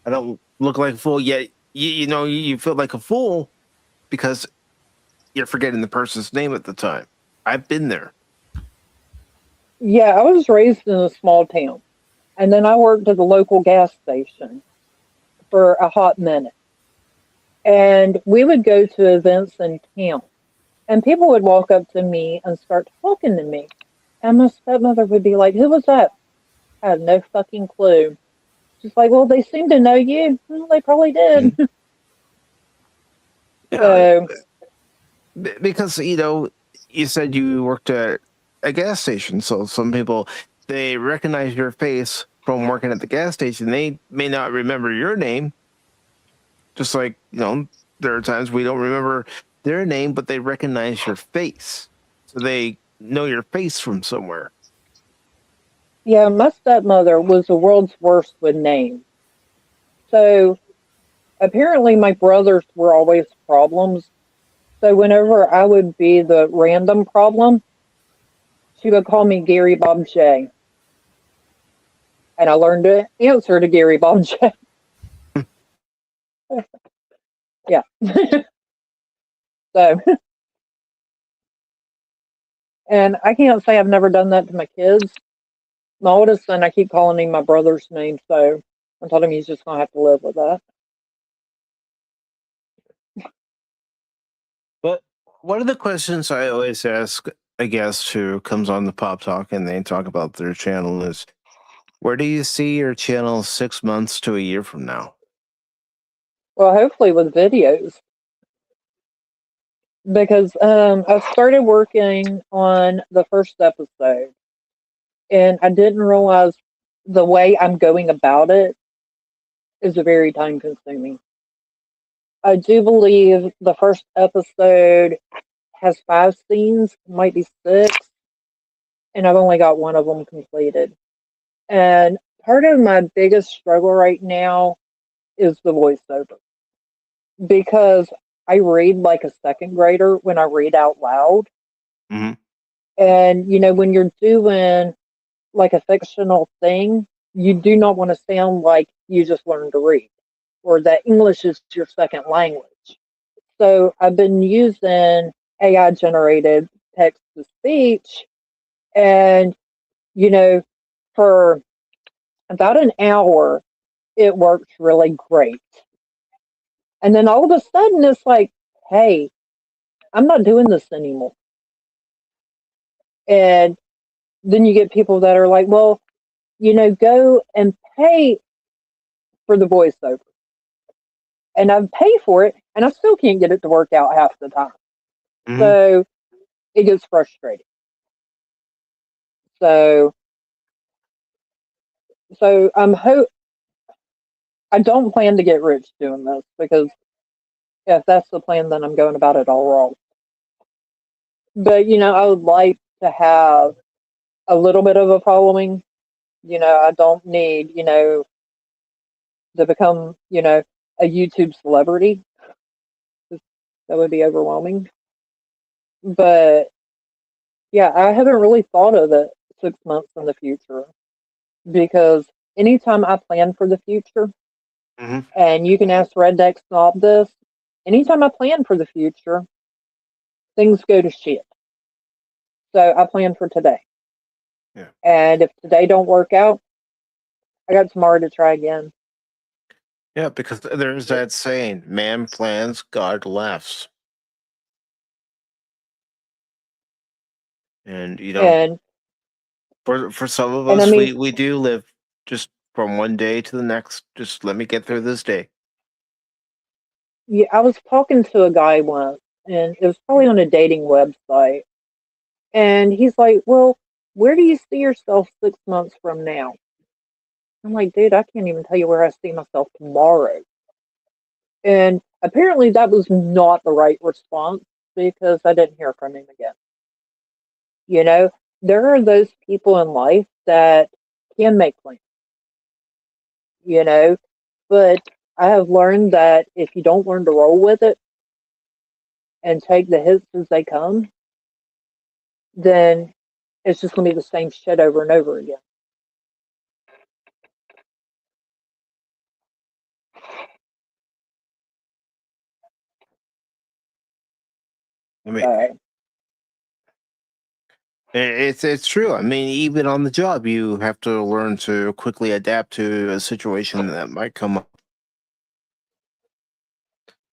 B: I don't look like a fool. Yet, you feel like a fool because you're forgetting the person's name at the time. I've been there.
E: Yeah, I was raised in a small town. And then I worked at the local gas station for a hot minute. And we would go to events in town. And people would walk up to me and start talking to me. And my stepmother would be like, who was that? I had no fucking clue. She's like, well, they seem to know you. Well, they probably did. So,
B: because, you said you worked at a gas station. So some people, they recognize your face from working at the gas station, they may not remember your name. Just like, there are times we don't remember their name, but they recognize your face. So they know your face from somewhere.
E: Yeah, my stepmother was the world's worst with names. So apparently my brothers were always problems. So whenever I would be the random problem, she would call me Gary Bob J. And I learned to answer to Gary Bob J. Yeah. So, and I can't say I've never done that to my kids. My oldest son, I keep calling him my brother's name, so I told him he's just going to have to live with that.
B: But one of the questions I always ask a guest who comes on the Pop Talk and they talk about their channel is, where do you see your channel 6 months to a year from now?
E: Well, hopefully with videos. Because I started working on the first episode, and I didn't realize the way I'm going about it is very time consuming. I do believe the first episode has 5 scenes, might be 6, and I've only got one of them completed. And part of my biggest struggle right now is the voiceover, because I read like a second grader when I read out loud.
B: Mm-hmm.
E: And, when you're doing like a fictional thing, you do not want to sound like you just learned to read or that English is your second language. So I've been using AI generated text to speech, and, for about an hour, it works really great. And then all of a sudden, it's like, hey, I'm not doing this anymore. And then you get people that are like, well, go and pay for the voiceover. And I pay for it, and I still can't get it to work out half the time.
B: Mm-hmm.
E: So it gets frustrating. So I don't plan to get rich doing this, because if that's the plan, then I'm going about it all wrong. But I would like to have a little bit of a following. I don't need to become a YouTube celebrity. That would be overwhelming. But yeah, I haven't really thought of it 6 months in the future, because anytime I plan for the future,
B: Mm-hmm.
E: and you can ask Red Deck Snob this, anytime I plan for the future, things go to shit. So I plan for today.
B: Yeah.
E: And if today don't work out, I got tomorrow to try again.
B: Yeah, because there's that saying, man plans, God laughs. And,
E: And
B: for some of
E: I
B: us,
E: mean,
B: we do live just from one day to the next. Just let me get through this day.
E: yeah, I was talking to a guy once, and it was probably on a dating website. And he's like, well, where do you see yourself 6 months from now? I'm like, dude, I can't even tell you where I see myself tomorrow. And apparently that was not the right response, because I didn't hear from him again. There are those people in life that can make plans, but I have learned that if you don't learn to roll with it and take the hits as they come, then it's just going to be the same shit over and over again.
B: I mean,
E: So,
B: it's true. I mean, even on the job, you have to learn to quickly adapt to a situation that might come up.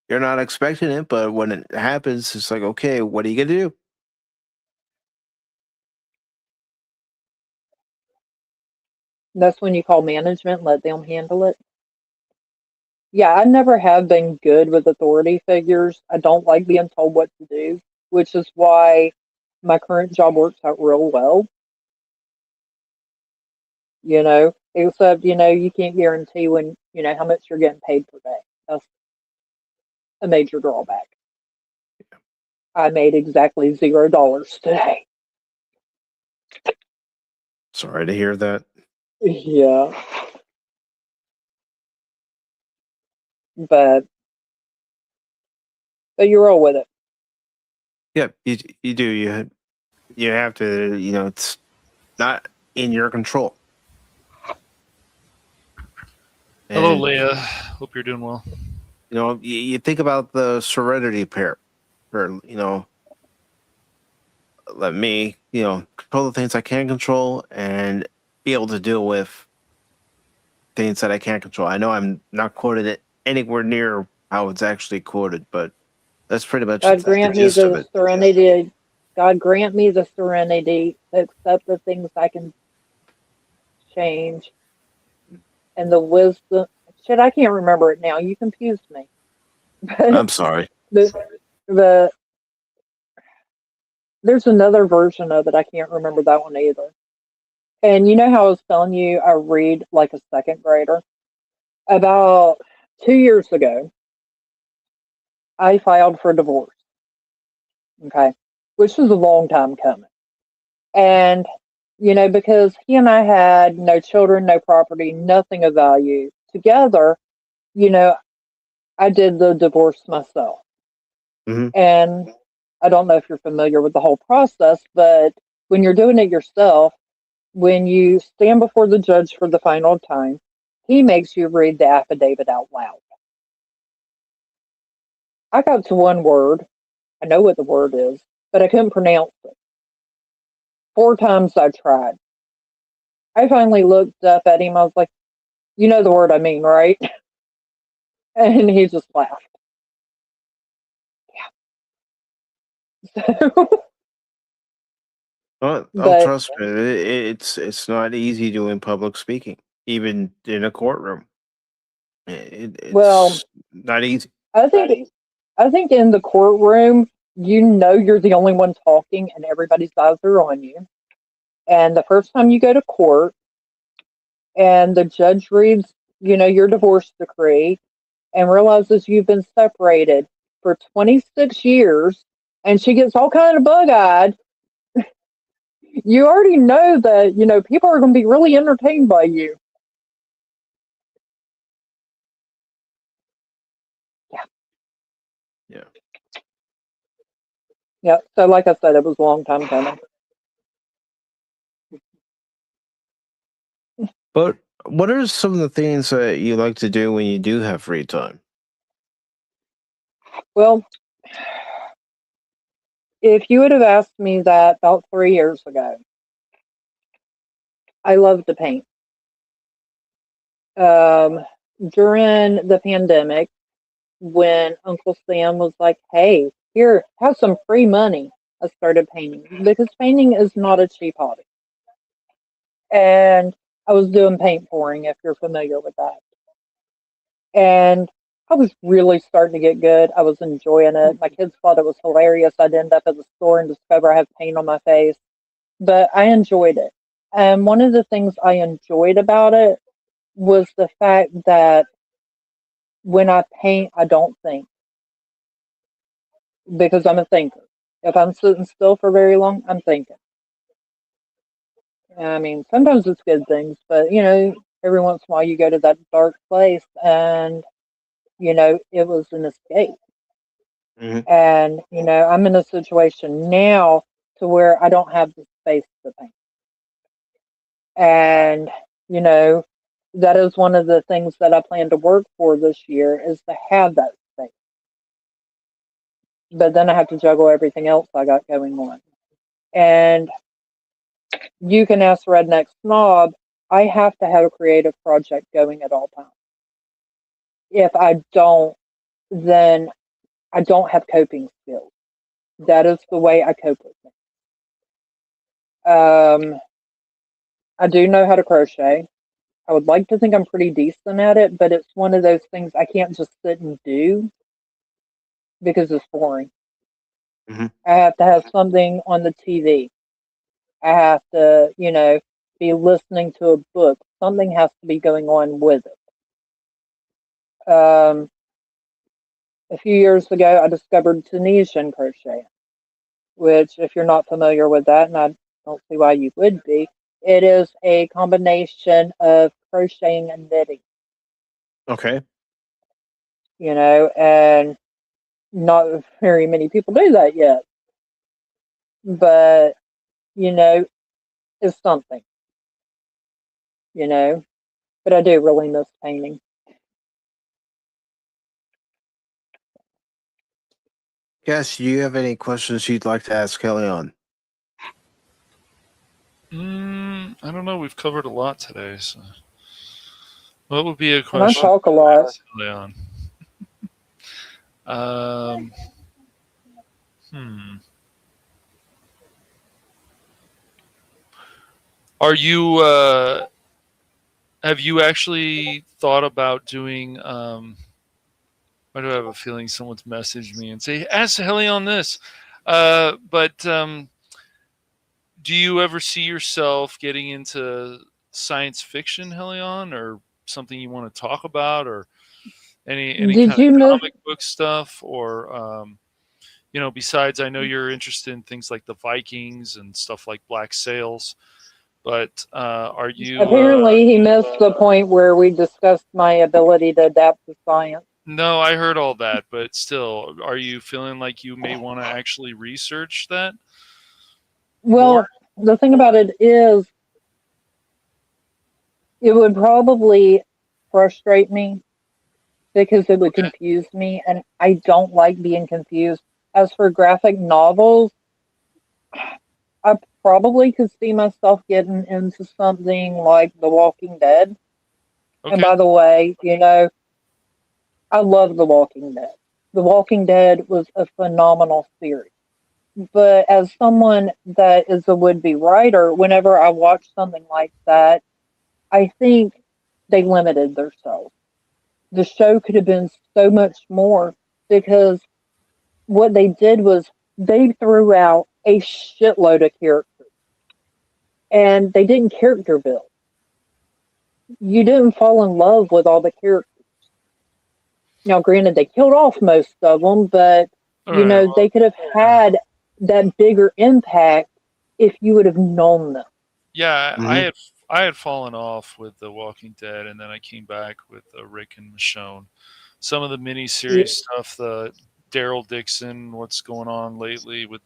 B: You're not expecting it, but when it happens, it's like, okay, what are you gonna do?
E: that's when you call management, let them handle it. Yeah, I never have been good with authority figures. I don't like being told what to do, which is why my current job works out real well. Except, you can't guarantee when, how much you're getting paid per day. That's a major drawback. I made exactly $0 today.
B: Sorry to hear that.
E: Yeah. But you roll with it.
B: Yeah, you do. You have to. It's not in your control.
D: Hello,
B: And,
D: Leah. Hope you're doing well.
B: you think about the Serenity pair, or let me control the things I can control and be able to deal with things that I can't control. I know I'm not quoted it anywhere near how it's actually quoted, but that's pretty much
E: God
B: the
E: grant me
B: gist of
E: the
B: it.
E: serenity. God grant me the serenity to accept the things I can change and the wisdom. Shit, I can't remember it now. You confused me.
B: I'm sorry.
E: the the there's another version of it. I can't remember that one either. And you know how I was telling you I read like a second grader? About 2 years ago, I filed for divorce. Okay, which was a long time coming. And because he and I had no children, no property, nothing of value together, you know, I did the divorce myself.
B: Hmm.
E: And I don't know if you're familiar with the whole process, but when you're doing it yourself, when you stand before the judge for the final time, he makes you read the affidavit out loud. I got to one word. I know what the word is, but I couldn't pronounce it. 4 times I tried. I finally looked up at him. I was like, you know the word I mean, right? And he just laughed. But
B: Trust me, it's not easy doing public speaking, even in a courtroom.
E: well,
B: It's not easy.
E: I think I think in the courtroom, you're the only one talking, and everybody's eyes are on you. And the first time you go to court, and the judge reads, your divorce decree, and realizes you've been separated for 26 years, and she gets all kind of bug-eyed. You already know that people are going to be really entertained by you. Yeah.
B: Yeah.
E: Yeah. So, like I said, it was a long time coming.
B: But what are some of the things that you like to do when you do have free time?
E: Well, if you would have asked me that about 3 years ago, I love to paint. Um, During the pandemic, when Uncle Sam was like, "Hey, here, have some free money," I started painting because painting is not a cheap hobby. And I was doing paint pouring, if you're familiar with that. And I was really starting to get good. I was enjoying it. My kids thought it was hilarious. I'd end up at the store and discover I have paint on my face, but I enjoyed it. And one of the things I enjoyed about it was the fact that when I paint, I don't think because I'm a thinker. If I'm sitting still for very long, I'm thinking. I mean, sometimes it's good things, but every once in a while you go to that dark place and it was an escape.
B: Hmm.
E: And I'm in a situation now to where I don't have the space to paint. And you know, that is one of the things that I plan to work for this year is to have that space. But then I have to juggle everything else I got going on. And you can ask Redneck Snob, I have to have a creative project going at all times. If I don't, then I don't have coping skills. That is the way I cope with things. I do know how to crochet. I would like to think I'm pretty decent at it, but it's one of those things I can't just sit and do because it's boring.
B: Hmm.
E: I have to have something on the TV. I have to, be listening to a book. Something has to be going on with it. A few years ago, I discovered Tunisian crochet, which, if you're not familiar with that, and I don't see why you would be, it is a combination of crocheting and knitting,
B: Okay.
E: and not very many people do that yet. But, it's something, but I do really miss painting.
B: Yes, do you have any questions you'd like to ask Hellion?
D: I don't know. We've covered a lot today. So, what would be a
E: And I
D: question,
E: talk a lot.
D: Leon? Um, Are you? Have you actually thought about doing? Why do I have a feeling someone's messaged me and say, "Ask Hellion this"? But do you ever see yourself getting into science fiction, Hellion, or something you want to talk about, or any
E: Did
D: kind
E: you
D: of
E: miss?
D: comic book stuff, or besides, I know you're interested in things like the Vikings and stuff like Black Sails, but are you?
E: Apparently, he missed the point where we discussed my ability to adapt to science.
D: No, I heard all that, but still, are you feeling like you may want to actually research that
E: Well,
D: more?
E: the thing about it is, it would probably frustrate me because it would
D: Okay.
E: confuse me, and I don't like being confused. As for graphic novels, I probably could see myself getting into something like The Walking Dead. And
D: Okay.
E: by the way, I love The Walking Dead. The Walking Dead was a phenomenal series. But as someone that is a would-be writer, whenever I watch something like that, I think they limited themselves. The show could have been so much more because what they did was they threw out a shitload of characters and they didn't character build. You didn't fall in love with all the characters. Now, granted, they killed off most of them, but
D: All right.
E: they could have had that bigger impact if you would have known them.
D: Yeah,
B: Mhm.
D: I had fallen off with The Walking Dead, and then I came back with Rick and Michonne. Some of the miniseries stuff, the Daryl Dixon, what's going on lately with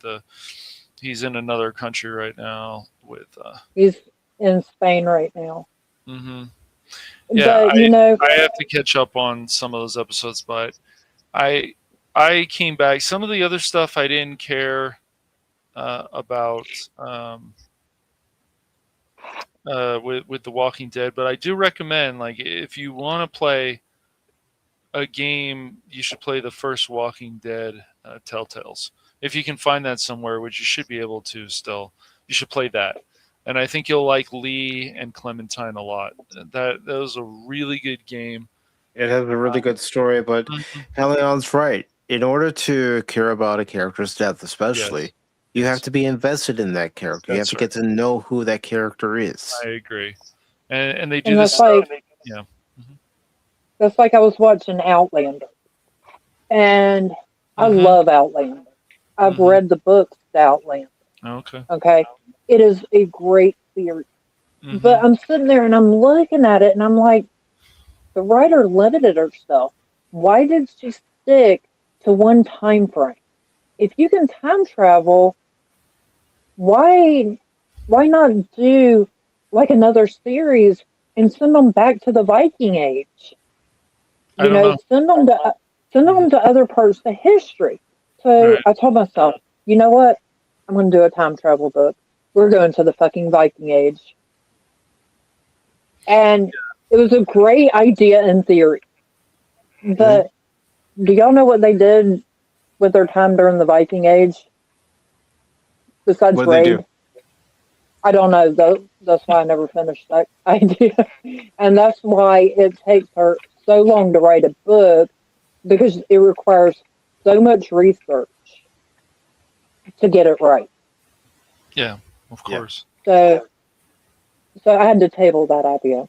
D: he's in another country right now with.
E: He's in Spain right now.
D: hmm Yeah,
E: But,
D: I have to catch up on some of those episodes, but I I came back. Some of the other stuff I didn't care about. With The Walking Dead, but I do recommend, like, if you want to play a game, you should play the first Walking Dead Telltales. If you can find that somewhere, which you should be able to still, you should play that. And I think you'll like Lee and Clementine a lot. That was a really good game.
B: It has a really good story, but
D: Mhm.
B: Hellion's right. In order to care about a character's death,
D: Yes,
B: especially, you have
D: yes,
B: to be invested in that character. You have
D: that's
B: to
D: right.
B: get to know who that character is.
D: I agree. And they do
E: and
D: this
E: that's
D: stuff.
E: like
D: Yeah. hmm
E: that's like I was watching Outlander, and I
D: hmm
E: love Outlander. I've
D: hmm
E: read the books to Outlander.
D: Okay.
E: Okay, it is a great series.
D: hmm
E: But I'm sitting there and I'm looking at it and I'm like, the writer limited herself. Why did she stick to one time frame? If you can time travel, why not do like another series and send them back to the Viking Age?
D: I don't know.
E: Send
D: hmm
E: them to other parts of history. So
D: Right.
E: I told myself, you know what? I'm going to do a time travel book. We're going to the fucking Viking Age. And it was a great idea in theory.
B: Mhm.
E: But do y'all know what they did with their time during the Viking Age? Besides
B: What do they do?
E: raid? I don't know, though. That's why I never finished that idea. And that's why it takes her so long to write a book because it requires so much research to get it right.
D: Yeah. Of
B: Yeah.
D: course.
E: So So I had to table that idea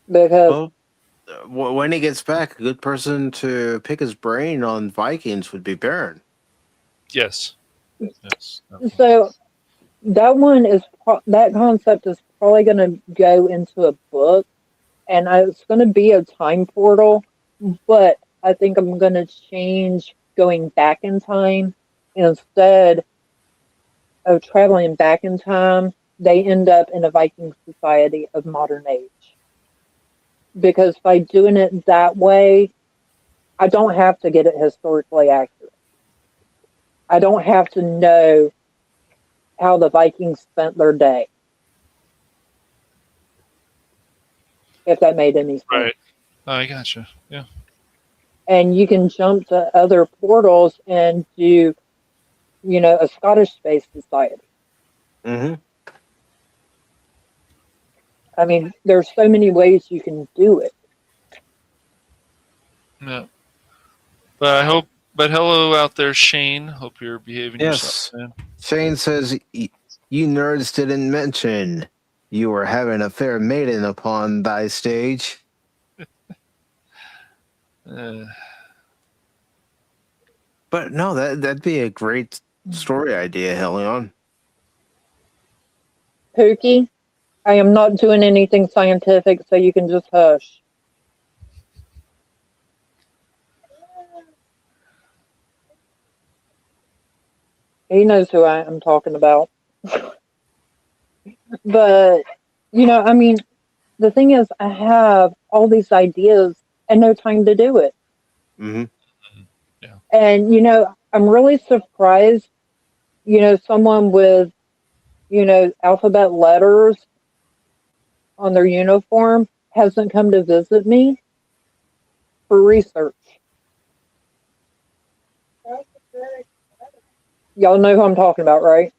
E: because
B: Well, when he gets back, a good person to pick his brain on Vikings would be Baron.
D: Yes. Yes. Definitely.
E: so that concept is probably going to go into a book, and it's going to be a time portal. But I think I'm going to change going back in time. Instead of traveling back in time, they end up in a Viking society of modern age. Because by doing it that way, I don't have to get it historically accurate. I don't have to know how the Vikings spent their day, if that made any sense.
D: Right. I gotcha. Yeah.
E: And you can jump to other portals and do, a Scottish space society.
B: Mm-hmm.
E: I mean, there's so many ways you can do it.
D: Yeah. But hello out there, Shane. Hope you're behaving
B: Yes.
D: yourself, man.
B: Shane says, you nerds didn't mention you were having a fair maiden upon thy stage. But no, that'd be a great story idea, Hellion.
E: Pookie, I am not doing anything scientific, so you can just hush. He knows who I am talking about. But, I mean, the thing is, I have all these ideas and no time to do it.
B: Mm-hmm.
D: Yeah.
E: And, I'm really surprised, someone with, alphabet letters on their uniform hasn't come to visit me for research. Y'all know who I'm talking about, right?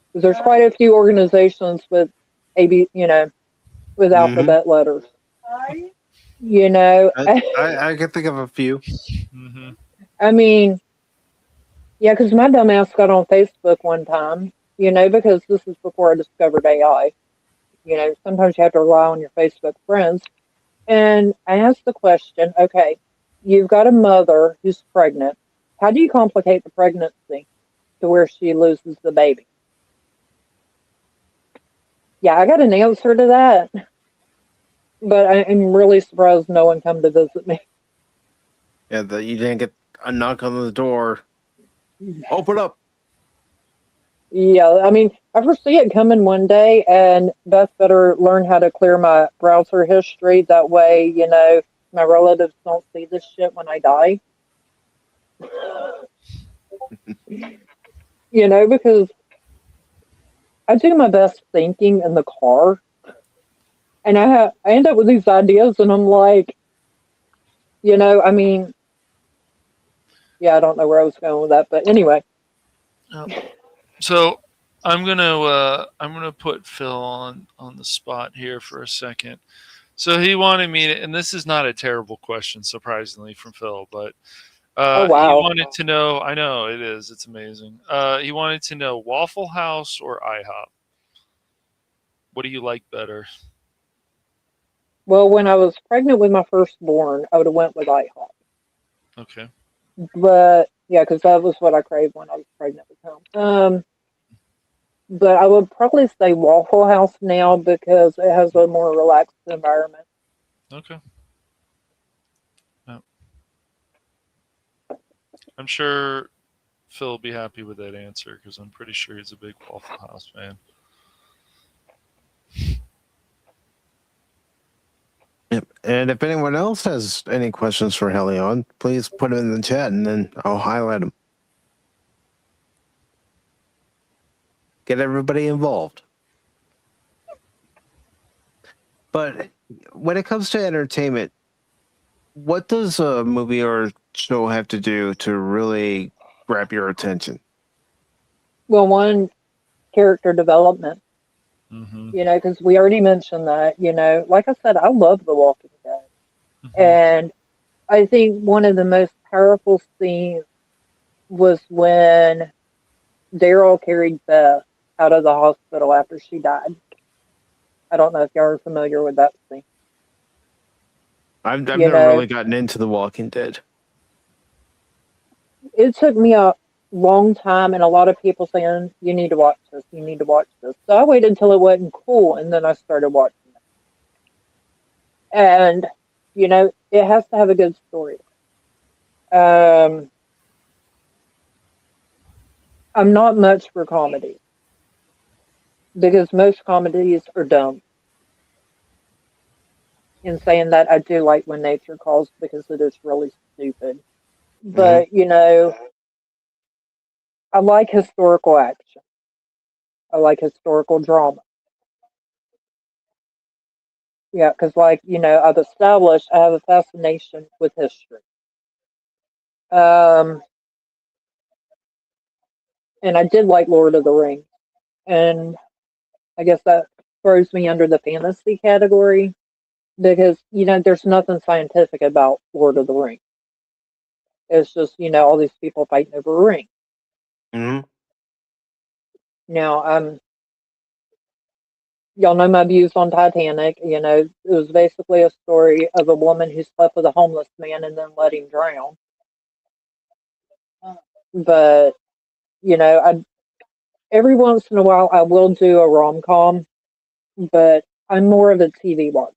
E: Because there's quite a few organizations with with alphabet letters.
B: I can think of a few.
D: Mm-hmm.
E: I mean, yeah, because my dumbass got on Facebook one time, because this is before I discovered AI. Sometimes you have to rely on your Facebook friends. And I asked the question, okay, you've got a mother who's pregnant. How do you complicate the pregnancy to where she loses the baby? Yeah, I got an answer to that. But I'm really surprised no one come to visit me.
B: Yeah, you didn't get a knock on the door. Open up.
E: Yeah, I mean, I foresee it coming one day, and Beth better learn how to clear my browser history. That way, my relatives don't see this shit when I die. Because I do my best thinking in the car, and I end up with these ideas, and I'm like, I mean, yeah, I don't know where I was going with that, but anyway.
D: So I'm gonna put Phil on the spot here for a second. So he wanted me to, and this is not a terrible question, surprisingly, from Phil, but
E: Oh, wow.
D: he wanted to know. I know it is. It's amazing. He wanted to know Waffle House or IHOP. What do you like better?
E: Well, when I was pregnant with my firstborn, I would have went with IHOP.
D: Okay.
E: But yeah, because that was what I craved when I was pregnant with him. But I would probably say Waffle House now because it has a more relaxed environment.
D: Okay. Yeah. I'm sure Phil will be happy with that answer because I'm pretty sure he's a big Waffle House fan.
B: Yep. And if anyone else has any questions for Hellion, please put them in the chat and then I'll highlight them. Get everybody involved. But when it comes to entertainment, what does a movie or show have to do to really grab your attention?
E: Well, one, character development.
D: Mm-hmm.
E: Because we already mentioned that. Like I said, I love The Walking Dead.
D: Mm-hmm.
E: And I think one of the most powerful scenes was when Daryl carried Beth out of the hospital after she died. I don't know if y'all are familiar with that scene.
B: I've
E: You
B: never
E: know,
B: really gotten into The Walking Dead.
E: it took me a long time, and a lot of people saying, you need to watch this, you need to watch this. So I waited until it wasn't cool, and then I started watching it. And, you know, it has to have a good story. I'm not much for comedy because most comedies are dumb. In saying that, I do like When Nature Calls because it is really stupid. But, you know, I like historical action. I like historical drama. Yeah, because, like, you know, I've established I have a fascination with history. And I did like Lord of the Rings. And I guess that throws me under the fantasy category because, you know, there's nothing scientific about Lord of the Rings. It's just, you know, all these people fighting over a ring.
B: Mm-hmm.
E: Now, y'all know my views on Titanic. You know, it was basically a story of a woman who slept with a homeless man and then let him drown. But, you know, every once in a while I will do a rom-com, but I'm more of a TV watcher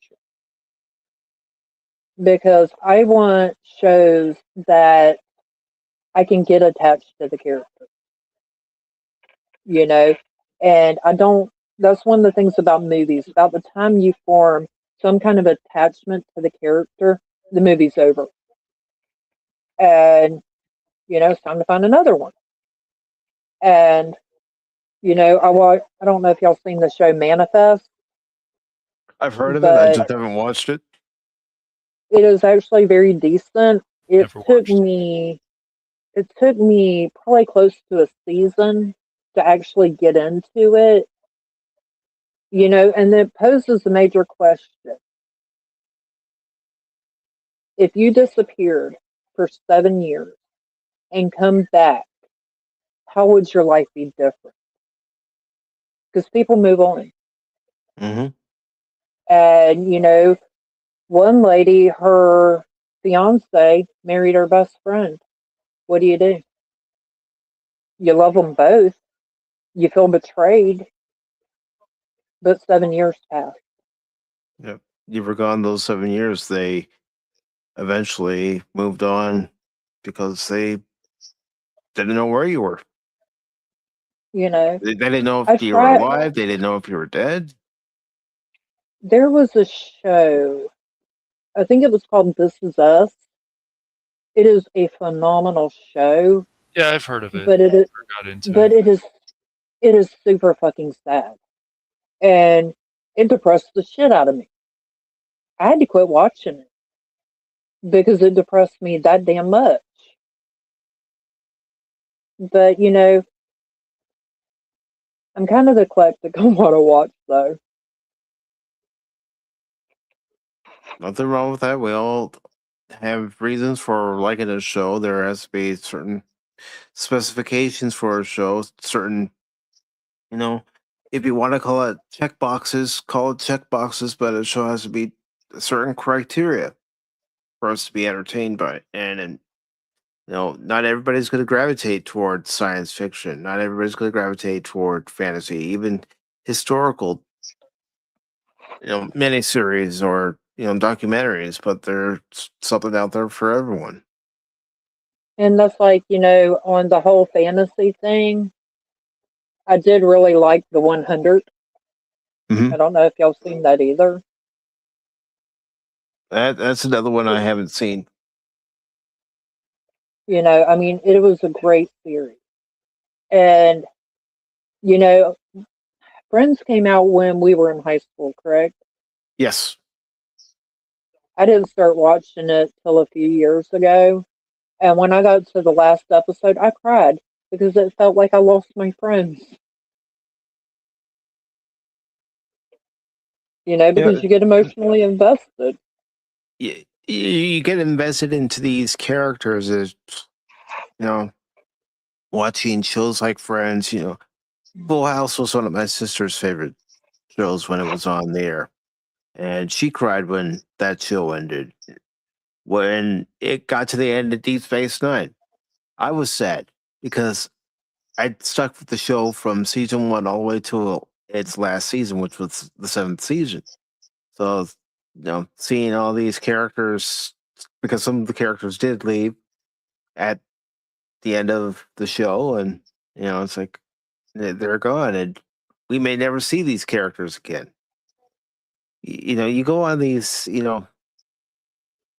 E: because I want shows that I can get attached to the character, you know, and I don't. That's one of the things about movies. About the time you form some kind of attachment to the character, the movie's over, and you know it's time to find another one. And you know, I don't know if y'all seen the show Manifest,
B: I've heard of it. I
E: but
B: just haven't watched it.
E: it is actually very decent.
D: Never watched.
E: It took me probably close to a season to actually get into it, you know, and it poses a major question. If you disappeared for 7 years and come back, how would your life be different? Because people move on.
B: Mm-hmm.
E: And, you know, one lady, her fiance married her best friend. What do? You love them both. You feel betrayed, but 7 years pass.
B: Yep. You were gone those 7 years. They eventually moved on because they didn't know where you were.
E: You know,
B: They didn't know
E: I
B: if you were
E: tried.
B: alive. They didn't know if you were dead.
E: There was a show, I think it was called This Is Us. It is a phenomenal show,
D: Yeah, I've heard of it.
E: but it is,
D: Never got into
E: but
D: it.
E: it is super fucking sad, and it depressed the shit out of me. I had to quit watching it because it depressed me that damn much. But you know, I'm kind of eclectic on what I watch, though.
B: Nothing wrong with that. We all have reasons for liking a show. There has to be certain specifications for a show, certain, you know, if you want to call it check boxes, call it check boxes, but a show has to be a certain criteria for us to be entertained by. And you know, not everybody's going to gravitate toward science fiction. Not everybody's going to gravitate toward fantasy, even historical, you know, miniseries or, you know, documentaries, but there's something out there for everyone.
E: And that's like, you know, on the whole fantasy thing, I did really like the 100.
B: Mm-hmm.
E: I don't know if y'all seen that either.
B: That's another one I haven't seen.
E: You know, I mean, it was a great series. And, you know, Friends came out when we were in high school, correct?
B: Yes.
E: I didn't start watching it till a few years ago. And when I got to the last episode, I cried because it felt like I lost my friends. You know, because
B: Yeah.
E: you get emotionally invested.
B: You get invested into these characters as, you know, watching shows like Friends, you know, Full House was one of my sister's favorite shows when it was on there, and she cried when that show ended. When it got to the end of Deep Space Nine, I was sad because I'd stuck with the show from season one all the way to its last season, which was the seventh season. So, seeing all these characters, because some of the characters did leave at the end of the show, and it's like they're gone, and we may never see these characters again. You go on these,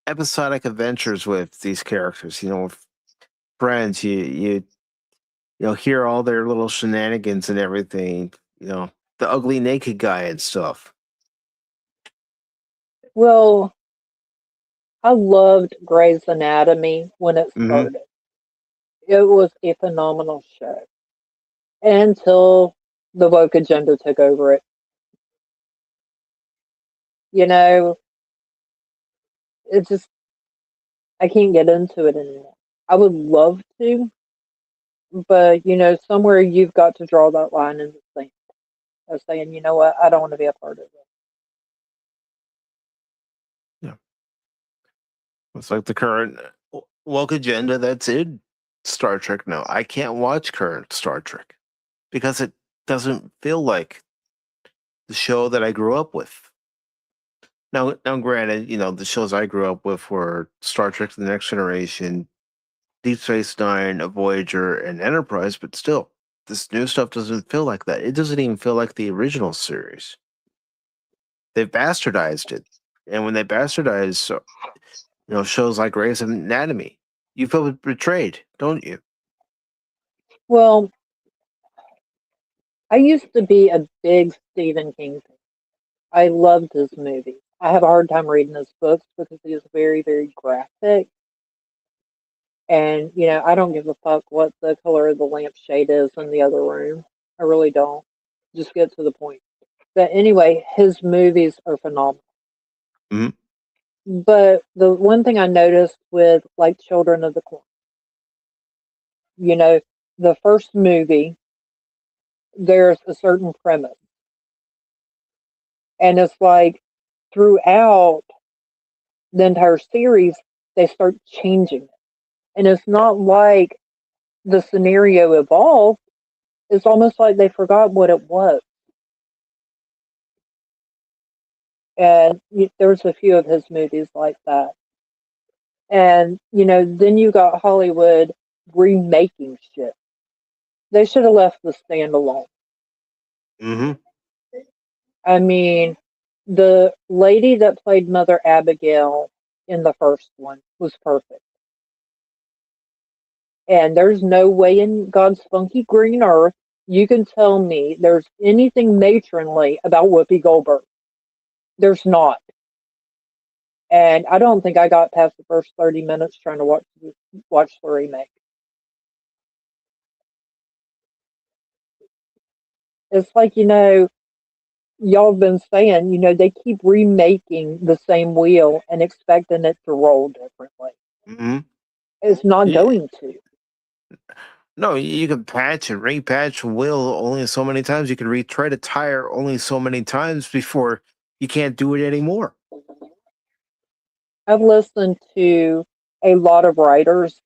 B: episodic adventures with these characters, with friends. Hear all their little shenanigans and everything. The ugly naked guy and stuff.
E: Well, I loved Grey's Anatomy when it
B: Hmm.
E: started. It was a phenomenal show until the woke agenda took over it. You know, it just, I can't get into it anymore. I would love to, but somewhere you've got to draw that line in the sand of saying, you know what, I don't want to be a part of it.
B: Yeah, it's like the current woke agenda that's in Star Trek now. I can't watch current Star Trek because it doesn't feel like the show that I grew up with. Now, granted, the shows I grew up with were Star Trek: The Next Generation, Deep Space Nine, Voyager, and Enterprise, but still, this new stuff doesn't feel like that. It doesn't even feel like the original series. They've bastardized it, and when they bastardize, shows like Grey's Anatomy, you feel betrayed, don't you?
E: Well, I used to be a big Stephen King fan. I loved his movies. I have a hard time reading his books because he is very, very graphic. And, I don't give a fuck what the color of the lampshade is in the other room. I really don't. Just get to the point. But anyway, his movies are phenomenal.
B: Mhm.
E: But the one thing I noticed with like Children of the Corn, the first movie, there's a certain premise. And it's like throughout the entire series, they start changing it. And it's not like the scenario evolved. It's almost like they forgot what it was. And there's a few of his movies like that. And, then you got Hollywood remaking shit. They should have left the standalone.
B: Mm-hmm.
E: I mean, the lady that played Mother Abigail in the first one was perfect. And there's no way in God's funky green earth you can tell me there's anything matronly about Whoopi Goldberg. There's not. And I don't think I got past the first 30 minutes trying to watch the remake. It's like, y'all have been saying, they keep remaking the same wheel and expecting it to roll differently.
B: Mm-hmm.
E: It's not
B: Yeah.
E: going to.
B: No, you can patch and repatch a wheel only so many times. You can retread a tire only so many times before you can't do it anymore.
E: I've listened to a lot of writers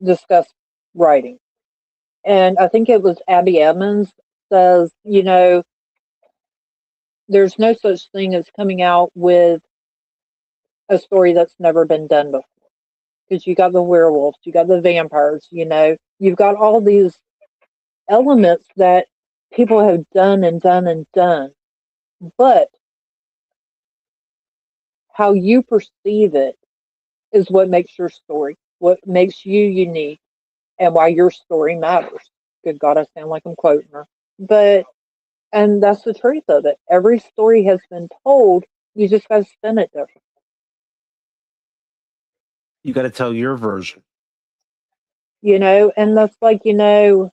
E: discuss writing. And I think it was Abby Emmons says, there's no such thing as coming out with a story that's never been done before. Because you got the werewolves, you got the vampires, you've got all these elements that people have done and done and done. But how you perceive it is what makes your story, what makes you unique, and why your story matters. Good God, I sound like I'm quoting her. And that's the truth of it. Every story has been told. You just got to spin it different.
B: You got to tell your version.
E: And that's like, I'm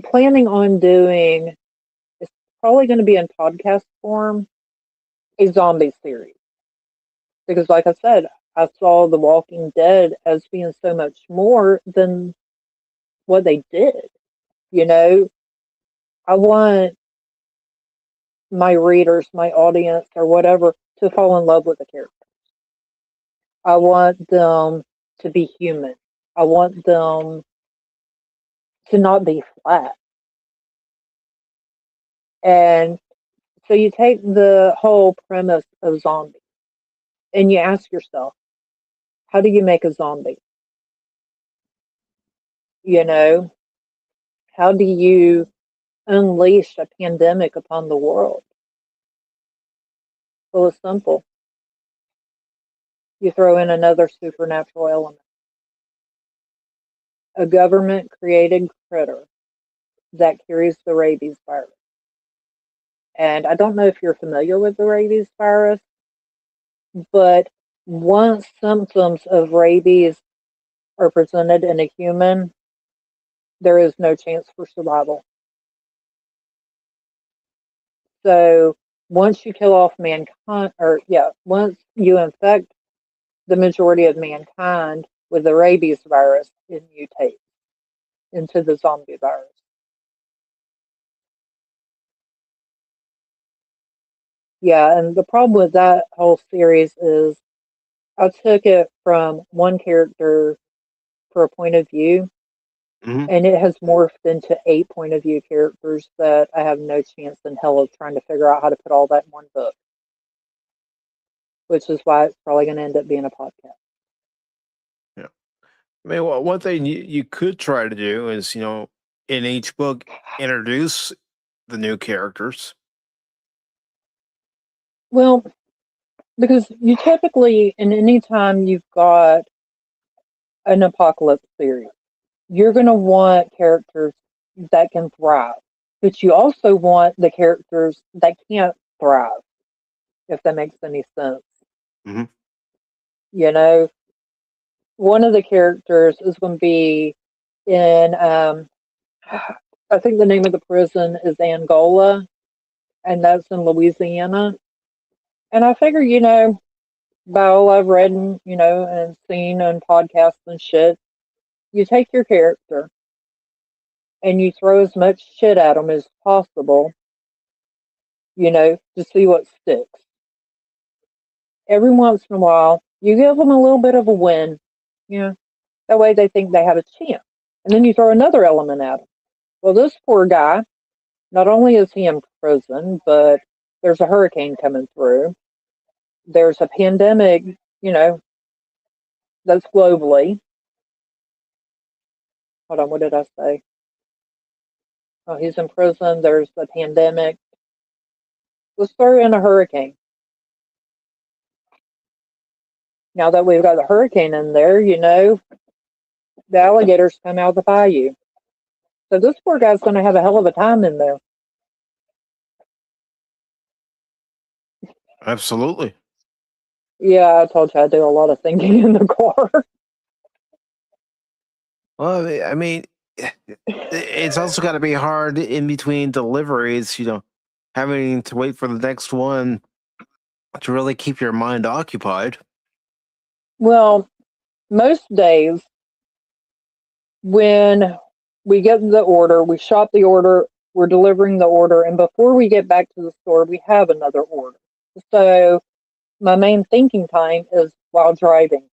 E: planning on doing, it's probably going to be in podcast form, a zombie series. Because, like I said, I saw The Walking Dead as being so much more than what they did. You know, I want my readers, my audience, or whatever, to fall in love with the character. I want them to be human. I want them to not be flat. And so you take the whole premise of zombies and you ask yourself, how do you make a zombie? You know, how do you unleash a pandemic upon the world? Well, it's simple. You throw in another supernatural element, a government created critter that carries the rabies virus. And I don't know if you're familiar with the rabies virus, but once symptoms of rabies are presented in a human, there is no chance for survival. So once you kill off mankind, once you infect the majority of mankind with the rabies virus, it mutates into the zombie virus. Yeah, and the problem with that whole series is I took it from one character for a point of view,
B: Mhm.
E: and it has morphed into 8 point of view characters that I have no chance in hell of trying to figure out how to put all that in one book, which is why it's probably going to end up being a podcast.
B: Yeah. I mean, one thing you could try to do is, in each book, introduce the new characters.
E: Well, because you typically, in any time you've got an apocalypse series, you're going to want characters that can thrive, but you also want the characters that can't thrive, if that makes any sense.
B: Mhm.
E: You know, one of the characters is going to be in, I think the name of the prison is Angola, and that's in Louisiana. And I figure, by all I've read and seen on podcasts and shit, you take your character and you throw as much shit at them as possible, to see what sticks. Every once in a while, you give them a little bit of a win, that way they think they have a chance. And then you throw another element at them. Well, this poor guy, not only is he in prison, but there's a hurricane coming through. There's a pandemic, that's globally. Hold on, what did I say? Oh, he's in prison. There's a pandemic. Let's throw in a hurricane. Now that we've got the hurricane in there, the alligators come out of the bayou. So this poor guy's going to have a hell of a time in there.
B: Absolutely.
E: Yeah, I told you I do a lot of thinking in the car.
B: Well, I mean, it's also got to be hard in between deliveries, having to wait for the next one to really keep your mind occupied.
E: Well, most days when we get the order, we shop the order, we're delivering the order, and before we get back to the store, we have another order. So my main thinking time is while driving.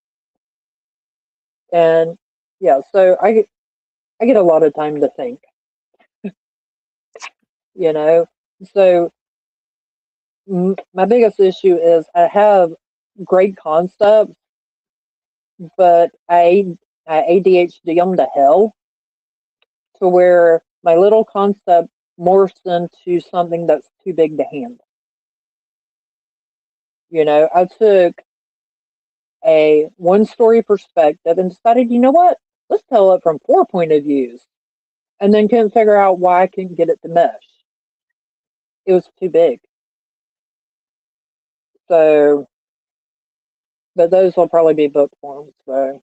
E: And yeah, so I get a lot of time to think, you know. So my biggest issue is I have great concepts, but I ADHD them to hell to where my little concept morphs into something that's too big to handle. I took a one story perspective and decided, you know what? Let's tell it from 4 point of views. And then couldn't figure out why I couldn't get it to mesh. It was too big. So, but those will probably be book forms, so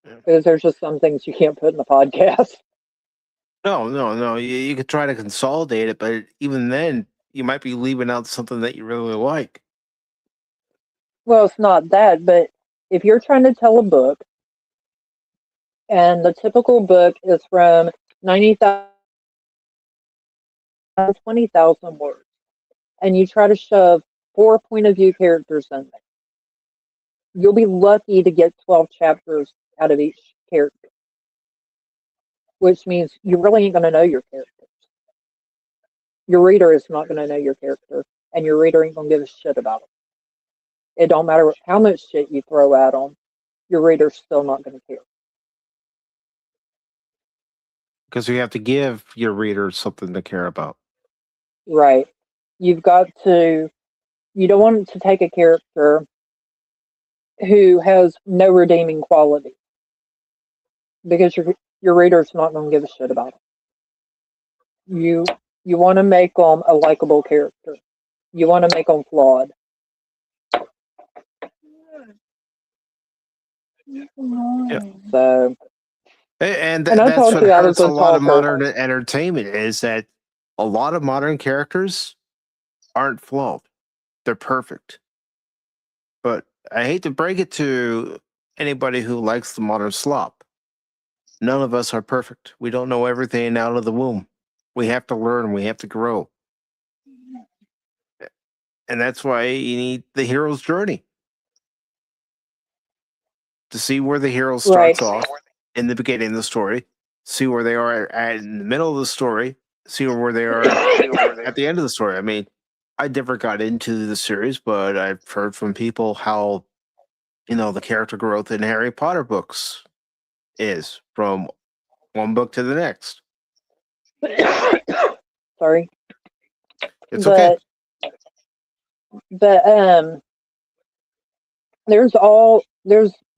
E: because there's just some things you can't put in the podcast.
B: No. You could try to consolidate it, but even then, you might be leaving out something that you really like.
E: Well, it's not that, but if you're trying to tell a book, and the typical book is from 90,000 20,000 words, and you try to shove 4 point of view characters in there, you'll be lucky to get 12 chapters out of each character, which means you really ain't going to know your characters. Your reader is not going to know your character, and your reader ain't going to give a shit about them. It don't matter how much shit you throw at them, your reader's still not going to care.
B: Because you have to give your readers something to care about.
E: Right. You don't want to take a character who has no redeeming quality, because your reader's not going to give a shit about them. You want to make them a likable character. You want to make them flawed.
B: Yeah.
E: So,
B: And
E: and I
B: that's
E: told
B: what
E: you I was
B: hurts a
E: a
B: lot of
E: talker.
B: modern entertainment, is that a lot of modern characters aren't flawed. They're perfect. But I hate to break it to anybody who likes the modern slop. None of us are perfect. We don't know everything out of the womb. We have to learn. We have to grow. And that's why you need the hero's journey. To see where the hero starts off in the beginning of the story, see where they are in the middle of the story, see where they are at the end of the story. I mean, I never got into the series, but I've heard from people how, the character growth in Harry Potter books is from one book to the next.
E: Sorry.
B: It's okay.
E: But there's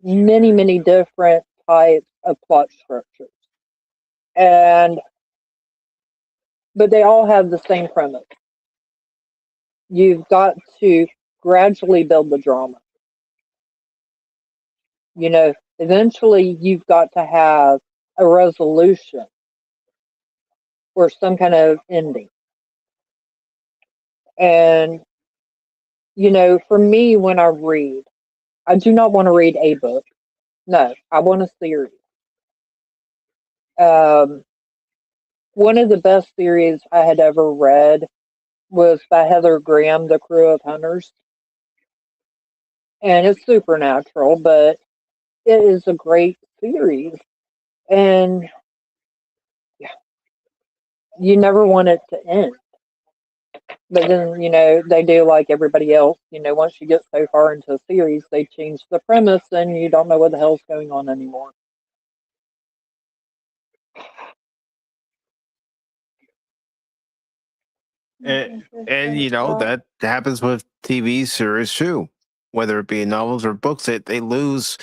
E: many different types of plot structures, but they all have the same premise. You've got to gradually build the drama. Eventually you've got to have a resolution or some kind of ending. And for me, when I read, I do not want to read a book. No, I want a series. One of the best series I had ever read was by Heather Graham, The Crew of Hunters. And it's supernatural, but it is a great series. And you never want it to end. But then, they do like everybody else. Once you get so far into a series, they change the premise and you don't know what the hell's going on anymore.
B: And that happens with TV series too. Whether it be novels or books, they lose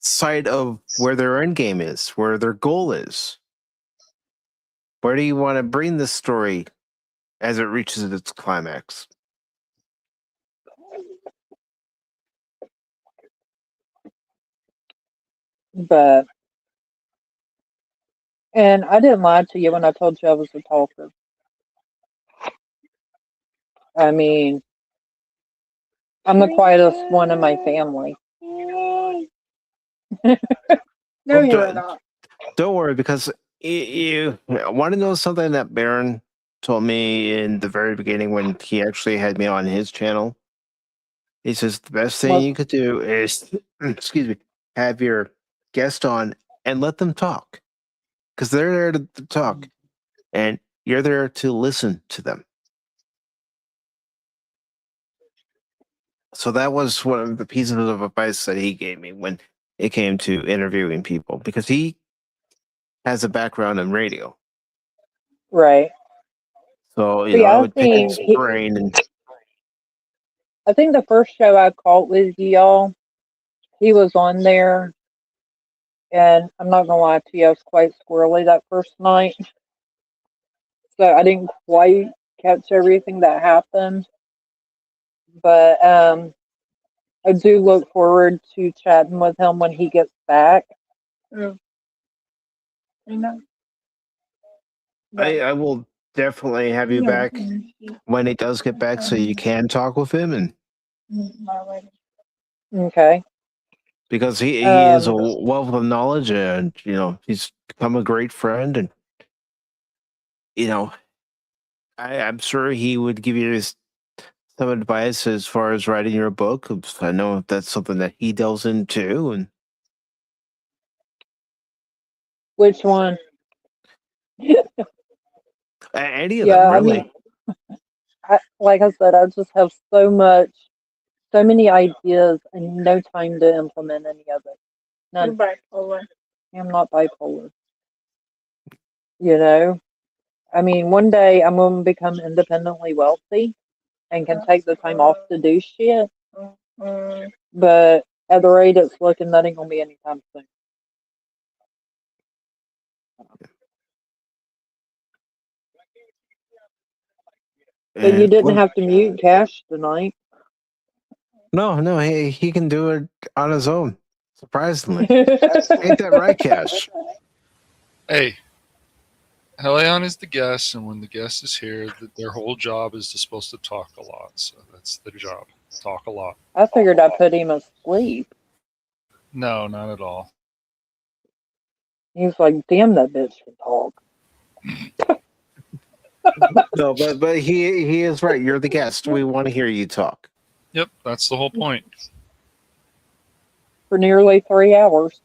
B: sight of where their end game is, where their goal is. Where do you want to bring this story as it reaches its climax?
E: And I didn't lie to you when I told you I was a talker. I mean, I'm the quietest one in my family.
G: No, you're not.
B: Don't worry, because you want to know something that Baron told me in the very beginning when he actually had me on his channel. He says the best thing you could do is, excuse me, have your guest on and let them talk, because they're there to talk, and you're there to listen to them. So that was one of the pieces of advice that he gave me when it came to interviewing people, because he has a background in radio.
E: Right.
B: So, I would pick his brain.
E: I think the first show I caught with y'all, he was on there, and I'm not gonna lie to you, I was quite squirrely that first night. So I didn't quite catch everything that happened. But I do look forward to chatting with him when he gets back.
B: I will definitely have you back when he does get back, so you can talk with him, and
E: okay,
B: because he is a wealth of knowledge, and he's become a great friend, and I'm sure he would give you some advice as far as writing your book. I know that's something that he delves into, and
E: Which one?
B: any of them
E: Yeah, I
B: really.
E: mean, like I said, I just have so many ideas and no time to implement any of it.
G: You're
E: None.
G: bipolar.
E: I'm not bipolar. You know, I mean, one day I'm going to become independently wealthy and can take the time off to do shit.
G: Mm,
E: But at the rate it's looking, that ain't going to be anytime soon. But you
B: And
E: didn't
B: well,
E: have to mute Cash tonight.
B: no, he can do it on his own. Surprisingly, ain't that
E: Well,
B: right, Cash?
D: Hey, Hellion is the guest, and when the guest is here, their whole job is to supposed to talk a lot. So that's their job. Talk a lot.
E: I figured I put him asleep.
D: No, not at all.
E: He was like, damn, that bitch can talk.
B: No, but he is right. You're the guest. We want to hear you talk.
D: Yep, that's the whole point.
E: For nearly 3 hours.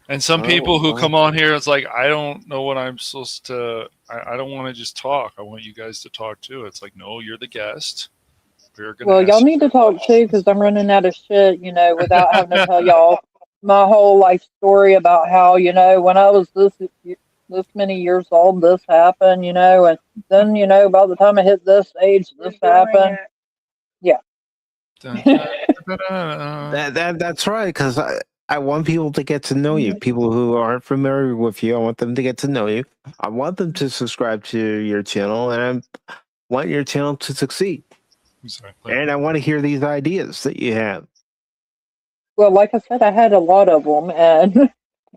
D: And some
B: Oh,
D: people who
B: well.
D: come on here, it's like, I don't know what I'm supposed to. I don't want to just talk. I want you guys to talk too. It's like, no, you're the guest. We're gonna
E: Well, y'all
D: ask
E: need to talk too, because I'm running out of shit, without having to tell y'all my whole life story about how, when I was this many years old, this happened, and then, by the time I hit this age, this happened. Yeah.
D: Dun, dun, dun, dun, dun.
B: That's right. Because I want people to get to know you. People who aren't familiar with you, I want them to get to know you. I want them to subscribe to your channel, and I want your channel to succeed.
D: Exactly.
B: And I want to hear these ideas that you have.
E: Well, like I said, I had a lot of them, and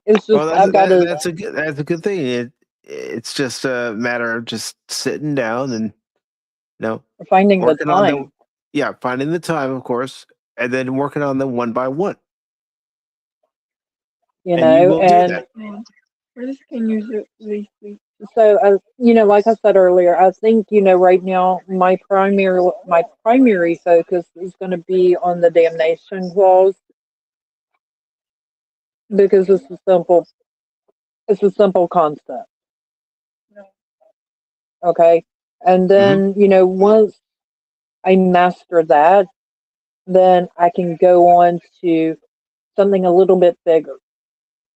E: it's just
B: Well,
E: I've got to
B: that's a good thing. It's just a matter of just sitting down and
E: finding the
B: working on
E: time,
B: them. Finding the time, of course, and then working on them one by one. And you will do
E: and
B: that.
G: Where's can use it these weeks?
E: so like I said earlier, I think right now my primary focus is going to be on the damnation clause because it's a simple concept. Okay, and
B: Hmm.
E: then once I master that, then I can go on to something a little bit bigger.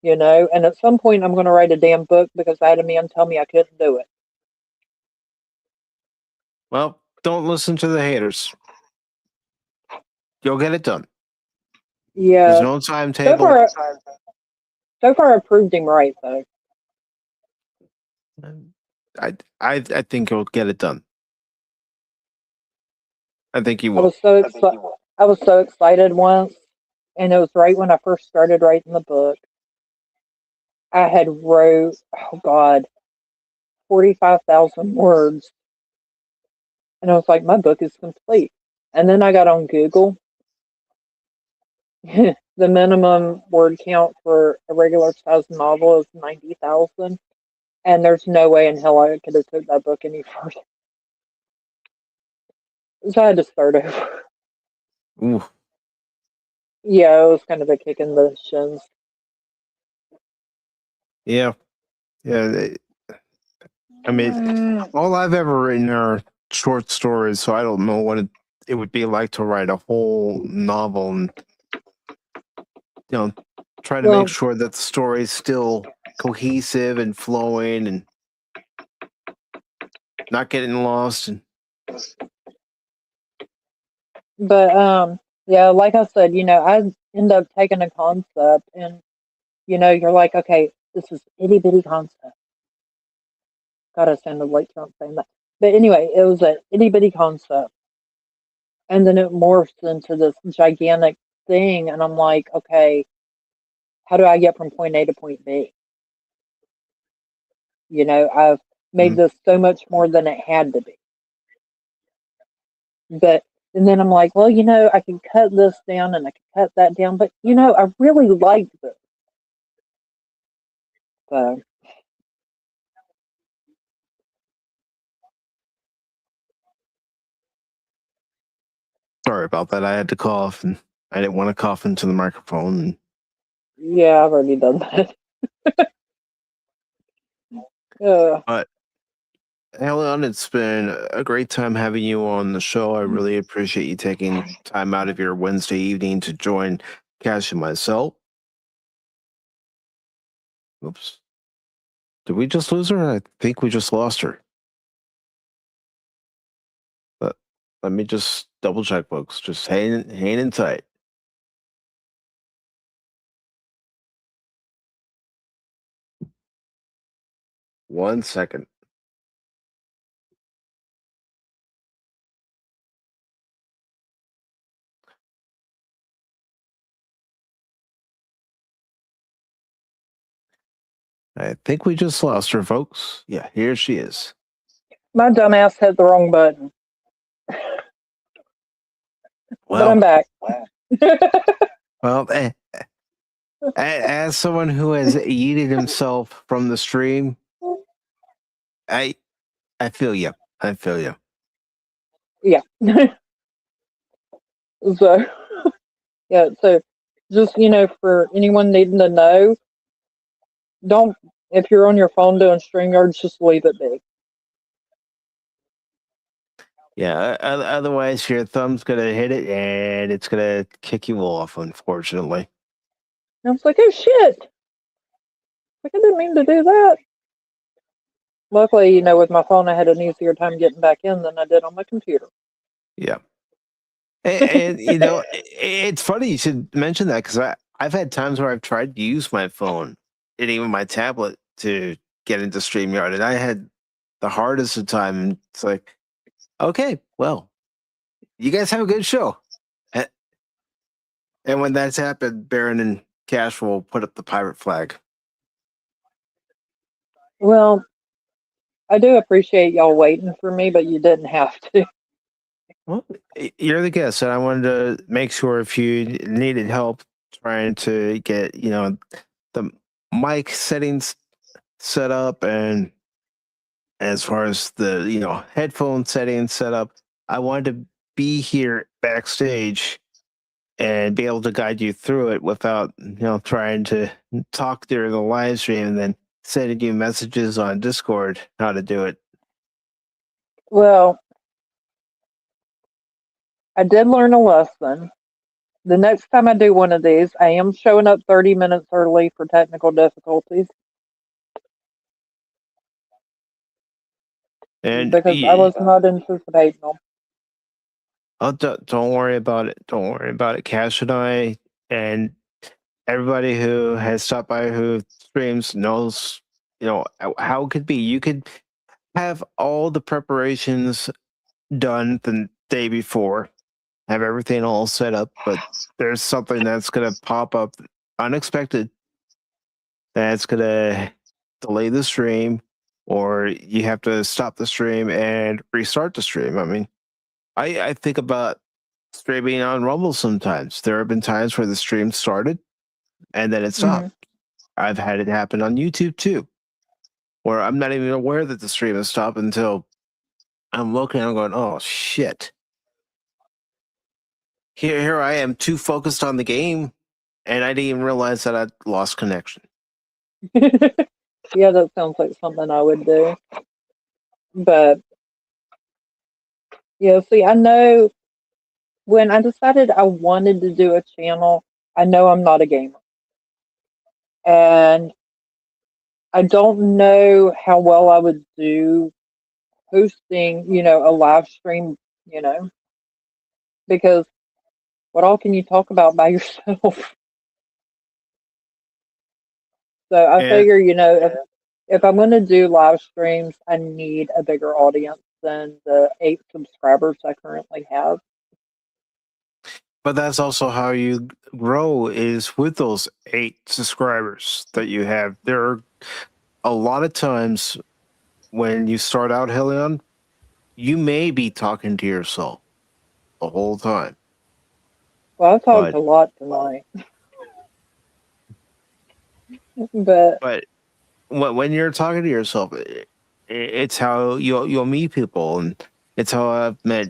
E: And at some point I'm going to write a damn book because I had a man tell me I couldn't do it.
B: Well, don't listen to the haters. You'll get it done. There's
E: Yeah.
B: no
E: So
B: timetable.
E: far, so far I proved him right though.
B: I think you'll get it done. I think you
E: I
B: will.
E: was so excited. I was so excited once, and it was right when I first started writing the book. I had wrote, oh God, 45,000 words, and I was like, my book is complete. And then I got on Google. The minimum word count for a regular sized novel is 90,000, and there's no way in hell I could have took that book any further. So I had to start over.
B: Ooh.
E: Yeah, it was kind of a kick in the shins.
B: Yeah. I mean, all I've ever written are short stories, so I don't know what it would be like to write a whole novel and try to make
E: Well,
B: sure that the story is still cohesive and flowing and not getting lost. And
E: but yeah, like I said, I end up taking a concept and you're like, okay, this is itty bitty concept. God, I sounded like Trump saying that. But anyway, it was an itty bitty concept. And then it morphs into this gigantic thing and I'm like, okay, how do I get from point A to point B? I've made
B: mm,
E: this so much more than it had to be. But and then I'm like, well, I can cut this down and I can cut that down, but I really like this. So
B: Sorry about that. I had to cough, and I didn't want to cough into the microphone.
E: Yeah, I've already done that.
B: But Hellion, it's been a great time having you on the show. I really appreciate you taking time out of your Wednesday evening to join Cash and myself. Oops. Did we just lose her? I think we just lost her. But let me just double check, folks. Just hanging tight. One second. I think we just lost her, folks. Yeah, here she is.
E: My dumbass hit the wrong button, but I'm
B: Well,
E: back.
B: well, as someone who has yeeted himself from the stream, I feel you. I feel you.
E: Yeah. So, yeah. So, just for anyone needing to know, don't if you're on your phone doing StreamYards, just leave it be.
B: Yeah. Otherwise, your thumb's gonna hit it and it's gonna kick you off. Unfortunately.
E: And I was like, oh shit! Like I didn't mean to do that. Luckily, with my phone, I had an easier time getting back in than I did on my computer.
B: Yeah. And it's funny you should mention that because I've had times where I've tried to use my phone and even my tablet to get into StreamYard, and I had the hardest of time. It's like, okay, well, you guys have a good show. And when that's happened, Baron and Cash will put up the pirate flag.
E: Well, I do appreciate y'all waiting for me, but you didn't have to.
B: Well, you're the guest, and I wanted to make sure if you needed help trying to get, the mic settings set up, and as far as the, headphone settings set up, I wanted to be here backstage and be able to guide you through it without, trying to talk during the live stream and then sending you messages on Discord how to do it.
E: Well, I did learn a lesson. The next time I do one of these, I am showing up 30 minutes early for technical difficulties
B: And
E: because I was not anticipating them.
B: oh, don't worry about it. Don't worry about it. Cash and I and everybody who has stopped by who streams knows, how it could be. You could have all the preparations done the day before, have everything all set up, but there's something that's going to pop up unexpected that's going to delay the stream, or you have to stop the stream and restart the stream. I mean, I think about streaming on Rumble sometimes. There have been times where the stream started and then it stopped. I've had it happen on YouTube too, where I'm not even aware that the stream has stopped until I'm looking and I'm going, oh shit. Here I am too focused on the game and I didn't even realize that I'd lost connection.
E: Yeah, that sounds like something I would do. But, yeah, see, I know when I decided I wanted to do a channel, I know I'm not a gamer. And I don't know how well I would do hosting, a live stream, because what all can you talk about by yourself? So I
B: And
E: figure, if I'm going to do live streams, I need a bigger audience than the 8 subscribers I currently have.
B: but that's also how you grow is with those 8 subscribers that you have. There are a lot of times when you start out, Hellion, you may be talking to yourself the whole time.
E: Well, I talked
B: But
E: a lot tonight. But
B: when you're talking to yourself, it's how you'll meet people, and it's how I've met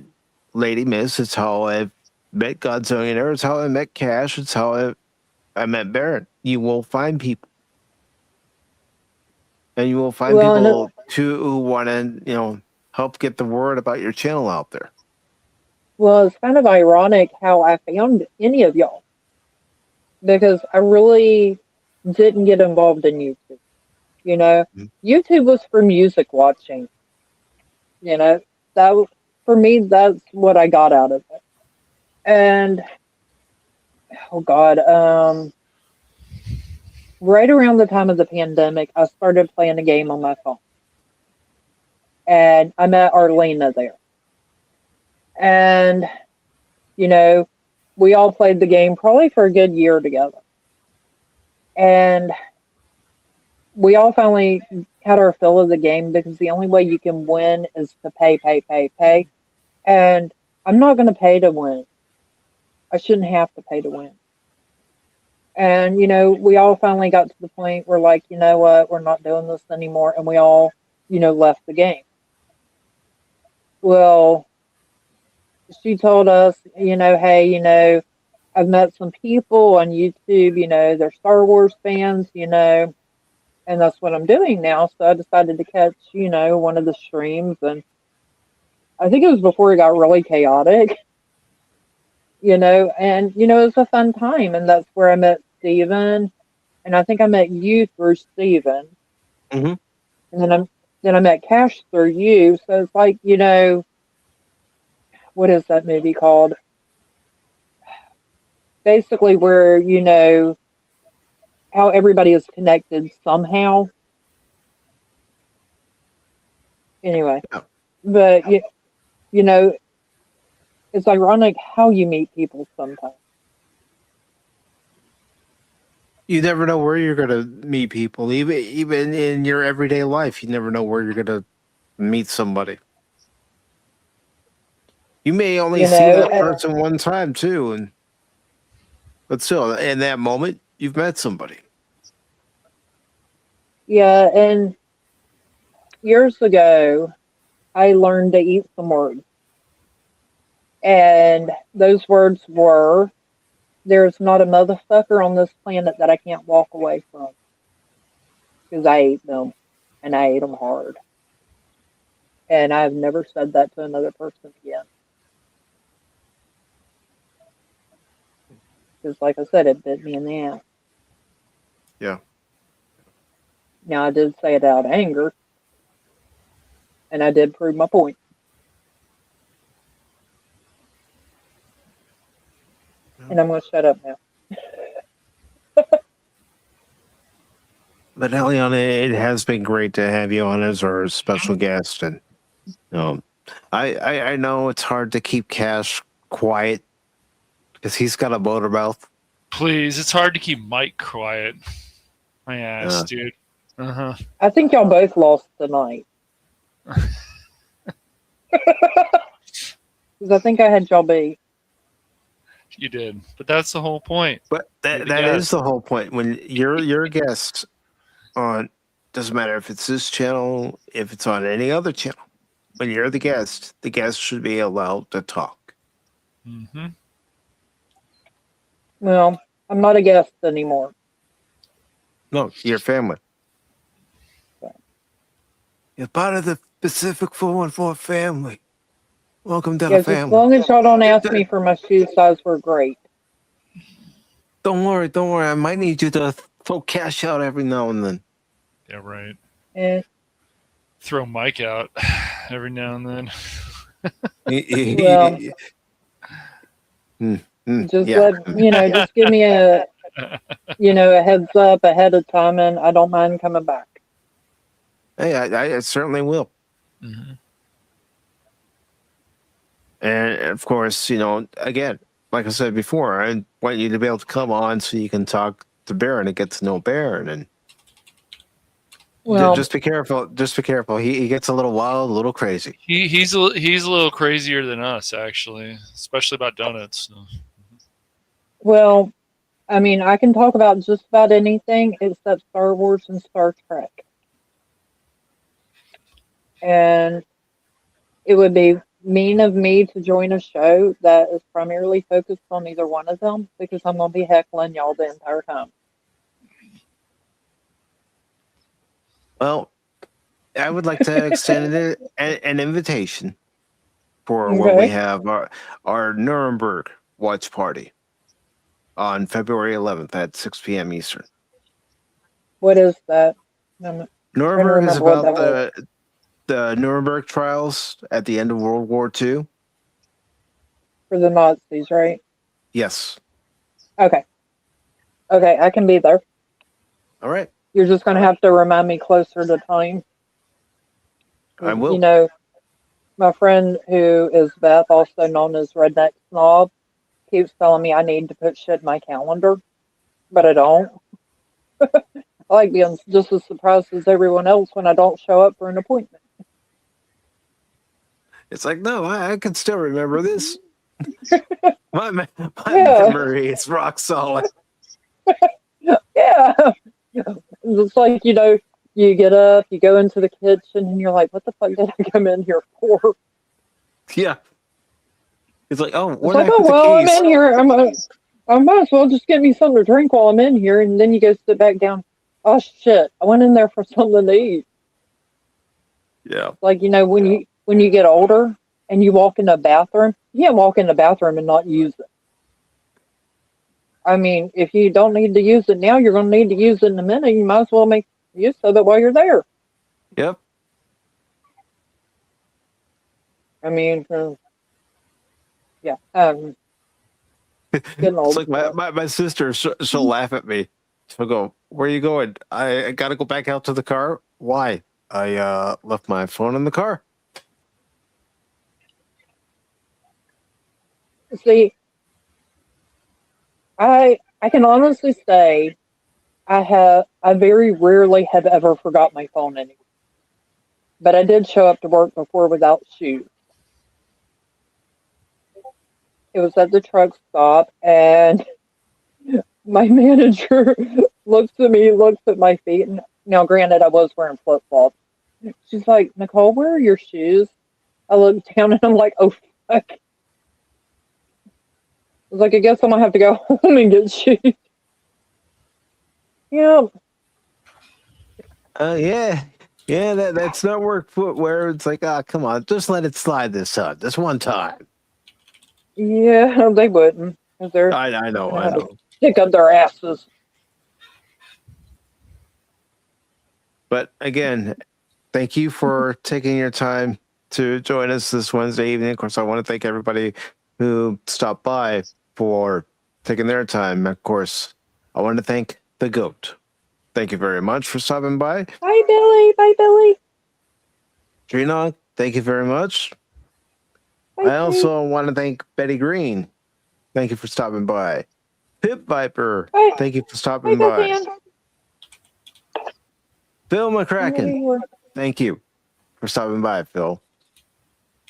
B: Lady Miss. It's how I've met Godzillionaire. It's how I met Cash. It's how I met Baron. You will find people. And you will find
E: Well, and
B: people too who want to, help get the word about your channel out there.
E: well, it's kind of ironic how I found any of y'all because I really didn't get involved in YouTube. You know, YouTube was for music watching. You know, that for me, that's what I got out of it. And oh God, right around the time of the pandemic, I started playing a game on my phone, and I met Arlena there. And we all played the game probably for a good year together. And we all finally had our fill of the game because the only way you can win is to pay. And I'm not going to pay to win. I shouldn't have to pay to win. And, we all finally got to the point where, like, you know what, we're not doing this anymore. And we all, left the game. Well, she told us, hey, I've met some people on YouTube, they're Star Wars fans, and that's what I'm doing now. So I decided to catch, one of the streams, and I think it was before it got really chaotic, and, it was a fun time. And that's where I met Steven. And I think I met you through Steven.
B: Mm-hmm.
E: And then I met Cash through you. So it's like, what is that movie called? Basically where, how everybody is connected somehow. Anyway,
B: Yeah.
E: but, it's ironic how you meet people sometimes.
B: You never know where you're going to meet people. Even in your everyday life, you never know where you're going to meet somebody. You may only see that person one time too, but still, in that moment, you've met somebody.
E: Yeah, and years ago, I learned to eat some words. And those words were, there's not a motherfucker on this planet that I can't walk away from. Because I ate them, and I ate them hard. And I've never said that to another person again. Because, like I said, it bit me in the ass.
B: Yeah.
E: Now, I did say it out of anger, and I did prove my point. And I'm going to shut up now.
B: But Hellion, it has been great to have you on as our special guest, and I know it's hard to keep Cash quiet because he's got a motor mouth.
D: Please, it's hard to keep Mike quiet. My ass, dude. Uh-huh.
E: I think y'all both lost tonight. Because I think I had y'all beat.
D: You did, but that's the whole point.
B: But that is the whole point. When you're a guest on, doesn't matter if it's this channel, if it's on any other channel. When you're the guest should be allowed to talk.
D: Mm-hmm.
E: Well, I'm not a guest anymore.
B: No, you're family. You're part of the Pacific414 family. Welcome to the family.
E: As long as y'all don't ask me for my shoe size, we're great.
B: Don't worry. I might need you to throw Cash out every now and then.
D: Yeah, right.
E: Eh.
D: Throw Mike out every now and then.
E: Well, just just give me a heads up ahead of time, and I don't mind coming back.
B: Hey, I certainly will.
D: Mm-hmm.
B: And of course, again, like I said before, I want you to be able to come on so you can talk to Baron and get to know Baron. And just be careful. Just be careful. He gets a little wild, a little crazy.
D: He's a little crazier than us, actually, especially about donuts. So.
E: Well, I mean, I can talk about just about anything except Star Wars and Star Trek. And it would be mean of me to join a show that is primarily focused on either one of them because I'm going to be heckling y'all the entire time.
B: Well, I would like to extend an invitation for when we
E: Okay.
B: have our Nuremberg watch party on February 11th at 6 p.m. Eastern.
E: What is that? I'm trying to
B: Nuremberg is
E: remember what
B: about
E: that was.
B: the Nuremberg trials at the end of World War II.
E: For the Nazis, right?
B: Yes.
E: Okay. Okay, I can be there.
B: All right.
E: You're just going to have to remind me closer to time.
B: I will.
E: You know, my friend who is Beth, also known as Redneck Snob, keeps telling me I need to put shit in my calendar, but I don't. I like being just as surprised as everyone else when I don't show up for an appointment.
B: It's like, no, I can still remember this. my
E: Yeah.
B: memory is rock solid.
E: Yeah. It's like, you know, you get up, you go into the kitchen, and you're like, what the fuck did I come in here for?
B: Yeah. It's like, oh,
E: It's
B: where
E: like,
B: the
E: oh,
B: heck are
E: well,
B: the
E: I'm
B: keys?
E: in here. I might as well just get me something to drink while I'm in here. And then you go sit back down. Oh, shit. I went in there for something to eat.
B: Yeah.
E: Like, you know, when you get older and you walk in the bathroom, you can't walk in the bathroom and not use it. I mean, if you don't need to use it now, you're going to need to use it in a minute. You might as well make use of it while you're there.
B: Yep.
E: I mean, yeah. Getting
B: It's
E: old.
B: like my sister, she'll laugh at me. She'll go, where are you going? I got to go back out to the car. Why? I left my phone in the car.
E: See, I can honestly say I very rarely have ever forgot my phone anywhere. But I did show up to work before without shoes. It was at the truck stop, and my manager looks at me, looks at my feet, and now granted I was wearing flip flops. She's like, Nicole, where are your shoes? I look down and I'm like, oh fuck. I was like, I guess I'm gonna have to go home and get shoes. Yeah.
B: Yeah. Yeah, that's not work footwear. It's like, come on, just let it slide this one time.
E: Yeah, they wouldn't. 'Cause they're
B: I know.
E: gonna have to stick up their asses.
B: But again, thank you for taking your time to join us this Wednesday evening. Of course, I want to thank everybody who stopped by for taking their time. Of course, I want to thank the GOAT. Thank you very much for stopping by.
E: Bye, Billy. Bye, Billy.
B: Trina, thank you very much.
E: Bye,
B: I also want to thank Betty Green. Thank you for stopping by. Pip Viper,
E: Bye.
B: thank you for
E: Bye,
B: stopping by.
E: Bethany.
B: Phil McCracken, thank you for stopping by, Phil.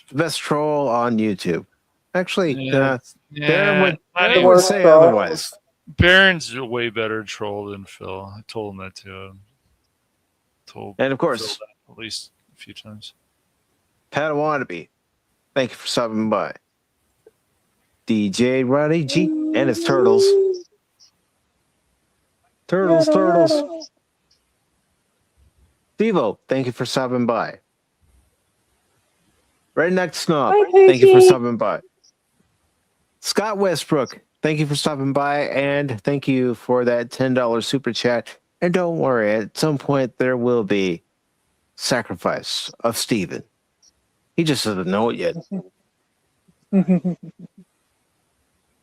B: The best troll on YouTube. Actually, Darren would say
E: troll.
B: otherwise.
D: Baron's a way better troll than Phil. I told him that too.
B: And of course,
D: Phil that at least a few times.
B: Pat Wannabe, thank you for stopping by. DJ Roddy G and his turtles. Turtles. Devo, thank you for stopping by. Redneck Snob, thank you for stopping by. Scott Westbrook, thank you for stopping by, and thank you for that $10 super chat. And don't worry, at some point there will be sacrifice of Steven. He just doesn't know it yet.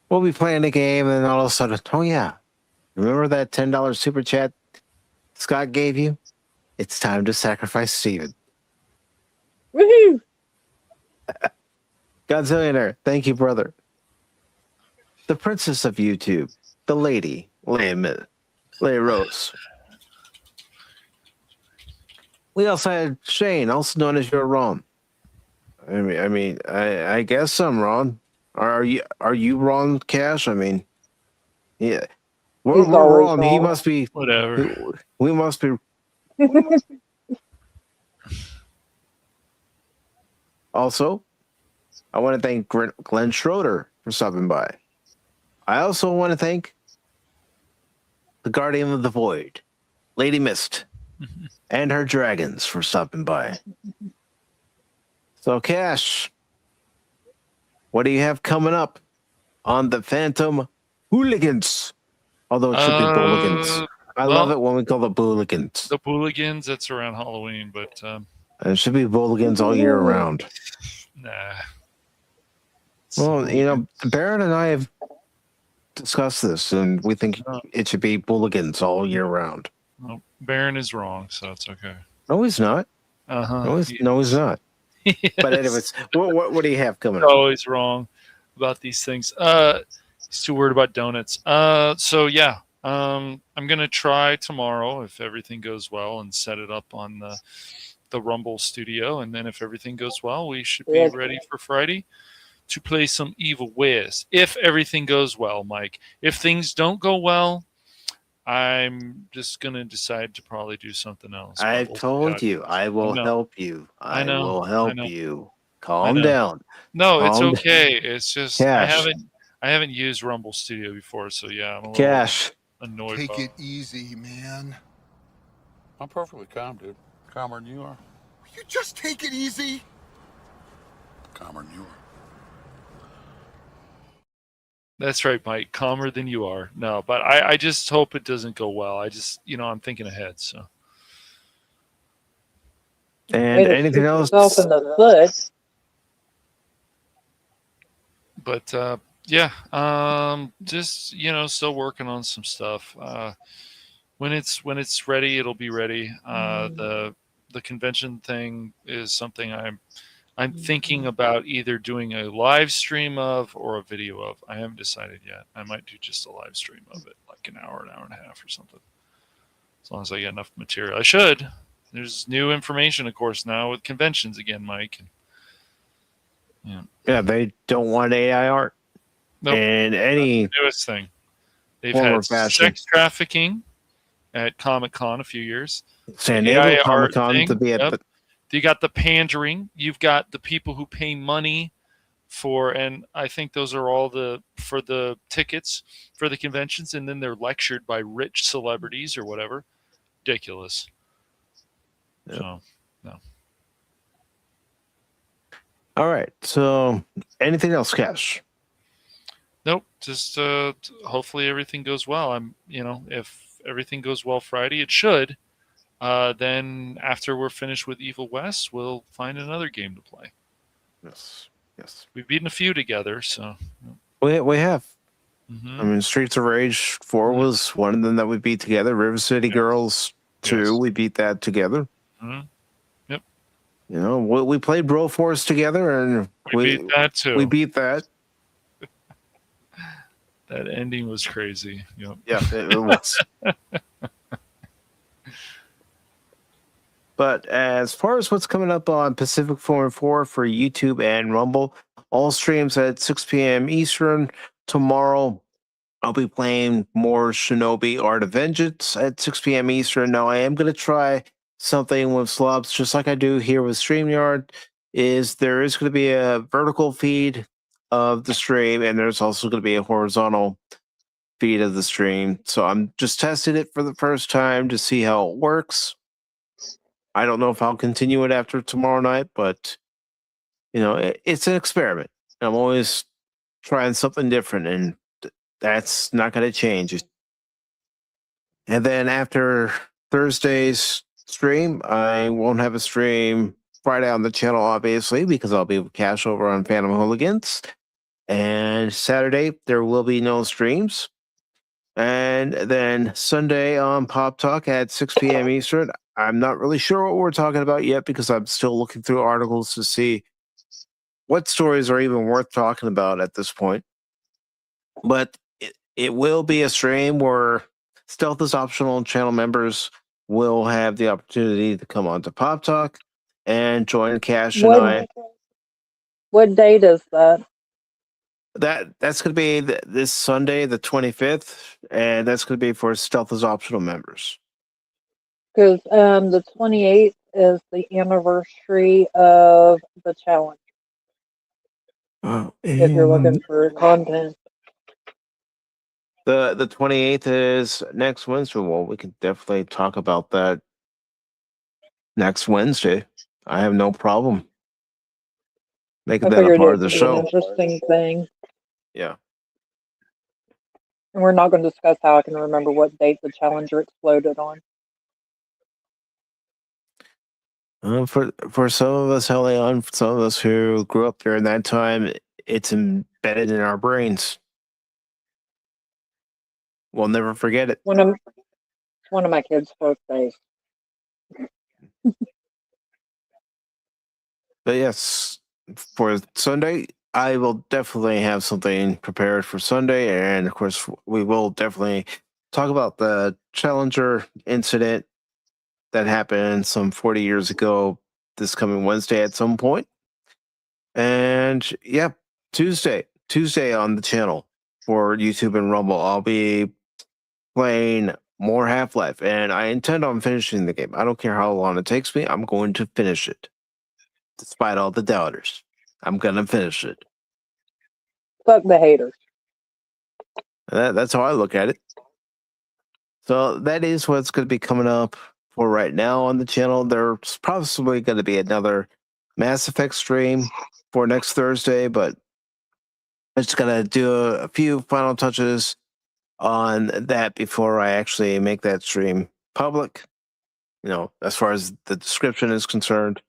B: We'll be playing the game, and then all of a sudden, oh yeah, remember that $10 super chat Scott gave you? It's time to sacrifice Steven.
E: Woohoo!
B: Godzillionaire, thank you, brother. The princess of YouTube, the lady, Leia Rose. We also had Shane, also known as your Ron. I guess I'm Ron. Are you Ron Cash? I mean, yeah. We're wrong. He must be.
D: Whatever.
B: We must be. Also, I want to thank Glenn Schroeder for stopping by. I also want to thank the Guardian of the Void, Lady Mist, and her dragons for stopping by. So, Cash, what do you have coming up on the Phantom Hooligans? Although it should be Booligans. I love it when we call the Booligans.
D: The Booligans, that's around Halloween, but
B: It should be Booligans all year round.
D: nah.
B: Well, you know, Barrett and I have discussed this, and we think it should be Booligans all year round.
D: No, Baron is wrong, so it's okay.
B: No, he's not.
D: Uh-huh.
B: No, he's not.
D: Yes.
B: But anyways, what do you have coming
D: He's
B: up?
D: always wrong about these things. He's too worried about donuts. So yeah, I'm gonna try tomorrow if everything goes well and set it up on the Rumble studio, and then if everything goes well, we should be ready for Friday to play some Evil West. If everything goes well, Mike. If things don't go well, I'm just gonna decide to probably do something else.
B: I've told you, I will help you. I will help you. Calm down.
D: No, it's
B: Calm
D: okay. It's just
B: Cash.
D: I haven't used Rumble Studio before, so yeah, I'm a little
B: Cash.
D: annoyed.
H: Take it easy, man.
I: I'm perfectly calm, dude. Calmer than you are.
H: You just take it easy.
I: Calmer than you are.
D: That's right, Mike. Calmer than you are. No, but I just hope it doesn't go well. I just, I'm thinking ahead. So.
B: And anything else?
E: In the foot.
D: But yeah, just still working on some stuff. When it's ready, it'll be ready. The convention thing is something I'm thinking about either doing a live stream of or a video of. I haven't decided yet. I might do just a live stream of it, like an hour and a half or something. As long as I get enough material. I should. There's new information, of course, now with conventions again, Mike.
B: Yeah, they don't want AI art.
D: Nope.
B: And any
D: newest thing. They've had sex trafficking at Comic-Con a few years.
B: San Diego Comic-Con to be at
D: You got the pandering. You've got the people who pay money for, and I think those are all for the tickets for the conventions, and then they're lectured by rich celebrities or whatever. Ridiculous.
B: Yep.
D: So, no.
B: All right. So, anything else, Cash?
D: Nope. Just hopefully everything goes well. If everything goes well Friday, it should. Then after we're finished with Evil West, we'll find another game to play.
B: Yes.
D: We've beaten a few together, so
B: we have.
D: Mm-hmm.
B: I mean, Streets of Rage 4 was one of them that we beat together. River City Girls 2, we beat that together.
D: Mm-hmm. Yep.
B: We played Bro Force together, and
D: we beat that too.
B: We beat that.
D: That ending was crazy. Yep.
B: Yeah, it was. But as far as what's coming up on Pacific414 for YouTube and Rumble, all streams at 6 p.m. Eastern. Tomorrow, I'll be playing more Shinobi Art of Vengeance at 6 p.m. Eastern. Now, I am going to try something with Slobs, just like I do here with StreamYard, there is going to be a vertical feed of the stream, and there's also going to be a horizontal feed of the stream. So I'm just testing it for the first time to see how it works. I don't know if I'll continue it after tomorrow night, but it's an experiment. I'm always trying something different, and that's not going to change. And then after Thursday's stream, I won't have a stream Friday on the channel, obviously, because I'll be with Cash over on Phantom Hooligans. And Saturday, there will be no streams. And then Sunday on Pop Talk at 6 p.m. Eastern. I'm not really sure what we're talking about yet because I'm still looking through articles to see what stories are even worth talking about at this point. But it will be a stream where Stealth is optional and channel members will have the opportunity to come on to Pop Talk and join Cash and I.
E: What date is that?
B: That's going to be this Sunday, the 25th, and that's going to be for Stealth is optional members.
E: Because the 28th is the anniversary of the challenge. if you're looking
B: And
E: for content.
B: the 28th is next Wednesday. Well, we can definitely talk about that next Wednesday. I have no problem making
E: I
B: that a
E: figured
B: part
E: it
B: of the
E: could be an
B: show.
E: interesting thing.
B: Yeah.
E: And we're not going to discuss how I can remember what date the Challenger exploded on.
B: For some of us, Hellion, for some of us who grew up during that time, it's embedded in our brains. We'll never forget it.
E: One of my kids' birthdays.
B: But yes, for Sunday, I will definitely have something prepared for Sunday, and of course, we will definitely talk about the Challenger incident that happened some 40 years ago this coming Wednesday at some point. And yeah, Tuesday on the channel for YouTube and Rumble, I'll be playing more Half-Life, and I intend on finishing the game. I don't care how long it takes me. I'm going to finish it, despite all the doubters. I'm gonna finish it.
E: Fuck the haters.
B: That's how I look at it. So that is what's going to be coming up for right now on the channel. There's possibly going to be another Mass Effect stream for next Thursday, but I just got to do a few final touches on that before I actually make that stream public, as far as the description is concerned.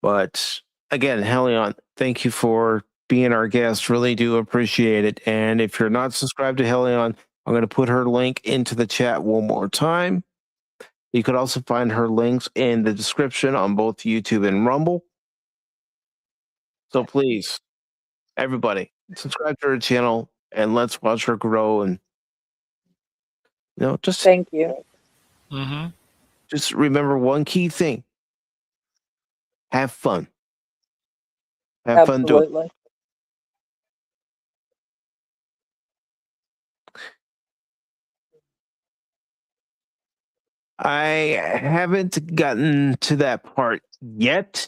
B: But again, Hellion, thank you for being our guest. Really do appreciate it. And if you're not subscribed to Hellion, I'm going to put her link into the chat one more time. You could also find her links in the description on both YouTube and Rumble. So please, everybody, subscribe to her channel and let's watch her grow. And just
E: Thank you.
D: Mm-hmm.
B: Just remember one key thing: have fun. Have fun doing it.
E: Absolutely.
B: I haven't gotten to that part yet,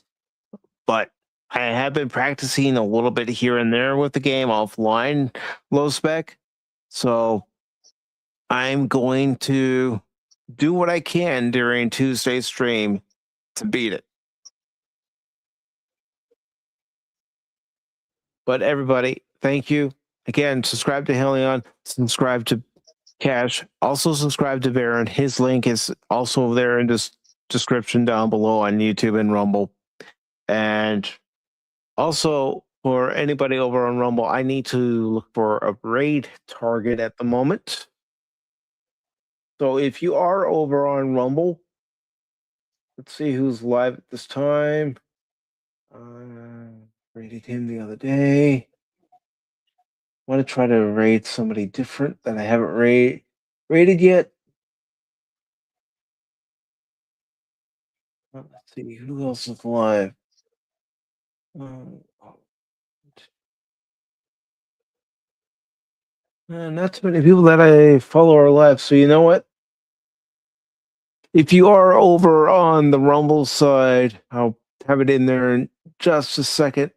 B: but I have been practicing a little bit here and there with the game offline, low spec. So I'm going to do what I can during Tuesday's stream to beat it. But everybody, thank you. Again, subscribe to Hellion, subscribe to Cash, also subscribe to Baron. His link is also there in this description down below on YouTube and Rumble. And also, for anybody over on Rumble, I need to look for a raid target at the moment. So if you are over on Rumble, let's see who's live at this time. Raided him the other day. Want to try to raid somebody different that I haven't raided yet. Let's see who else is live. Not too many people that I follow are live. So you know what? If you are over on the Rumble side, I'll have it in there in just a second.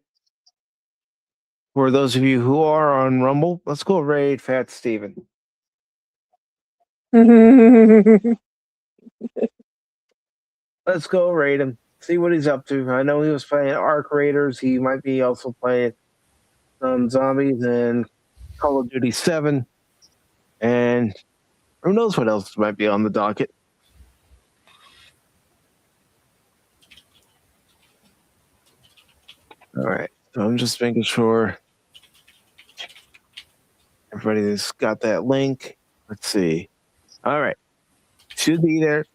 B: For those of you who are on Rumble, let's go raid Fat Steven. Let's go raid him. See what he's up to. I know he was playing Arc Raiders. He might be also playing some zombies and Call of Duty 7. And who knows what else might be on the docket. All right. So I'm just making sure everybody's got that link. Let's see. All right. Should be there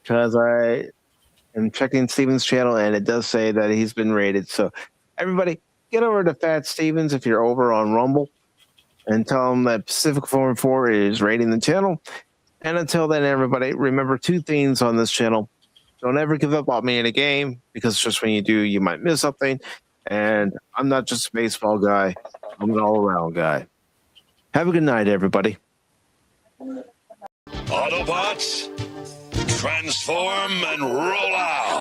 B: because I am checking Steven's channel and it does say that he's been rated. So everybody get over to Fat Stevens if you're over on Rumble and tell him that Pacific414 is rating the channel. And until then, everybody, remember two things on this channel. Don't ever give up on me in a game because just when you do, you might miss something. And I'm not just a baseball guy. I'm an all-around guy. Have a good night, everybody.
A: Autobots, transform and roll out!